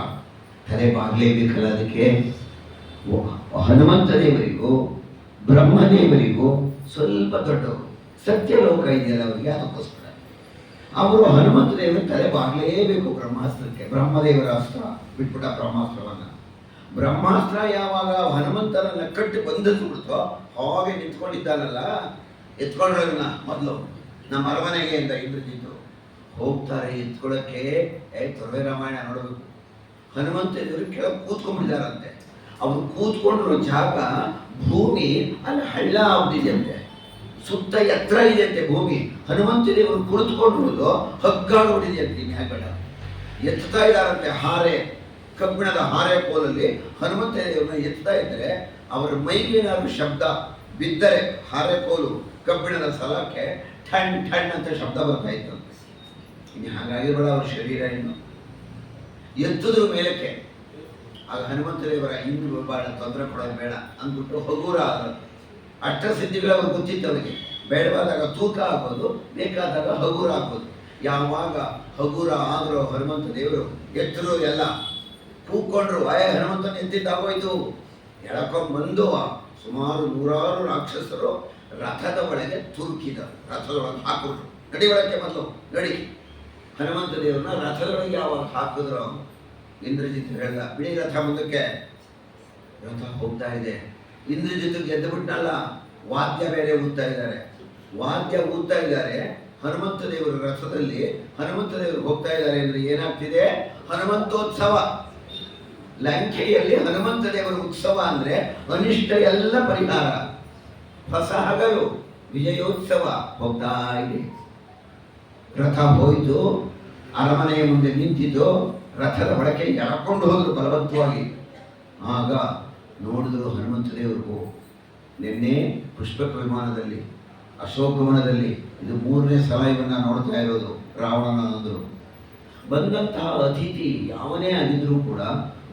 ತಲೆ ಬಾಗ್ಲೇಬೇಕಲ್ಲ ಅದಕ್ಕೆ. ಹನುಮಂತ ದೇವರಿಗೂ ಬ್ರಹ್ಮದೇವರಿಗೂ ಸ್ವಲ್ಪ ದೊಡ್ಡವರು, ಸತ್ಯಲೋಕ ಇದೆಯಲ್ಲ ಅವರಿಗೆ, ಅದಕ್ಕೋಸ್ಕರ ಅವರು ಹನುಮಂತ ದೇವರು ತಲೆ ಬಾಗ್ಲೇಬೇಕು ಬ್ರಹ್ಮಾಸ್ತ್ರಕ್ಕೆ. ಬ್ರಹ್ಮದೇವರ ಅಸ್ತ್ರ ಬಿಟ್ಬಿಟ್ಟ ಬ್ರಹ್ಮಾಸ್ತ್ರವನ್ನ. ಬ್ರಹ್ಮಾಸ್ತ್ರ ಯಾವಾಗ ಹನುಮಂತನನ್ನ ಕಟ್ಟಿ ಬಂಧಿಸಿ ಬಿಡ್ತೋ, ಹಾಗೆ ನಿಂತ್ಕೊಂಡಿದ್ದಾನಲ್ಲ, ಎತ್ಕೊಂಡ್ರನ್ನ ಮೊದಲು ನಮ್ಮ ಅರಮನೆಗೆ ಅಂತ ಇಂದ್ರಜಿತ್ತು ಹೋಗ್ತಾರೆ ಎತ್ಕೊಳ್ಳೋಕ್ಕೆ. ತೊರವೆ ರಾಮಾಯಣ ನೋಡಬೇಕು. ಹನುಮಂತ ದೇವರು ಕೆಳಗೆ ಕೂತ್ಕೊಂಡ್ಬಿಟ್ಟಿದಾರಂತೆ. ಅವ್ರು ಕೂತ್ಕೊಂಡಿರೋ ಜಾಗ ಭೂಮಿ ಅಲ್ಲಿ ಹಳ್ಳ ಆಗ್ಬಿಟ್ಟಿದೆಯಂತೆ, ಸುತ್ತ ಎತ್ತರ ಇದೆಯಂತೆ ಭೂಮಿ. ಹನುಮಂತ ದೇವರು ಕುಳಿತುಕೊಂಡಿರೋದು ಹಗ್ಗಾಗ್ಬಿಟ್ಟಿದೆಯಂತೆ ಮ್ಯಾಗಳ. ಎತ್ತಾ ಇದ್ದಾರಂತೆ ಹಾರೆ, ಕಬ್ಬಿಣದ ಹಾರೆ ಕೋಲಲ್ಲಿ ಹನುಮಂತ ದೇವರನ್ನ ಎತ್ತಾ ಇದ್ದರೆ ಅವರ ಮೈಗೇನಾದ್ರು ಶಬ್ದ ಬಿದ್ದರೆ, ಹಾರೆ ಕೋಲು ಕಬ್ಬಿಣದ ಸಲಾಕ್ಕೆ ಠಣ್ ಠಣ್ ಅಂತ ಶಬ್ದ ಬರ್ತಾ ಇತ್ತಂತೆ. ಇನ್ನು ಹಾಗಾಗಿರ್ಬೇಡ ಅವ್ರ ಶರೀರ, ಇನ್ನು ಎತ್ತುದ್ರ ಮೇಲಕ್ಕೆ. ಆಗ ಹನುಮಂತ ದೇವರ ಇನ್ನು ಬಾಳ ತೊಂದರೆ ಕೊಡೋದು ಬೇಡ ಅಂದ್ಬಿಟ್ಟು ಹಗುರ ಆದ ಅಷ್ಟಸಿದ್ಧಿಗಳು ಅವ್ರಿಗೆ ಗೊತ್ತಿತ್ತು ಅವರಿಗೆ. ಬೇಡವಾದಾಗ ತೂಕ ಹಾಕೋದು, ಬೇಕಾದಾಗ ಹಗುರ ಹಾಕೋದು. ಯಾವಾಗ ಹಗುರ ಆದರೂ ಹನುಮಂತ ದೇವರು ಎತ್ತರು ಎಲ್ಲ ಕೂತ್ಕೊಂಡ್ರು. ಹನುಮಂತನ ಎತ್ತಿದ್ದಾಗೋಯ್ತು. ಎಳಕೊಂಡ್ಬಂದು ಸುಮಾರು 100 ರಾಕ್ಷಸರು ರಥದ ಒಳಗೆ ತುರುಕಿದರು, ರಥದೊಳಗೆ ಹಾಕಿದ್ರು. ಗಡಿ ಒಳಕ್ಕೆ ಮೊದಲು ಗಡಿ ಹನುಮಂತ ದೇವ್ರನ್ನ ರಥದೊಳಗೆ ಯಾವಾಗ ಹಾಕಿದ್ರು, ಇಂದ್ರಜಿತ್ ಹೇಳಿದ ಬಿಡಿ ರಥ ಮುಂದಕ್ಕೆ. ರಥ ಹೋಗ್ತಾ ಇದೆ. ಇಂದ್ರಜಿತ್ ಗೆದ್ದು ಬಿಟ್ನಲ್ಲ, ವಾದ್ಯ ಬೇರೆ ಊದ್ತಾ ಇದ್ದಾರೆ. ವಾದ್ಯ ಊದ್ತಾ ಇದ್ದಾರೆ. ಹನುಮಂತ ದೇವರ ರಥದಲ್ಲಿ ಹನುಮಂತ ದೇವರು ಹೋಗ್ತಾ ಇದ್ದಾರೆ ಅಂದ್ರೆ ಏನಾಗ್ತಿದೆ, ಹನುಮಂತೋತ್ಸವ. ಲಂಕೆಯಲ್ಲಿ ಹನುಮಂತ ದೇವರ ಉತ್ಸವ ಅಂದ್ರೆ ಅನಿಷ್ಟ ಎಲ್ಲ ಪರಿಹಾರ. ಹೊಸ ಹಗಲು ವಿಜಯೋತ್ಸವ ಹೋಗ್ತಾ ಇದೆ. ರಥ ಹೋಯ್ತು, ಅರಮನೆಯ ಮುಂದೆ ನಿಂತಿದ್ದು, ರಥದ ಒಳಕ್ಕೆ ಎಳಕೊಂಡು ಹೋದ್ರು ಬಲವಂತವಾಗಿ. ಆಗ ನೋಡಿದ್ರು ಹನುಮಂತ ದೇವರು. ನಿನ್ನೆ ಪುಷ್ಪಕ ವಿಮಾನದಲ್ಲಿ ಅಶೋಕವನದಲ್ಲಿ ಇದು 3ನೇ ಸಲ ಇವನ್ನ ನೋಡ್ತಾ ಇರೋದು ರಾವಣನಂದರು. ಬಂದಂತಹ ಅತಿಥಿ ಯಾವನೇ ಆಗಿದ್ರು ಕೂಡ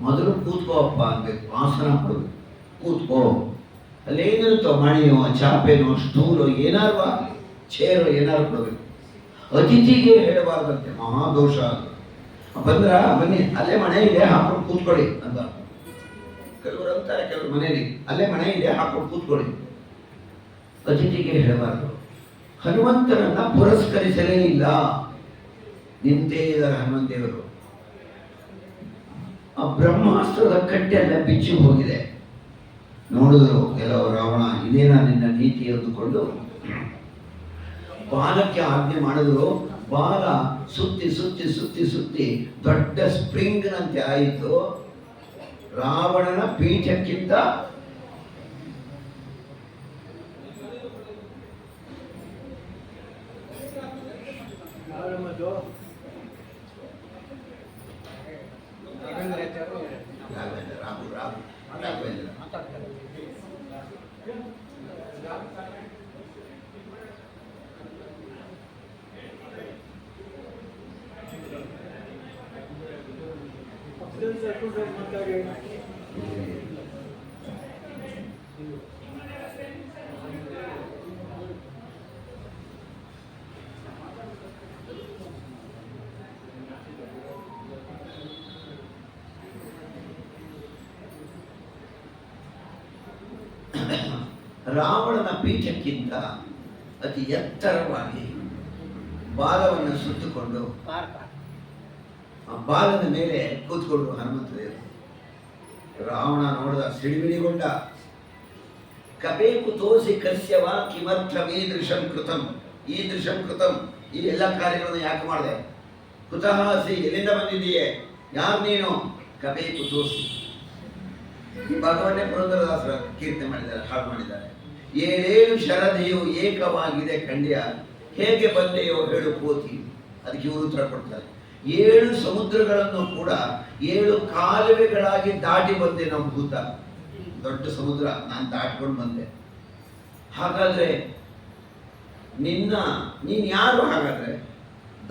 ಮೊದಲು ಕೂತ್ಕೋ ಅಪ್ಪ ಅನ್ಬೇಕು, ಆಸನ ಕೊಡಬೇಕು, ಕೂತ್ಕೋ. ಅಲ್ಲೇನಿರುತ್ತೋ ಮಣಿಯೋ ಚಾಪೆನೋ ಸ್ಟೂಲೋ ಏನಾರು ಆಗಲಿ, ಚೇರೋ ಏನಾರು ಕೊಡಬೇಕು. ಅತಿಥಿಗೆ ಹೇಳಬಾರ್ದಂತೆ, ಮಹಾದೋಷ ಅದು. ಬಂದ್ರ ಬನ್ನಿ ಅಲ್ಲೇ ಮನೆ ಇದೆ ಹಾಕೊಂಡು ಕೂತ್ಕೊಳ್ಳಿ ಅಂತ ಕೆಲವರು ಅಂತಾರೆ. ಕೆಲವರು ಮನೆಯಲ್ಲಿ ಅಲ್ಲೇ ಮನೆ ಇದೆ ಹಾಕೊಂಡು ಕೂತ್ಕೊಳ್ಳಿ. ಅತಿಥಿಗೆ ಹೇಳಬಾರ್ದು. ಹನುಮಂತನನ್ನ ಪುರಸ್ಕರಿಸಲೇ ಇಲ್ಲ, ನಿಂತೇ ಇದ್ದಾರೆ ಹನುಮಂತ ದೇವರು. ಆ ಬ್ರಹ್ಮಾಸ್ತ್ರದ ಕಟ್ಟೆಲ್ಲ ಬಿಚ್ಚಿ ಹೋಗಿದೆ. ನೋಡಿದ್ರು ಕೆಲವು ರಾವಣ, ಇದೇನಾ ನಿನ್ನ ನೀತಿ ಅಂದುಕೊಂಡು ಬಾಲಕ್ಕೆ ಆಜ್ಞೆ ಮಾಡಿದ್ರು. ಬಾಲ ಸುತ್ತಿ ಸುತ್ತಿ ಸುತ್ತಿ ಸುತ್ತಿ ದೊಡ್ಡ ಸ್ಪ್ರಿಂಗ್ನಂತೆ ಆಯಿತು. ರಾವಣನ ಪೀಠಕ್ಕಿಂತ ರಾವಣನ ಪೀಠಕ್ಕಿಂತ ಅತಿ ಎತ್ತರವಾಗಿ ಬಾಲವನ್ನು ಸುತ್ತುಕೊಂಡು ಆ ಬಾಲದ ಮೇಲೆ ಕೂತ್ಕೊಂಡು ಹನುಮಂತದೇವರು. ರಾವಣ ನೋಡಿದ, ಸಿಡಿಮಿಡಿಗೊಂಡ. ಕಪೇ ಕುತೋಸಿ ಕಸ್ಯವ ಕಿಮರ್ಥಮೀದೃಶಂ ಕೃತಂ, ಈದೃಶಂ ಕೃತಂ, ಈ ಎಲ್ಲ ಕಾರ್ಯಗಳನ್ನು ಯಾಕೆ ಮಾಡಿದೆ? ಕುತಃ ಅಸಿ, ಎಲ್ಲಿಂದ ಬಂದಿದೆಯೇ? ಯಾರು ನೀನು? ಕಪೇ ಕುತೋಸಿ. ಈ ಭಾಗವನ್ನೇ ಪುರಂದರದಾಸರ ಕೀರ್ತನೆ ಮಾಡಿದ್ದಾರೆ, ಹಾಡು ಮಾಡಿದ್ದಾರೆ. ಏಳೇಳು ಶರದೆಯು ಏಕವಾಗಿದೆ ಖಂಡ್ಯ, ಹೇಗೆ ಬಂದೆಯೋ ಹೇಳು ಕೋತಿ. ಅದಕ್ಕೆ ಇವರು ಉತ್ತರ ಕೊಡ್ತಾರೆ. 7 ಸಮುದ್ರಗಳನ್ನು ಕೂಡ 7 ಕಾಲುವೆಗಳಾಗಿ ದಾಟಿ ಬಂದೆ ನಮ್ಮ ಭೂತ. ದೊಡ್ಡ ಸಮುದ್ರ ನಾನು ದಾಟ್ಕೊಂಡು ಬಂದೆ. ಹಾಗಾದ್ರೆ ನೀನು ಯಾರು? ಹಾಗಾದ್ರೆ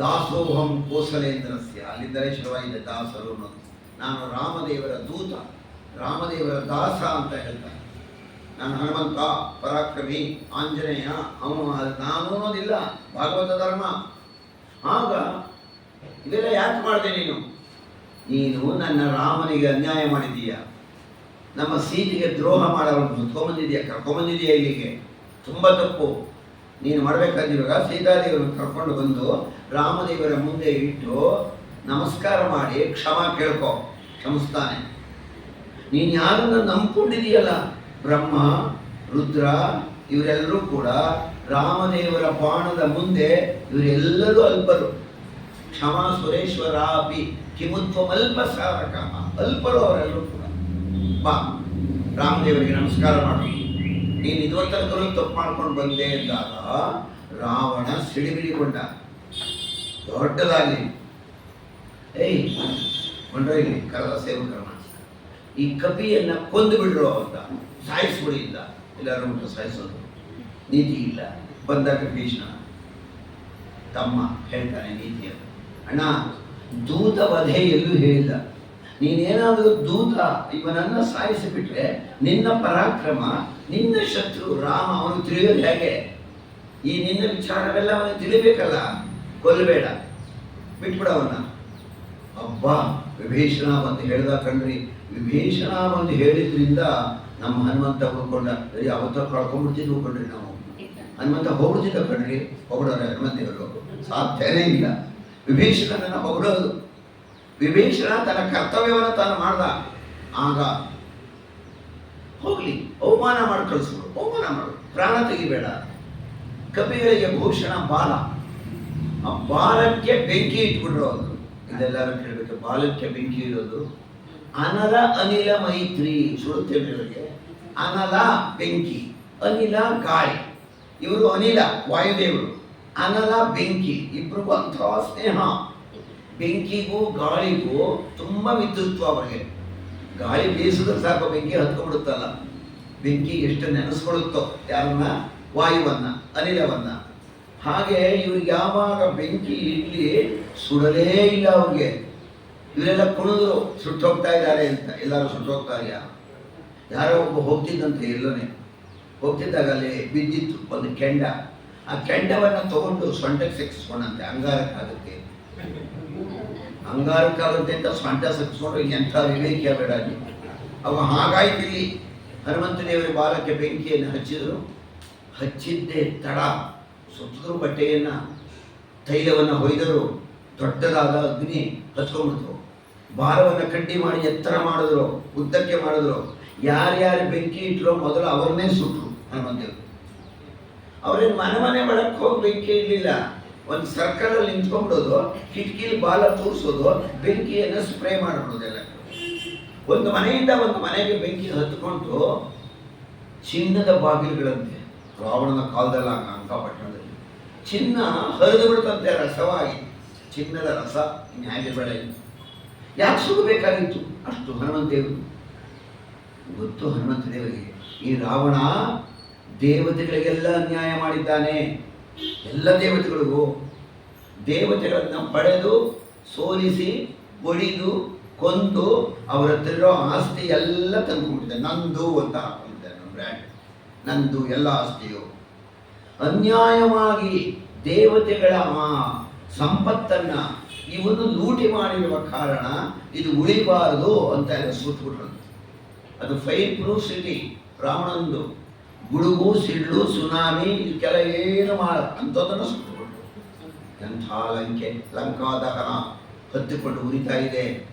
ದಾಸೋಹಂ ಕೋಸಲೇಂದ್ರಸ್ಯ, ಅಲ್ಲಿಂದಲೇ ಶುರುವಾಗಿದೆ ದಾಸರು ಅನ್ನೋದು. ನಾನು ರಾಮದೇವರ ದೂತ, ರಾಮದೇವರ ದಾಸ ಅಂತ ಹೇಳ್ತಾರೆ. ನಾನು ಹನುಮಂತ, ಪರಾಕ್ರಮಿ, ಆಂಜನೇಯ, ನಾನು ಅನ್ನೋದಿಲ್ಲ ಭಾಗವತ ಧರ್ಮ. ಆಗ ಇವೆಲ್ಲ ಯಾಕೆ ಮಾಡಿದೆ ನೀನು ನನ್ನ ರಾಮನಿಗೆ ಅನ್ಯಾಯ ಮಾಡಿದೀಯ, ನಮ್ಮ ಸೀತೆಗೆ ದ್ರೋಹ ಮಾಡೋರನ್ನು ಸುತ್ಕೊಂಬಂದಿದೀಯ, ಕರ್ಕೊಂಬಂದಿದೀಯ ಇಲ್ಲಿಗೆ. ತುಂಬ ತಪ್ಪು. ನೀನು ಮಾಡಬೇಕಾದಿರುವಾಗ ಸೀತಾದೇವರನ್ನು ಕರ್ಕೊಂಡು ಬಂದು ರಾಮದೇವರ ಮುಂದೆ ಇಟ್ಟು ನಮಸ್ಕಾರ ಮಾಡಿ ಕ್ಷಮಾ ಕೇಳ್ಕೊ, ಕ್ಷಮಿಸ್ತಾನೆ. ನೀನು ಯಾರನ್ನ ನಂಬ್ಕೊಂಡಿದೀಯಲ್ಲ, ಬ್ರಹ್ಮ, ರುದ್ರ, ಇವರೆಲ್ಲರೂ ಕೂಡ ರಾಮದೇವರ ಬಾಣದ ಮುಂದೆ ಇವರೆಲ್ಲರೂ ಅಲ್ಪರು. ಕ್ಷಮಾ ಸುರೇಶ್ವರಾಪಿ ಕಿಮುತ್ವಮಲ್ಪ ಸಾರಕ, ಅಲ್ಪರು ಅವರೆಲ್ಲರೂ ಕೂಡ. ಬಾ ರಾಮದೇವರಿಗೆ ನಮಸ್ಕಾರ ಮಾಡು. ನೀನು ಇದುವರೆಗೂ ತಪ್ಪು ಮಾಡ್ಕೊಂಡು ಬಂದೆ ಎಂದಾಗ ರಾವಣ ಸಿಡಿಮಿಡಿಕೊಂಡ ದೊಡ್ಡದಾಗಿ. ಏಯ್ ಕೊಂಡ್ರೆ ಇಲ್ಲಿ ಕರದ ಸೇವಕರನ್ನ, ಈ ಕಪಿಯನ್ನ ಕೊಂದು ಬಿಡ್ರು ಅಂತ, ಸಾಯಿಸ್ಬಿಡಿ ಇಲ್ಲ, ಎಲ್ಲರೂ ಉಂಟು ಸಾಯಿಸೋದು ನೀತಿ ಇಲ್ಲ. ಬಂದಾಗ ಭೀಷ್ಮ ತಮ್ಮ ಹೇಳ್ತಾನೆ ನೀತಿಯನ್ನು. ಅಣ್ಣ, ದೂತ ವಧೆ ಎಲ್ಲೂ ಹೇಳಿಲ್ಲ. ನೀನೇನಾದರೂ ದೂತ ಇವನನ್ನ ಸಾಯಿಸಿಬಿಟ್ರೆ ನಿನ್ನ ಪರಾಕ್ರಮ, ನಿನ್ನ ಶತ್ರು ರಾಮ ಅವನು ತಿಳಿಯೋದು ಹೇಗೆ? ಈ ನಿನ್ನ ವಿಚಾರವೆಲ್ಲ ಅವನಿಗೆ ತಿಳಿಬೇಕಲ್ಲ. ಕೊಲ್ಲಬೇಡ, ಬಿಟ್ಬಿಡವನ್ನ. ಅಬ್ಬಾ, ವಿಭೀಷಣ ಬಂದು ಹೇಳ್ದ ಕಣ್ರಿ. ವಿಭೀಷಣ ಬಂದು ಹೇಳಿದ್ರಿಂದ ನಮ್ಮ ಹನುಮಂತ ಉಳ್ಕೊಂಡ. ಅವತ್ತ ಕಳ್ಕೊಂಡ್ಬಿಡ್ತಿದ್ವು ಕಣ್ರಿ ನಾವು. ಹನುಮಂತ ಹೋಗ್ಬಿಡ್ತಿದ್ದ ಕಣ್ರಿ. ಹೊಗಳೋರೆ ಹನುಮಂತೇವರು ಸಾಧ್ಯನೇ ಇಲ್ಲ ವಿಭೀಷಣನನ್ನು ಹೊಗಳೋದು. ವಿಭೀಷಣ ತನ್ನ ಕರ್ತವ್ಯವನ್ನು ತಾನು ಮಾಡ್ದ. ಆಗ ಹೋಗ್ಲಿ, ಅವಮಾನ ಮಾಡಿ ಕಳಿಸ್ಬಿಡು, ಅವಮಾನ ಮಾಡು, ಪ್ರಾಣ ತೆಗಿಬೇಡ. ಕಪಿಗಳಿಗೆ ಭೂಷಣ ಬಾಲ, ಆ ಬಾಲಕ್ಕೆ ಬೆಂಕಿ ಇಟ್ಬಿಟ್ರು ಅವರು. ಇದೆಲ್ಲರೂ ಕೇಳಬೇಕು. ಬಾಲಕ್ಕೆ ಬೆಂಕಿ ಇರೋದು ಅನಲ ಅನಿಲ ಮೈತ್ರಿ. ಸುಡುತ್ತೇವೆ. ಅನಲ ಬೆಂಕಿ, ಅನಿಲ ಗಾಳಿ. ಇವರು ಅನಿಲ ವಾಯುದೇವರು, ಅನಲ ಬೆಂಕಿ. ಇಬ್ರಿಗೂ ಅಂಥ ಸ್ನೇಹ. ಬೆಂಕಿಗೂ ಗಾಳಿಗೂ ತುಂಬ ಮಿತ್ರತ್ವ ಅವರಿಗೆ. ಗಾಳಿ ಬೀಸಿದ್ರೆ ಸಾಕು ಬೆಂಕಿ ಹತ್ಕೊಂಡ್ಬಿಡುತ್ತಲ್ಲ. ಬೆಂಕಿ ಎಷ್ಟು ನೆನೆಸ್ಕೊಳ್ಳುತ್ತೋ ಯಾರನ್ನ? ವಾಯುವನ್ನ, ಅನಿಲವನ್ನ. ಹಾಗೆ ಇವ್ರಿಗೆ ಯಾವಾಗ ಬೆಂಕಿ ಇಡ್ಲಿ ಸುಡಲೇ ಇಲ್ಲ ಅವ್ರಿಗೆ. ಇವರೆಲ್ಲ ಕುಣಿದ್ರು ಸುಟ್ಟೋಗ್ತಾ ಇದ್ದಾರೆ ಅಂತ. ಎಲ್ಲರೂ ಸುಟ್ಟೋಗ್ತಾರ್ಯಾ? ಯಾರೋ ಒಬ್ಬ ಹೋಗ್ತಿದ್ದಂತೆ, ಎಲ್ಲನೇ ಹೋಗ್ತಿದ್ದಾಗ ಅಲ್ಲಿ ಬಿದ್ದಿತ್ತು ಒಂದು ಕೆಂಡ. ಆ ಕೆಂಡವನ್ನು ತಗೊಂಡು ಸೊಂಟಕ್ಕೆ ಸಿಕ್ಕಿಸ್ಕೊಂಡಂತೆ. ಅಂಗಾರಕ್ಕಾಗುತ್ತೆ ಅಂತ ಸೊಂಟ ಸಿಕ್ಕಿಸ್ಕೊಂಡು ಎಂಥ ವಿವೇಕಿಯ ಬೇಡ. ಅವ ಹಾಗಾಯ್ತಿಲ್ಲಿ ಹನುಮಂತ ದೇವರ ಬಾಲಕ್ಕೆ ಬೆಂಕಿಯನ್ನು ಹಚ್ಚಿದ್ರು. ಹಚ್ಚಿದ್ದೇ ತಡ ಸುತ್ತಿದ್ರು ಬಟ್ಟೆಯನ್ನು, ತೈಲವನ್ನು ಹೊಯ್ದರು. ದೊಡ್ಡದಾದ ಅಗ್ನಿ ಹತ್ಕೊಂಡ್ಬಿಡ್ತು. ಬಾಲವನ್ನು ಕಡ್ಡಿ ಮಾಡಿ ಎತ್ತರ ಮಾಡಿದ್ರು, ಉದ್ದಕ್ಕೆ ಮಾಡಿದ್ರು. ಯಾರ್ಯಾರು ಬೆಂಕಿ ಇಟ್ಟರೋ ಮೊದಲು ಅವ್ರನ್ನೇ ಸುಟ್ಟರು ಹನುಮಂತೇವರು. ಅವ್ರೇನು ಮನೆ ಮನೆ ಒಳಕ್ಕೆ ಹೋಗಿ ಬೆಂಕಿ ಇರಲಿಲ್ಲ. ಒಂದು ಸರ್ಕಲಲ್ಲಿ ನಿಂತ್ಕೊಂಡ್ಬಿಡೋದು, ಕಿಟಕಿಲಿ ಬಾಲ ತೂರಿಸೋದು, ಬೆಂಕಿಯನ್ನು ಸ್ಪ್ರೇ ಮಾಡಿಬಿಡೋದೆಲ್ಲ. ಒಂದು ಮನೆಯಿಂದ ಒಂದು ಮನೆಗೆ ಬೆಂಕಿ ಹತ್ಕೊಂಡು ಚಿನ್ನದ ಬಾಗಿಲುಗಳಂತೆ. ರಾವಣನ ಕಾಲದಲ್ಲ ಅಂಕಪಟ್ಟಣದಲ್ಲಿ ಚಿನ್ನ ಹರಿದು ಬಿಡ್ತಂತೆ ರಸವಾಗಿ. ಚಿನ್ನದ ರಸ ಇನ್ನು ಹೇಗೆ ಬೇಡ. ಯಾಕೆ ಸುಡಬೇಕಾಗಿತ್ತು ಅಷ್ಟು ಹನುಮಂತೇವರು? ಗೊತ್ತು ಹನುಮಂತ ದೇವರಿಗೆ, ಈ ರಾವಣ ದೇವತೆಗಳಿಗೆಲ್ಲ ಅನ್ಯಾಯ ಮಾಡಿದ್ದಾನೆ. ಎಲ್ಲ ದೇವತೆಗಳಿಗೂ ದೇವತೆಗಳನ್ನು ಪಡೆದು ಸೋಲಿಸಿ ಒಡಿದು ಕೊಂದು ಅವರ ಹತ್ತಿರೋ ಆಸ್ತಿ ಎಲ್ಲ ತಂದುಕೊಂಡಿದ್ದೆ. ನಂದು ಅಂತ ಹಾಕೊಂಡಿದ್ದೆ ನಮ್ಮ ಬ್ರ್ಯಾಂಡ್, ನಂದು ಎಲ್ಲ ಆಸ್ತಿಯು. ಅನ್ಯಾಯವಾಗಿ ದೇವತೆಗಳ ಆ ಸಂಪತ್ತನ್ನು ಇವನು ಲೂಟಿ ಮಾಡಿರುವ ಕಾರಣ ಇದು ಉಳಿಬಾರದು ಅಂತ ಎಲ್ಲ ಸುಟ್ಬಿಟ್ರು. ಅದು ಫೈರ್ ಪ್ರೂಫ್ ಸಿಟಿ ರಾವಣಂದು. ಗುಡುಗು, ಸಿಡ್ಲು, ಸುನಾಮಿ ಇದಕ್ಕೆಲ್ಲ ಏನು ಅಂಥದ್ದನ್ನು ಸುಟ್ಟುಬಿಟ್ರು. ಎಂಥ ಲಂಕೆ, ಲಂಕಾದಹನ ಹತ್ತಿಕೊಂಡು ಉರಿತಾ ಇದೆ.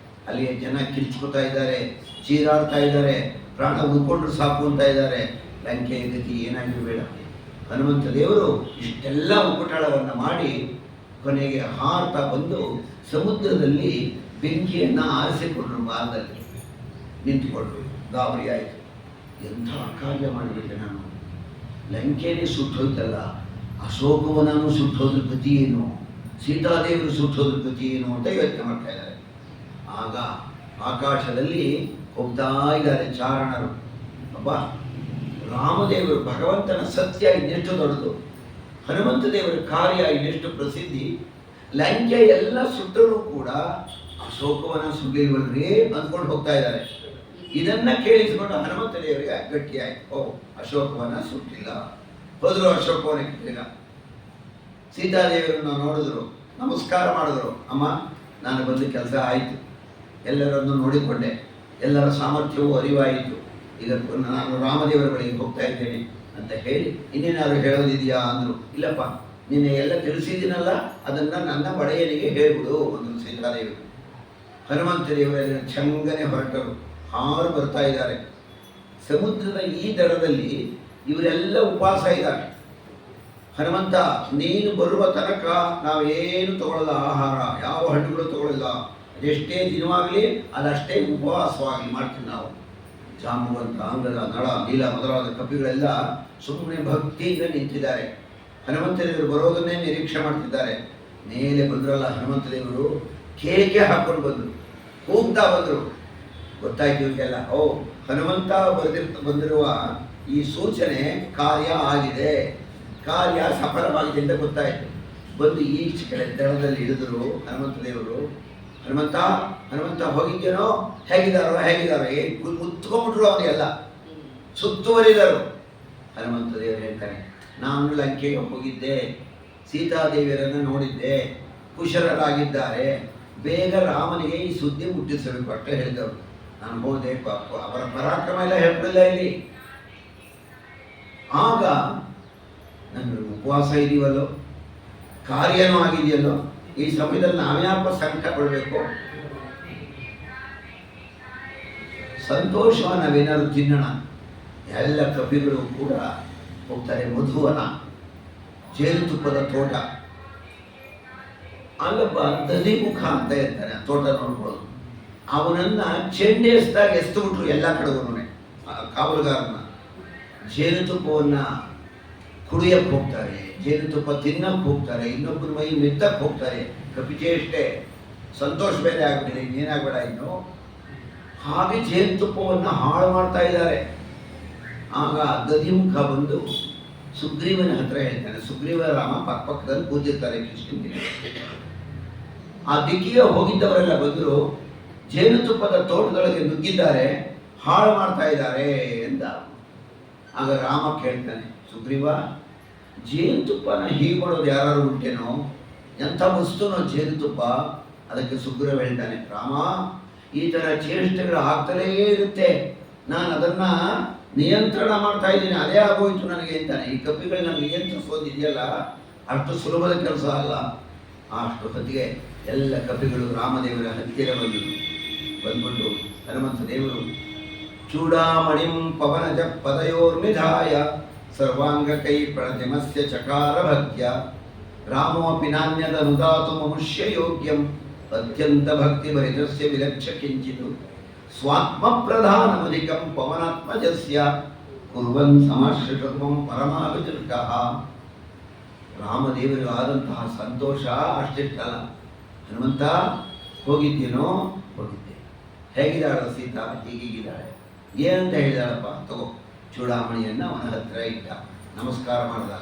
ಅಲ್ಲಿಯ ಜನ ಕಿರ್ಚ್ಕೊತಾ ಇದ್ದಾರೆ, ಚೀರಾಡ್ತಾ ಇದ್ದಾರೆ, ಪ್ರಾಣ ಉಳ್ಕೊಂಡ್ರು ಸಾಕು ಅಂತ ಇದ್ದಾರೆ. ಲಂಕೆಯ ಗತಿ ಏನಾಗಿ ಬೇಡ. ಹನುಮಂತ ದೇವರು ಇಷ್ಟೆಲ್ಲ ಉಪಟಳವನ್ನು ಮಾಡಿ ಕೊನೆಗೆ ಹಾರ್ತಾ ಬಂದು ಸಮುದ್ರದಲ್ಲಿ ಬೆಂಕಿಯನ್ನು ಆರಿಸಿಕೊಂಡ್ರು. ಬಾಲದಲ್ಲಿ ನಿಂತುಕೊಂಡ್ರು. ಗಾಬರಿ ಆಯಿತು. ಎಂಥ ಅಕಾರ್ಯ ಮಾಡಿಬಿಟ್ಟೆ ನಾನು. ಲಂಕೆನೇ ಸುಟ್ಟೋಯ್ತಲ್ಲ, ಅಶೋಕವನೂ ಸುಟ್ಟೋದ್ರ ಗತಿ ಏನು, ಸೀತಾದೇವರು ಸುಟ್ಟೋದ್ರ ಗತಿ ಏನು ಅಂತ ಯೋಚನೆ ಮಾಡ್ತಾ ಇದ್ದಾರೆ. ಆಗ ಆಕಾಶದಲ್ಲಿ ಹೋಗ್ತಾ ಇದ್ದಾರೆ ಚಾರಣರು. ಅಬ್ಬಾ, ರಾಮದೇವರು ಭಗವಂತನ ಸತ್ಯ ಇನ್ನೆಷ್ಟು ದೊಡ್ಡದು, ಹನುಮಂತ ದೇವರ ಕಾರ್ಯ ಇನ್ನೆಷ್ಟು ಪ್ರಸಿದ್ಧಿ. ಲಂಕೆ ಎಲ್ಲ ಸುಟ್ಟರೂ ಕೂಡ ಅಶೋಕವನ ಸುಗ್ರೀವಲ್ರೇ ಅಂದ್ಕೊಂಡು ಹೋಗ್ತಾ ಇದ್ದಾರೆ. ಇದನ್ನ ಕೇಳಿಸಿಕೊಂಡು ಹನುಮಂತ ದೇವರಿಗೆ ಗಟ್ಟಿಯಾಯ್ತು. ಓ, ಅಶೋಕವನ ಸುಟ್ಟಿಲ್ಲ. ಹೋದ್ರು ಅಶೋಕವನಕ್ಕೆ. ತಿರ್ಗ ಸೀತಾದೇವಿಯರನ್ನು ನೋಡಿದ್ರು, ನಮಸ್ಕಾರ ಮಾಡಿದ್ರು. ಅಮ್ಮ, ನಾನು ಬಂದ ಕೆಲಸ ಆಯಿತು, ಎಲ್ಲರನ್ನು ನೋಡಿಕೊಂಡೆ, ಎಲ್ಲರ ಸಾಮರ್ಥ್ಯವೂ ಅರಿವಾಯಿತು. ಈಗ ನಾನು ರಾಮದೇವರ ಬಳಿಗೆ ಹೋಗ್ತಾ ಇದ್ದೇನೆ ಅಂತ ಹೇಳಿ ಇನ್ನೇನಾದ್ರು ಹೇಳೋದಿದೆಯಾ ಅಂದರು. ಇಲ್ಲಪ್ಪ, ನಿನ್ನೆ ಎಲ್ಲ ತಿಳಿಸಿದ್ದೀನಲ್ಲ, ಅದನ್ನು ನನ್ನ ಒಡೆಯನಿಗೆ ಹೇಳ್ಬಿಡು ಅಂದರು ಸೀತಾದೇವಿ. ಹನುಮಂತ ದೇವರ ಚಂಗನೆ ಹೊರಟರು. ಹಾರು ಬರ್ತಾ ಇದ್ದಾರೆ. ಸಮುದ್ರದ ಈ ದಡದಲ್ಲಿ ಇವರೆಲ್ಲ ಉಪವಾಸ ಇದ್ದಾರೆ. ಹನುಮಂತ, ನೀನು ಬರುವ ತನಕ ನಾವೇನು ತಗೊಳ್ಳಲ್ಲ, ಆಹಾರ ಯಾವ ಹಣ್ಣುಗಳು ತಗೊಳ್ಳಲ್ಲ, ಅದೆಷ್ಟೇ ದಿನವಾಗಲಿ ಅದಷ್ಟೇ ಉಪವಾಸವಾಗಿ ಮಾಡ್ತೀವಿ ನಾವು. ಜಾಂಬುವಂತ, ಅಂಗದ, ನಳ, ನೀಲ ಮೊದಲಾದ ಕಪಿಗಳೆಲ್ಲ ಸುಮ್ಮನೆ ಭಕ್ತಿಯಿಂದ ನಿಂತಿದ್ದಾರೆ. ಹನುಮಂತ ದೇವರು ಬರೋದನ್ನೇ ನಿರೀಕ್ಷೆ ಮಾಡ್ತಿದ್ದಾರೆ. ಮೇಲೆ ಬಂದ್ರಲ್ಲ ಹನುಮಂತ ದೇವರು, ಕೇಕೆ ಹಾಕೊಂಡು ಬಂದರು, ಕೂಗ್ತಾ ಬಂದರು. ಗೊತ್ತಾಯ್ತು ಇವರಿಗೆಲ್ಲ, ಓ, ಹನುಮಂತ ಬಂದಿರುವ ಈ ಸೂಚನೆ ಕಾರ್ಯ ಆಗಿದೆ, ಕಾರ್ಯ ಸಫಲವಾಗಿದೆ ಅಂತ ಗೊತ್ತಾಯಿತು. ಬಂದು ಈಚೆ ಕಡೆ ದಳದಲ್ಲಿ ಇಳಿದ್ರು ಹನುಮಂತ ದೇವರು. ಹನುಮಂತ, ಹನುಮಂತ ಹೋಗಿದ್ದೇನೋ, ಹೇಗಿದ್ದಾರೋ ಮುತ್ಕೊಂಡ್ಬಿಟ್ರು. ಅವನಿಗೆಲ್ಲ ಸುತ್ತುವರಿದರು. ಹನುಮಂತ ದೇವರು ಹೇಳ್ತಾನೆ, ನಾನು ಲಂಕೆಗೆ ಹೋಗಿದ್ದೆ, ಸೀತಾದೇವಿಯರನ್ನು ನೋಡಿದ್ದೆ, ಕುಶಲರಾಗಿದ್ದಾರೆ, ಬೇಗ ರಾಮನಿಗೆ ಈ ಸುದ್ದಿ ಮುಟ್ಟಿಸಬೇಕು ಅಂತ ಹೇಳಿದವರು. ನಾನು ಹೋದೆ, ಅವರ ಪರಾಕ್ರಮ ಎಲ್ಲ ಹೇಳ್ಬಿಡಲ್ಲ ಇಲ್ಲಿ. ಆಗ ನಮಗೆ ಉಪವಾಸ ಇದೀವಲ್ಲೋ, ಕಾರ್ಯನೂ ಆಗಿದೆಯಲ್ಲೋ, ಈ ಸಮಯದಲ್ಲಿ ನಾವ್ಯಾಪ ಸಂಕಟ ಪಡಬೇಕು? ಸಂತೋಷ ನಾವೇನಾದ್ರು ತಿನ್ನೋಣ. ಎಲ್ಲ ಕಪಿಗಳು ಕೂಡ ಹೋಗ್ತಾರೆ. ಮಧುವನ, ಜೇನುತುಪ್ಪದ ತೋಟ, ಅಲ್ಲೊಬ್ಬ ದಧಿಮುಖ ಅಂತ ಇರ್ತಾನೆ, ತೋಟ ನೋಡ್ಕೊಳ್ಳೋದು. ಅವನನ್ನ ಚೆಂಡೆಸ್ದಾಗ ಎಸ್ತು ಬಿಟ್ರು ಎಲ್ಲ ಕಡೆಗೂ ಕಾವಲುಗಾರನ. ಜೇನುತುಪ್ಪವನ್ನು ಕುಡಿಯಕ್ಕೆ ಹೋಗ್ತಾರೆ, ಜೇನುತುಪ್ಪ ತಿನ್ನಕ್ಕೆ ಹೋಗ್ತಾರೆ, ಇನ್ನೊಬ್ಬನ ಮೈ ಮೆತ್ತಕ್ಕೆ ಹೋಗ್ತಾರೆ. ಕಪಿಚೇಷ್ಟೇ, ಸಂತೋಷ ಬೇರೆ ಆಗ್ಬಿಟ್ಟಿದೆ, ಇನ್ನೇನಾಗಬೇಡ ಇನ್ನು. ಹಾಗೆ ಜೇನುತುಪ್ಪವನ್ನು ಹಾಳು ಮಾಡ್ತಾ ಇದ್ದಾರೆ. ಆಗ ದಧಿಮುಖ ಬಂದು ಸುಗ್ರೀವನ ಹತ್ರ ಹೇಳ್ತಾನೆ. ಸುಗ್ರೀವ ರಾಮ ಪಕ್ಕದಲ್ಲಿ ಕೂತಿರ್ತಾರೆ ಕೃಷ್ಣನಿಗೆ. ಆ ದಿಕ್ಕಿಗೆ ಹೋಗಿದ್ದವರೆಲ್ಲ ಬಂದರು, ಜೇನುತುಪ್ಪದ ತೋಟದೊಳಗೆ ನುಗ್ಗಿದ್ದಾರೆ, ಹಾಳು ಮಾಡ್ತಾ ಇದ್ದಾರೆ ಎಂದ. ಆಗ ರಾಮ ಕೇಳ್ತಾನೆ, ಸುಗ್ರೀವ, ಜೇನುತುಪ್ಪನ ಹೀಗೆ ಮಾಡೋದು ಯಾರು ಉಂಟೇನೋ, ಎಂಥ ವಸ್ತುನೋ ಜೇನುತುಪ್ಪ. ಅದಕ್ಕೆ ಸುಗ್ರೀವ ಹೇಳ್ತಾನೆ, ರಾಮ, ಈ ಥರ ಚೇಷ್ಟೆಗಳು ಆಗ್ತಲೇ ಇರುತ್ತೆ, ನಾನು ಅದನ್ನು ನಿಯಂತ್ರಣ ಮಾಡ್ತಾ ಇದ್ದೀನಿ, ಅದೇ ಆಗೋಯ್ತು ನನಗೆ ಅಂತಾನೆ. ಈ ಕಪಿಗಳನ್ನ ನಿಯಂತ್ರಿಸೋದಿದೆಯಲ್ಲ, ಅಷ್ಟು ಸುಲಭದ ಕೆಲಸ ಅಲ್ಲ. ಅಷ್ಟು ಹೊತ್ತಿಗೆ ಎಲ್ಲ ಕಪಿಗಳು ರಾಮದೇವರ ಹತ್ತಿರ ಬಂದ್ಬಿಟ್ಟು ಹನುಮಂತ ದೇವರು ಚೂಡಾಮಣಿಂ ಪವನಜ ಪದಯೋರ್ನಿಧಾಯ ಸರ್ವಾಂಗಕೈ ಪ್ರತಿಮಸ್ಯ ಚಕಾರ ಭಕ್ತ್ಯ ರಾಮೋಪಿ ನಾಣ್ಯದನುದಾತು ಮನುಷ್ಯ ಯೋಗ್ಯಂ ಅತ್ಯಂತ ಭಕ್ತಿ ಭರಿತಸ್ಯ ವಿಲಕ್ಷ್ಯ ಕಿಂಚಿತ್ ಸ್ವಾತ್ಮ ಪ್ರಧಾನಮಧಿಕಂ ಪವನಾತ್ಮಜಸ್ಯ ಕುರ್ವನ್ ಸಮಾಶ್ರಿತತ್ವಂ ಪರಮಾಭಿತೃಷ್ಟಃ. ರಾಮದೇವರಿಗೆ ಆದಂತಹ ಸಂತೋಷ ಅಷ್ಟಿಷ್ಟಲ್ಲ. ಹನುಮಂತ ಹೋಗಿದ್ದೇನೋ? ಹೋಗಿದ್ದೆ. ಹೇಗಿದ್ದಾಳ ಸೀತಾ? ಹೀಗಿದ್ದಾಳೆ. ಏನಂತ ಹೇಳಿದಾಳಪ್ಪ? ತಗೋ ಚೂಡಾಮಣಿಯನ್ನು ಅವನ ಹತ್ತಿರ ಇಟ್ಟ, ನಮಸ್ಕಾರ ಮಾಡ್ದ.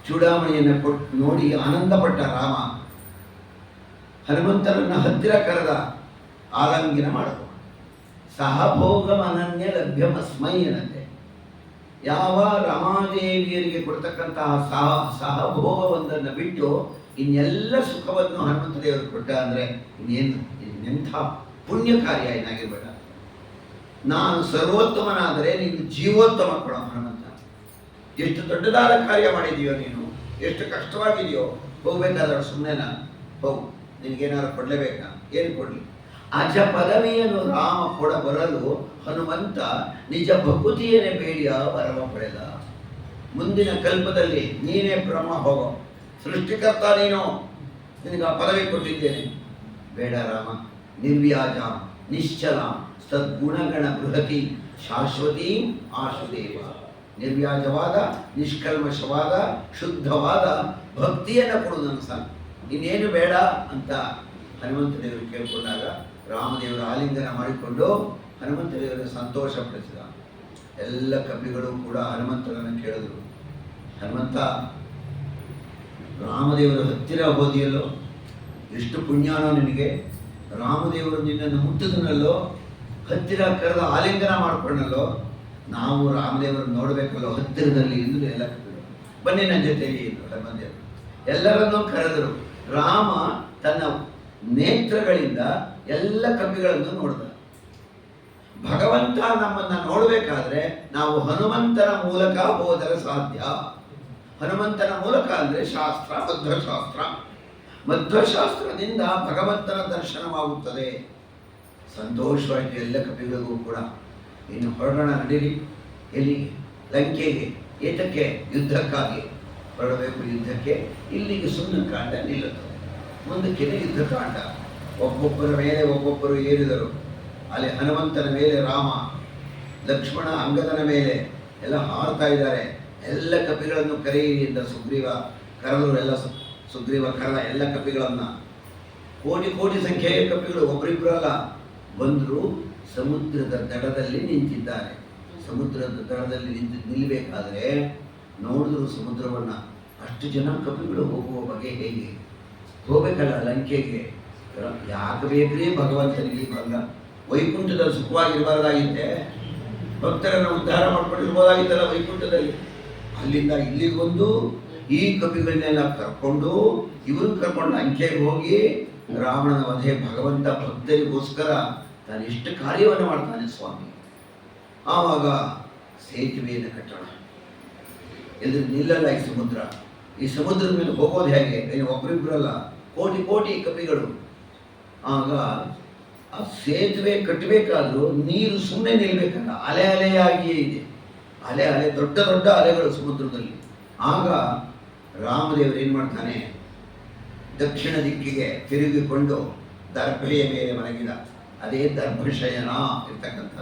ಚೂಡಾಮಣಿಯನ್ನು ಕೊಟ್ಟು ನೋಡಿ ಆನಂದಪಟ್ಟ ರಾಮ. ಹನುಮಂತನನ್ನ ಹತ್ತಿರ ಕರೆದ, ಆಲಂಗಿನ ಮಾಡಿದ. ಸಹಭೋಗಮನನ್ಯ ಲಭ್ಯಮಸ್ಮೈ ಅನ್ನಂತೆ. ಯಾವ ರಮಾದೇವಿಯರಿಗೆ ಕೊಡ್ತಕ್ಕಂತಹ ಸಹಭೋಗವೊಂದನ್ನು ಬಿಟ್ಟು ಇನ್ನೆಲ್ಲ ಸುಖವನ್ನು ಹನುಮಂತ ದೇವರು ಕೊಟ್ಟ ಅಂದರೆ ಇನ್ನೆಂಥ ಪುಣ್ಯ ಕಾರ್ಯ ಏನಾಗಿರ್ಬೇಡ. ನಾನು ಸರ್ವೋತ್ತಮನಾದರೆ ನೀನು ಜೀವೋತ್ತಮ ಕೊಡ ಹನುಮಂತ. ಎಷ್ಟು ದೊಡ್ಡದಾದ ಕಾರ್ಯ ಮಾಡಿದೀಯೋ ನೀನು, ಎಷ್ಟು ಕಷ್ಟವಾಗಿದೆಯೋ. ಹೋಗ್ಬೇಕಾದ್ರೆ ಸುಮ್ಮನೆನಾ? ಹೋಗು, ನಿನಗೇನಾದ್ರು ಕೊಡಲೇಬೇಕಾ? ಏನು ಕೊಡಲಿ? ಅಜ ಪದವಿಯನ್ನು ರಾಮ ಕೊಡ ಬರಲು ಹನುಮಂತ ನಿಜ ಭಕುತಿಯನ್ನೇ ಬೇಡಿಯ ವರವ ಪಡೆದ. ಮುಂದಿನ ಕಲ್ಪದಲ್ಲಿ ನೀನೇ ಬ್ರಹ್ಮ, ಹೋಗೋ, ಸೃಷ್ಟಿಕರ್ತ ನೀನು, ನಿನಗೆ ಆ ಪದವಿ ಕೊಟ್ಟಿದ್ದೇನೆ. ಬೇಡ ರಾಮ, ನಿರ್ವ್ಯಾಜ ನಿಶ್ಚಲ ಸದ್ಗುಣಗಣ ಬೃಹತಿ ಶಾಶ್ವತೀ ಆಶುದೇವ. ನಿರ್ವ್ಯಾಜವಾದ, ನಿಷ್ಕಲ್ಮಶವಾದ, ಶುದ್ಧವಾದ ಭಕ್ತಿಯನ್ನು ಕೊಡು ನನ್ನ ಸಾಕು, ಇನ್ನೇನು ಬೇಡ ಅಂತ ಹನುಮಂತ ದೇವರು ಕೇಳಿಕೊಂಡಾಗ ರಾಮದೇವರ ಆಲಿಂಗನ ಮಾಡಿಕೊಂಡು ಹನುಮಂತ ದೇವರ ಸಂತೋಷ ಪಡಿಸಿದ. ಎಲ್ಲ ಕವಿಗಳು ಕೂಡ ಹನುಮಂತನನ್ನು ಕೇಳಿದ್ರು, ಹನುಮಂತ ರಾಮದೇವರ ಹತ್ತಿರ ಹೋದಿಯಲ್ಲೋ, ಎಷ್ಟು ಪುಣ್ಯಾನೋ ನಿನಗೆ. ರಾಮದೇವರು ನಿನ್ನನ್ನು ಮುಟ್ಟಿದನಲ್ಲೋ, ಹತ್ತಿರ ಕರೆದ ಆಲಿಂಗನ ಮಾಡಿಕೊಂಡಲ್ಲೋ. ನಾವು ರಾಮದೇವರನ್ನು ನೋಡಬೇಕಲ್ಲೋ ಹತ್ತಿರದಲ್ಲಿ ಎಂದು ಎಲ್ಲ ಕವಿಗಳು ಬನ್ನಿ ನನ್ನ ಜೊತೆಯಲ್ಲಿ ಇದ್ರು. ಹನುಮಂತೇವರು ಎಲ್ಲರನ್ನೂ ಕರೆದರು. ರಾಮ ತನ್ನ ನೇತ್ರಗಳಿಂದ ಎಲ್ಲ ಕವಿಗಳನ್ನು ನೋಡಿದ. ಭಗವಂತ ನಮ್ಮನ್ನು ನೋಡಬೇಕಾದ್ರೆ ನಾವು ಹನುಮಂತನ ಮೂಲಕ ಹೋದರೆ ಸಾಧ್ಯ. ಹನುಮಂತನ ಮೂಲಕ ಅಂದರೆ ಶಾಸ್ತ್ರ, ಮಧ್ವಶಾಸ್ತ್ರ. ಮಧ್ವಶಾಸ್ತ್ರದಿಂದ ಭಗವಂತನ ದರ್ಶನವಾಗುತ್ತದೆ. ಸಂತೋಷವಾಯಿತು ಎಲ್ಲ ಕವಿಗಳಿಗೂ ಕೂಡ. ಇನ್ನು ಹೊರಡೋಣ, ನಡೀರಿ. ಎಲ್ಲಿಗೆ? ಲಂಕೆಗೆ. ಏತಕ್ಕೆ? ಯುದ್ಧಕ್ಕಾಗಿ ಹೊರಡಬೇಕು. ಯುದ್ಧಕ್ಕೆ ಇಲ್ಲಿಗೆ ಸುಮ್ಮನಕಾಂಡ ನಿಲ್ಲುತ್ತದೆ. ಮುಂದಕ್ಕೆ ಯುದ್ಧಕಾಂಡ. ಒಬ್ಬೊಬ್ಬರ ಮೇಲೆ ಒಬ್ಬೊಬ್ಬರು ಏರಿದರು. ಅಲ್ಲಿ ಹನುಮಂತನ ಮೇಲೆ ರಾಮ, ಲಕ್ಷ್ಮಣ ಅಂಗದನ ಮೇಲೆ ಎಲ್ಲ ಹಾರ್ತಾ ಇದ್ದಾರೆ. ಎಲ್ಲ ಕಪಿಗಳನ್ನು ಕರೆಯಿರಿ ಅಂತ ಸುಗ್ರೀವ ಕರೆದರು. ಎಲ್ಲ ಸುಗ್ರೀವ ಕರೆದ ಎಲ್ಲ ಕಪಿಗಳನ್ನು, ಕೋಟಿ ಕೋಟಿ ಸಂಖ್ಯೆಯ ಕಪಿಗಳು, ಒಬ್ಬರಿಬ್ಬರಲ್ಲ, ಬಂದರು. ಸಮುದ್ರದ ದಡದಲ್ಲಿ ನಿಂತಿದ್ದಾರೆ. ಸಮುದ್ರದ ದಡದಲ್ಲಿ ನಿಲ್ಲಬೇಕಾದ್ರೆ ನೋಡಿದ್ರು ಸಮುದ್ರವನ್ನು. ಅಷ್ಟು ಜನ ಕಪಿಗಳು ಹೋಗುವ ಬಗೆ ಹೇಗೆ? ಹೋಗ್ಬೇಕಲ್ಲ ಲಂಕೆಗೆ. ಯಾಕೆ ಬೇಕ್ರಿ ಭಗವಂತನಿಗೆ ಭಂಗ? ವೈಕುಂಠದಲ್ಲಿ ಸುಖವಾಗಿರಬಾರ್ದಾಗಿತ್ತೆ? ಭಕ್ತರನ್ನು ಉದ್ಧಾರ ಮಾಡ್ಕೊಂಡಿರ್ಬೋದಾಗಿತ್ತಲ್ಲ ವೈಕುಂಠದಲ್ಲಿ. ಅಲ್ಲಿಂದ ಇಲ್ಲಿಗೊಂದು ಈ ಕಪಿಗಳನ್ನೆಲ್ಲ ಕರ್ಕೊಂಡು, ಇವರು ಕರ್ಕೊಂಡು ಲಂಕೆಗೆ ಹೋಗಿ ರಾವಣನ ವಧೆ. ಭಗವಂತ ಭಕ್ತರಿಗೋಸ್ಕರ ತಾನು ಎಷ್ಟು ಕಾರ್ಯವನ್ನು ಮಾಡ್ತಾನೆ ಸ್ವಾಮಿ. ಆವಾಗ ಸೇತುವೆಯನ್ನು ಕಟ್ಟೋಣ, ಎದುರು ನಿಲ್ಲಲ್ಲ ಈ ಸಮುದ್ರ. ಈ ಸಮುದ್ರದ ಮೇಲೆ ಹೋಗೋದು ಹೇಗೆ? ಒಬ್ಬರಿಬ್ಬರಲ್ಲ, ಕೋಟಿ ಕೋಟಿ ಕಪಿಗಳು. ಆಗ ಆ ಸೇತುವೆ ಕಟ್ಟಬೇಕಾದ್ರೂ ನೀರು ಸುಮ್ಮನೆ ನಿಲ್ಲಬೇಕಲ್ಲ, ಅಲೆ ಅಲೆಯಾಗಿಯೇ ಇದೆ. ಅಲೆ ಅಲೆ, ದೊಡ್ಡ ದೊಡ್ಡ ಅಲೆಗಳು ಸಮುದ್ರದಲ್ಲಿ. ಆಗ ರಾಮದೇವರು ಏನು ಮಾಡ್ತಾನೆ? ದಕ್ಷಿಣ ದಿಕ್ಕಿಗೆ ತಿರುಗಿಕೊಂಡು ದರ್ಭೆಯ ಮೇಲೆ ಮಲಗಿದ. ಅದೇ ದರ್ಭಶಯನ ಇರ್ತಕ್ಕಂಥ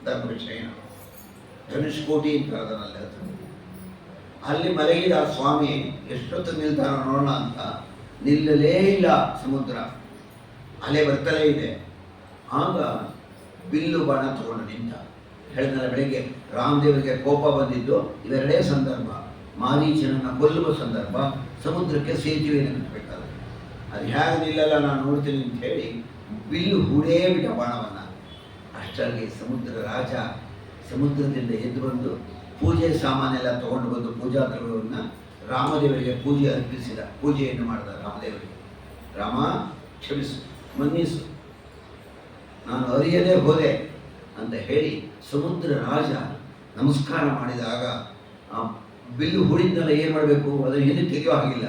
ದರ್ಭಶಯನ. ಧನುಷ್ಕೋಟಿ ಅಂತ ಅದನ್ನೆಲ್ಲ ಅಲ್ಲಿ ಮಲಗಿದ ಸ್ವಾಮಿ. ಎಷ್ಟೊತ್ತು ನಿಲ್ತಾನೋ ನೋಡೋಣ ಅಂತ ನಿಲ್ಲಲೇ ಇಲ್ಲ ಸಮುದ್ರ. ಅಲೆ ಬರ್ತಲೇ ಇದೆ. ಆಗ ಬಿಲ್ಲು ಬಾಣ ತಗೊಂಡು ನಿಂತ. ಹೇಳಿದ್ನಲ್ಲ ಬೆಳಗ್ಗೆ, ರಾಮದೇವರಿಗೆ ಕೋಪ ಬಂದಿದ್ದು ಇವೆರಡೇ ಸಂದರ್ಭ. ಮಾರೀಚನನ್ನು ಕೊಲ್ಲುವ ಸಂದರ್ಭ, ಸಮುದ್ರಕ್ಕೆ ಸೇತುವೆಯನ್ನು ಕಟ್ಟಬೇಕಾದ್ರೆ. ಅದು ಹೇಗೆ ನಿಲ್ಲಲ್ಲ ನಾನು ನೋಡ್ತೀನಿ ಅಂತ ಹೇಳಿ ಬಿಲ್ಲು ಹೂಡೇ ಬಿಟ್ಟ ಬಾಣವನ್ನು. ಅಷ್ಟರಲ್ಲಿ ಸಮುದ್ರ ರಾಜ ಸಮುದ್ರದಿಂದ ಎದ್ದು ಬಂದು ಪೂಜೆ ಸಾಮಾನೆಲ್ಲ ತಗೊಂಡು ಬಂದು ಪೂಜಾ ದ್ರವ್ಯವನ್ನು ರಾಮದೇವರಿಗೆ ಪೂಜೆ ಅರ್ಪಿಸಿದ. ಪೂಜೆಯನ್ನು ಮಾಡಿದ ರಾಮದೇವರಿಗೆ. ರಾಮ ಕ್ಷಮಿಸು, ಮನ್ನಿಸು, ನಾನು ಅರಿಯದೇ ಹೋದೆ ಅಂತ ಹೇಳಿ ಸಮುದ್ರ ರಾಜ ನಮಸ್ಕಾರ ಮಾಡಿದಾಗ ಆ ಬಿಲ್ಲು ಹೂಡಿದ್ನೆಲ್ಲ ಏನು ಮಾಡಬೇಕು? ಅದನ್ನು ಹಿಂದೆ ತೆಗೆಯೋ ಹಾಗಿಲ್ಲ.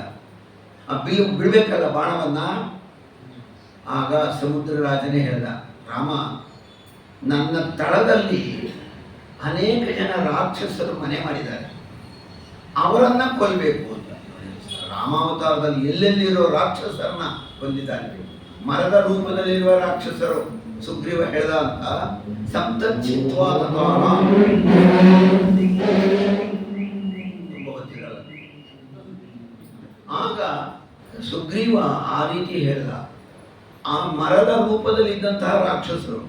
ಆ ಬಿಲ್ಲು ಬಿಡಬೇಕಲ್ಲ ಬಾಣವನ್ನು. ಆಗ ಸಮುದ್ರ ರಾಜನೇ ಹೇಳ್ದ, ರಾಮ, ನನ್ನ ತಳದಲ್ಲಿ ಅನೇಕ ಜನ ರಾಕ್ಷಸರು ಮನೆ ಮಾಡಿದ್ದಾರೆ. ಅವರನ್ನ ಕೊಲ್ಲಬೇಕು ಅಂತ. ರಾಮಾವತಾರದಲ್ಲಿ ಎಲ್ಲೆಲ್ಲಿರೋ ರಾಕ್ಷಸರನ್ನ ಕೊಂದಿದ್ದಾನೆ. ಮರದ ರೂಪದಲ್ಲಿರುವ ರಾಕ್ಷಸರು ಸುಗ್ರೀವ ಹೇಳ್ದ ಅಂತ ಸಪ್ತಚಿತ್ವಾದ ಆಗ ಸುಗ್ರೀವ ಆ ರೀತಿ ಹೇಳ್ದ. ಆ ಮರದ ರೂಪದಲ್ಲಿದ್ದಂತಹ ರಾಕ್ಷಸರು,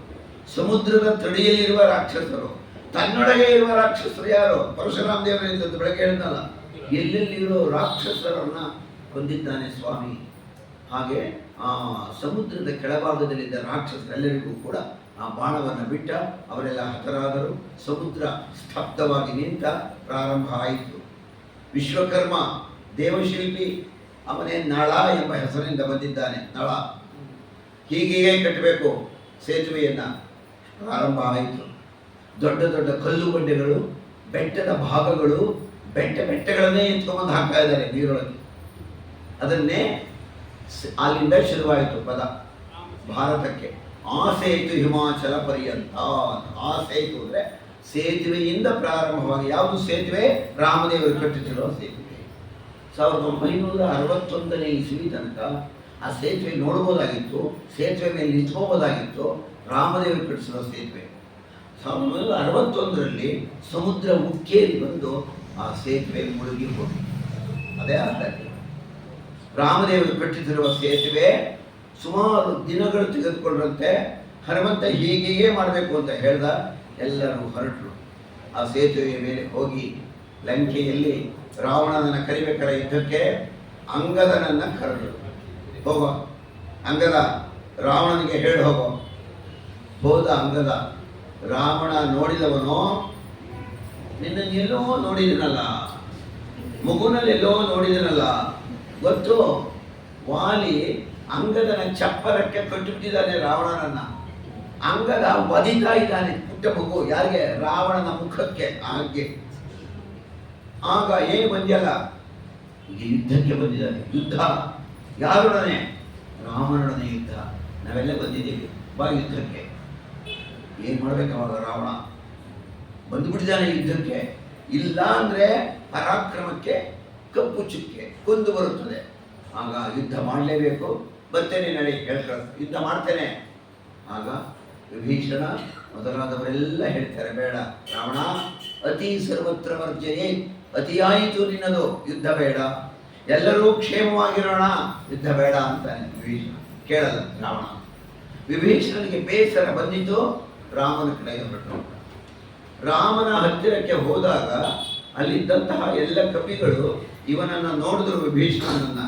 ಸಮುದ್ರದ ತಡಿಯಲ್ಲಿರುವ ರಾಕ್ಷಸರು, ತನ್ನೊಳಗೆ ಇರುವ ರಾಕ್ಷಸರು ಯಾರು? ಪರಶುರಾಮ ದೇವರ ಬೆಳಗ್ಗೆ ಹೇಳಿದ್ನಲ್ಲ, ಎಲ್ಲೆಲ್ಲಿರೋ ರಾಕ್ಷಸರನ್ನ ಕೊಂದಿದ್ದಾನೆ ಸ್ವಾಮಿ. ಹಾಗೆ ಆ ಸಮುದ್ರದ ಕೆಳಭಾಗದಲ್ಲಿದ್ದ ರಾಕ್ಷಸರೆಲ್ಲರಿಗೂ ಕೂಡ ಆ ಬಾಣವನ್ನು ಬಿಟ್ಟ, ಅವರೆಲ್ಲ ಹತರಾದರು. ಸಮುದ್ರ ಸ್ತಬ್ಧವಾಗಿ ನಿಂತ ಪ್ರಾರಂಭ ಆಯಿತು. ವಿಶ್ವಕರ್ಮ ದೇವಶಿಲ್ಪಿ, ಅವನೇ ನಳ ಎಂಬ ಹೆಸರಿನಿಂದ ಬಂದಿದ್ದಾನೆ. ನಳ ಹೀಗೆ ಕಟ್ಟಬೇಕು ಸೇತುವೆಯನ್ನ. ಪ್ರಾರಂಭ ಆಯಿತು. ದೊಡ್ಡ ದೊಡ್ಡ ಕಲ್ಲು ಬಂಡೆಗಳು, ಬೆಟ್ಟದ ಭಾಗಗಳು, ಬೆಟ್ಟಗಳನ್ನೇ ಎತ್ಕೊಂಡ್ಬಂದು ಹಾಕ್ತಾ ಇದ್ದಾರೆ ನೀರೊಳಗೆ. ಅದನ್ನೇ ಅಲ್ಲಿಂದ ಶುರುವಾಯಿತು ಪದ ಭಾರತಕ್ಕೆ. ಆ ಸೇತು ಹಿಮಾಚಲ ಪರ್ಯಂತ. ಆ ಸೇತು ಅಂದರೆ ಸೇತುವೆಯಿಂದ ಪ್ರಾರಂಭವಾಗಿ. ಯಾವುದು ಸೇತುವೆ? ರಾಮದೇವರು ಕಟ್ಟಿಸಿರುವ ಸೇತುವೆ. 1961ನೇ ಇಸವಿ ತನಕ ಆ ಸೇತುವೆ ನೋಡ್ಬೋದಾಗಿತ್ತು, ಸೇತುವೆ ಮೇಲೆ ನಿಂತ್ಕೋಬೋದಾಗಿತ್ತು. ರಾಮದೇವರು ಕಟ್ಟಿಸಿರೋ ಸೇತುವೆ. 1961ರಲ್ಲಿ ಸಮುದ್ರ ಉಕ್ಕೇರಿ ಬಂದು ಆ ಸೇತುವೆ ಮುಳುಗಿ ಹೋಗಿ. ಅದೇ ಅರ್ಥ. ರಾಮದೇವರು ಕಟ್ಟಿಸಿರುವ ಸೇತುವೆ ಸುಮಾರು ದಿನಗಳು ತೆಗೆದುಕೊಂಡ್ರಂತೆ. ಹನುಮಂತ ಹೀಗೆಯೇ ಮಾಡಬೇಕು ಅಂತ ಹೇಳ್ದ. ಎಲ್ಲರೂ ಹೊರಟರು. ಆ ಸೇತುವೆಯ ಮೇಲೆ ಹೋಗಿ ಲಂಕೆಯಲ್ಲಿ ರಾವಣನನ್ನು ಕರಿಬೇಕಲ್ಲ ಯುದ್ಧಕ್ಕೆ. ಅಂಗದನನ್ನು ಕರೆದರು. ಹೋಗೋ ಅಂಗದ, ರಾವಣನಿಗೆ ಹೇಳಿ ಹೋಗೋ. ಹೋದ ಅಂಗದ. ರಾವಣ ನೋಡಿದವನು, ನಿನ್ನನ್ನು ಎಲ್ಲೋ ನೋಡಿದನಲ್ಲ, ಮಗುನಲ್ಲಿ ಎಲ್ಲೋ ನೋಡಿದನಲ್ಲ ಗೊತ್ತು. ವಾಲಿ ಅಂಗದನ ಚಪ್ಪರಕ್ಕೆ ಕಟ್ಟಿಬಿಟ್ಟಿದ್ದಾನೆ ರಾವಣನನ್ನ. ಅಂಗದ ವಧಿತಾ ಇದ್ದಾನೆ ಪುಟ್ಟ ಮಗು. ಯಾರಿಗೆ? ರಾವಣನ ಮುಖಕ್ಕೆ. ಹಾಗೆ ಆಗ ಏನು ಬಂದ್ಯಲ್ಲ, ಈಗ ಯುದ್ಧಕ್ಕೆ ಬಂದಿದ್ದಾನೆ. ಯುದ್ಧ ಯಾರೊಡನೆ? ರಾಮನೊಡನೆ ಯುದ್ಧ. ನಾವೆಲ್ಲ ಬಂದಿದ್ದೀವಿ, ಬಾ ಯುದ್ಧಕ್ಕೆ. ಏನು ಮಾಡ್ಬೇಕು ಅವಾಗ? ರಾವಣ ಬಂದುಬಿಟ್ಟಿದ್ದಾನೆ ಯುದ್ಧಕ್ಕೆ. ಇಲ್ಲ ಅಂದರೆ ಪರಾಕ್ರಮಕ್ಕೆ ಕಪ್ಪು ಚುಕ್ಕೆ ಕೊಂದು ಬರುತ್ತದೆ. ಆಗ ಯುದ್ಧ ಮಾಡಲೇಬೇಕು. ಬರ್ತೇನೆ ನಡಿ ಹೇಳ್ತಾರೆ, ಯುದ್ಧ ಮಾಡ್ತೇನೆ. ಆಗ ವಿಭೀಷಣ ಮೊದಲಾದವರೆಲ್ಲ ಹೇಳ್ತಾರೆ, ಬೇಡ ರಾವಣ, ಅತಿ ಸರ್ವತ್ರ ವರ್ಜನೆ. ಅತಿಯಾಯಿತು ನಿನ್ನದು, ಯುದ್ಧ ಬೇಡ. ಎಲ್ಲರೂ ಕ್ಷೇಮವಾಗಿರೋಣ, ಯುದ್ಧ ಬೇಡ ಅಂತಾನೆ ವಿಭೀಷಣ. ಕೇಳಲ್ಲ ರಾವಣ. ವಿಭೀಷಣನಿಗೆ ಬೇಸರ ಬಂದಿದ್ದು. ರಾಮನ ಕಡೆಗೆ ಹೊರಟು. ರಾಮನ ಹತ್ತಿರಕ್ಕೆ ಹೋದಾಗ ಅಲ್ಲಿದ್ದಂತಹ ಎಲ್ಲ ಕಪಿಗಳು ಇವನನ್ನು ನೋಡಿದ್ರು. ವಿಭೀಷಣನನ್ನ,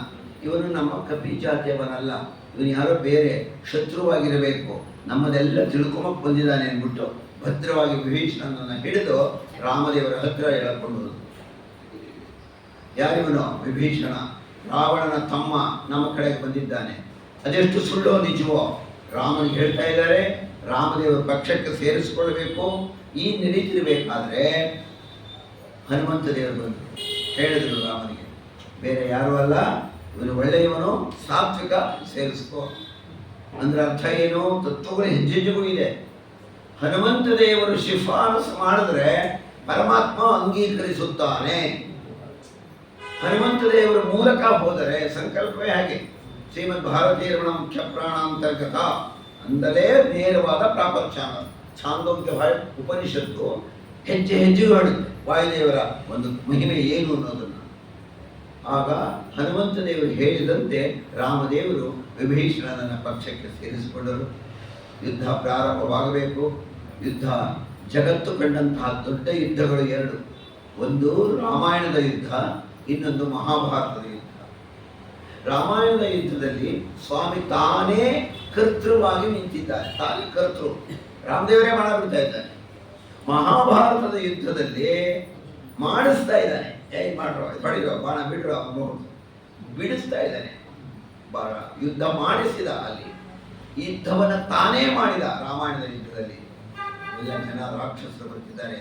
ಇವನು ನಮ್ಮ ಕಪಿ ಜಾತಿಯವನಲ್ಲ, ಇವನು ಯಾರೋ ಬೇರೆ ಶತ್ರುವಾಗಿರಬೇಕು, ನಮ್ಮದೆಲ್ಲ ತಿಳ್ಕೊಂಬಕ್ಕೆ ಬಂದಿದ್ದಾನೆ ಅಂದ್ಬಿಟ್ಟು ಭದ್ರವಾಗಿ ವಿಭೀಷಣನನ್ನು ಹಿಡಿದು ರಾಮದೇವರ ಹತ್ತಿರ ಎಳ್ಕೊಂಡು. ಯಾರಿವನು? ವಿಭೀಷಣ, ರಾವಣನ ತಮ್ಮ, ನಮ್ಮ ಕಡೆಗೆ ಬಂದಿದ್ದಾನೆ. ಅದೆಷ್ಟು ಸುಳ್ಳೋ ನಿಜವೋ ರಾಮನಿಗೆ ಹೇಳ್ತಾ ಇದ್ದಾರೆ. ರಾಮದೇವರ ಪಕ್ಷಕ್ಕೆ ಸೇರಿಸಿಕೊಳ್ಬೇಕು. ಈ ನಡೀತಿರ್ಬೇಕಾದ್ರೆ ಹನುಮಂತ ದೇವರು ಬಂದರು, ಹೇಳಿದರು ರಾಮನಿಗೆ, ಬೇರೆ ಯಾರು ಅಲ್ಲ, ಇವನು ಒಳ್ಳೆಯವನು, ಸಾತ್ವಿಕ, ಸೇರಿಸ್ಕೋ. ಅಂದ್ರೆ ಅರ್ಥ ಏನು? ತತ್ವಗಳು ಹೆಜ್ಜೆಜ್ಜೆಗೂ ಇದೆ. ಹನುಮಂತ ದೇವರು ಶಿಫಾರಸು ಮಾಡಿದ್ರೆ ಪರಮಾತ್ಮ ಅಂಗೀಕರಿಸುತ್ತಾನೆ. ಹನುಮಂತ ದೇವರ ಮೂಲಕ ಹೋದರೆ ಸಂಕಲ್ಪವೇ ಹಾಗೆ. ಶ್ರೀಮದ್ ಭಾರತೀಯ ರಮಣ ಮುಖ್ಯ ಪ್ರಾಣಾಂತರ್ಗತ ಅಂದಲೇ ನೇರವಾದ ಪ್ರಾಪರ್ ಛಾಂದೋಗ್ಯ ಉಪನಿಷತ್ತು ಹೆಜ್ಜೆ ಹೆಜ್ಜೆಗೂ ಹೇಳುತ್ತೆ ವಾಯುದೇವರ ಒಂದು ಮಹಿಮೆ ಏನು ಅನ್ನೋದನ್ನು. ಆಗ ಹನುಮಂತ ದೇವರು ಹೇಳಿದಂತೆ ರಾಮದೇವರು ವಿಭೀಷಣನನ್ನ ಪಕ್ಷಕ್ಕೆ ಸೇರಿಸಿಕೊಂಡರು. ಯುದ್ಧ ಪ್ರಾರಂಭವಾಗಬೇಕು. ಯುದ್ಧ ಜಗತ್ತು ಕಂಡಂತಹ ದೊಡ್ಡ ಯುದ್ಧಗಳು ಎರಡು. ಒಂದು ರಾಮಾಯಣದ ಯುದ್ಧ, ಇನ್ನೊಂದು ಮಹಾಭಾರತದ ಯುದ್ಧ. ರಾಮಾಯಣದ ಯುದ್ಧದಲ್ಲಿ ಸ್ವಾಮಿ ತಾನೇ ಕರ್ತೃವಾಗಿ ನಿಂತಿದ್ದಾರೆ. ತಾನೇ ಕರ್ತೃ, ರಾಮದೇವರೇ ಮಾಡಬಿಡ್ತಾ ಇದ್ದಾನೆ. ಮಹಾಭಾರತದ ಯುದ್ಧದಲ್ಲಿ ಮಾಡಿಸ್ತಾ ಇದ್ದಾನೆ. ಮಾಡ್ರೋ, ಬಡಿರೋ, ಬಾಣ ಬಿಡ್ರೋ, ಬಿಡಿಸ್ತಾ ಇದ್ದಾನೆ. ಯುದ್ಧ ಮಾಡಿಸಿದ. ಅಲ್ಲಿ ಯುದ್ಧವನ್ನು ತಾನೇ ಮಾಡಿದ. ರಾಮಾಯಣದ ಯುದ್ಧದಲ್ಲಿ ಎಲ್ಲ ಜನ ರಾಕ್ಷಸರು ಬರ್ತಿದ್ದಾರೆ,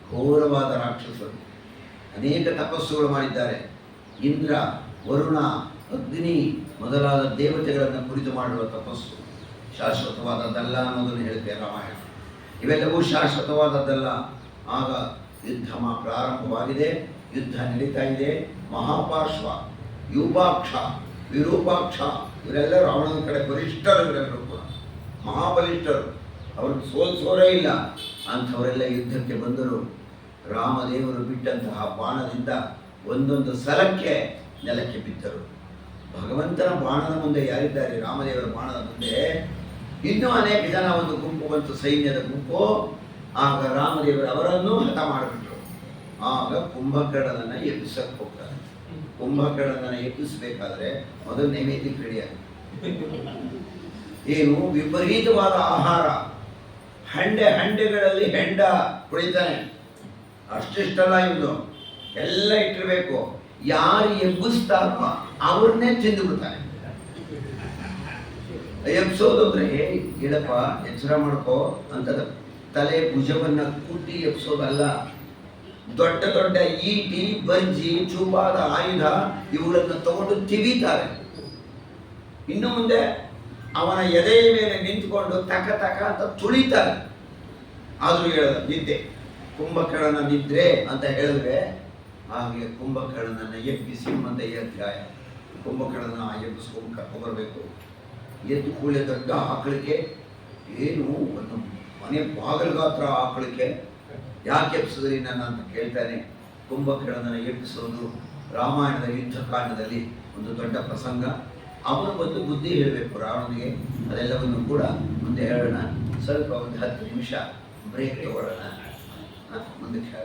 ಘೋರವಾದ ರಾಕ್ಷಸರು. ಅನೇಕ ತಪಸ್ಸುಗಳು ಮಾಡಿದ್ದಾರೆ. ಇಂದ್ರ, ವರುಣ, ಅಗ್ನಿ ಮೊದಲಾದ ದೇವತೆಗಳನ್ನು ಕುರಿತು ಮಾಡುವ ತಪಸ್ಸು ಶಾಶ್ವತವಾದದ್ದಲ್ಲ ಅನ್ನೋದನ್ನು ಹೇಳುತ್ತೆ ರಾಮಾಯಣ. ಇವೆಲ್ಲವೂ ಶಾಶ್ವತವಾದದ್ದಲ್ಲ. ಆಗ ಯುದ್ಧ ಪ್ರಾರಂಭವಾಗಿದೆ. ಯುದ್ಧ ನಡೀತಾ ಇದೆ. ಮಹಾಪಾರ್ಶ್ವ, ಯೂಪಾಕ್ಷ, ವಿರೂಪಾಕ್ಷ ಇವರೆಲ್ಲ ರಾವಣನ ಕಡೆ ಬಲಿಷ್ಠರು. ಇವರೆಲ್ಲರೂ ಕೂಡ ಮಹಾಬಲಿಷ್ಠರು, ಅವ್ರನ್ನ ಸೋಲಿಸೋರೇ ಇಲ್ಲ. ಅಂಥವರೆಲ್ಲ ಯುದ್ಧಕ್ಕೆ ಬಂದರು. ರಾಮದೇವರು ಬಿಟ್ಟಂತಹ ಬಾಣದಿಂದ ಒಂದೊಂದು ಸಲಕ್ಕೆ ನೆಲಕ್ಕೆ ಬಿದ್ದರು. ಭಗವಂತನ ಬಾಣದ ಮುಂದೆ ಯಾರಿದ್ದಾರೆ? ರಾಮದೇವರ ಬಾಣದ ಮುಂದೆ ಇನ್ನೂ ಅನೇಕ ಜನ ಒಂದು ಗುಂಪು ಬಂತು, ಸೈನ್ಯದ ಗುಂಪು. ಆಗ ರಾಮದೇವರು ಅವರನ್ನು ಹತ ಮಾಡಿಬಿಟ್ರು. ಆಗ ಕುಂಭಕರ್ಣನನ್ನು ಎಬ್ಬಿಸಕ್ಕೆ ಹೋಗ್ತಾರೆ. ಕುಂಭಕರ್ಣನನ್ನು ಎಬ್ಬಿಸಬೇಕಾದ್ರೆ ಮೊದಲು ನೈವೇದ್ಯಕ್ಕೆ ರೆಡಿಯಾಗಿ ಏನು ವಿಪರೀತವಾದ ಆಹಾರ, ಹಂಡೆಗಳಲ್ಲಿ ಹೆಂಡ ಕುಳಿತಾನೆ. ಅಷ್ಟಿಷ್ಟಲ್ಲ, ಇವನು ಎಲ್ಲ ಇಟ್ಟಿರಬೇಕು. ಯಾರು ಎಬ್ಬಿಸ್ತಾರೋ ಅವ್ರನ್ನೇ ತಿಂದು ಬಿಡ್ತಾನೆ. ಎಬ್ಸೋದು ಅಂದ್ರೆ ಇಡಪ್ಪ ಎಚ್ಚರ ಮಾಡ್ಕೋ ಅಂತ ತಲೆ ಭುಜವನ್ನ ಕುಟ್ಟಿ ಎಬ್ಸೋದಲ್ಲ. ದೊಡ್ಡ ದೊಡ್ಡ ಈಟಿ, ಬಂಜಿ, ಚೂಪಾದ ಆಯುಧ ಇವುಗಳನ್ನು ತಗೊಂಡು ತಿವಿತಾರೆ. ಇನ್ನು ಮುಂದೆ ಅವನ ಎದೆಯ ಮೇಲೆ ನಿಂತ್ಕೊಂಡು ತಕ ತಕ ಅಂತ ತುಳಿತಾರೆ. ಆದ್ರೂ ಹೇಳದ ನಿದ್ದೆ, ಕುಂಭಕರ್ಣನ ನಿದ್ರೆ ಅಂತ ಹೇಳಿದ್ರೆ ಹಾಗೆ ಕುಂಭಕರ್ಣನನ್ನು ಎಬ್ಬಿಸಿ ಮುಂದೆ ಅಧ್ಯಾಯ. ಕುಂಭಕರ್ಣನ ಎಬ್ಬಿಸ್ಕೊಂಡು ಕರ್ಕೊಂಡ್ಬರ್ಬೇಕು. ಎದ್ದು ಕೂಡಲೇ ದೊಡ್ಡ ಆಕಳಿಕೆ, ಏನು ಒಂದು ಮನೆ ಬಾಗಲಗಾತ್ರ ಆಕಳಿಕೆ, ಯಾಕೆ ಎಬ್ಸಿದ್ರಿ ನನ್ನ ಅಂತ ಕೇಳ್ತಾನೆ. ಕುಂಭಕರ್ಣನ ಎಬ್ಬಿಸೋದು ರಾಮಾಯಣದ ಯುದ್ಧಕಾಂಡದಲ್ಲಿ ಒಂದು ದೊಡ್ಡ ಪ್ರಸಂಗ. ಅವನು ಬಂದು ಬುದ್ಧಿ ಹೇಳಬೇಕು ರಾವಣನಿಗೆ. ಅದೆಲ್ಲವನ್ನು ಕೂಡ ಮುಂದೆ ಹೇಳೋಣ. ಸ್ವಲ್ಪ ಒಂದು 10 ನಿಮಿಷ ಬ್ರೇಕ್ ತಗೊಳ್ಳೋಣ. ಮುಂದಕ್ಕೆ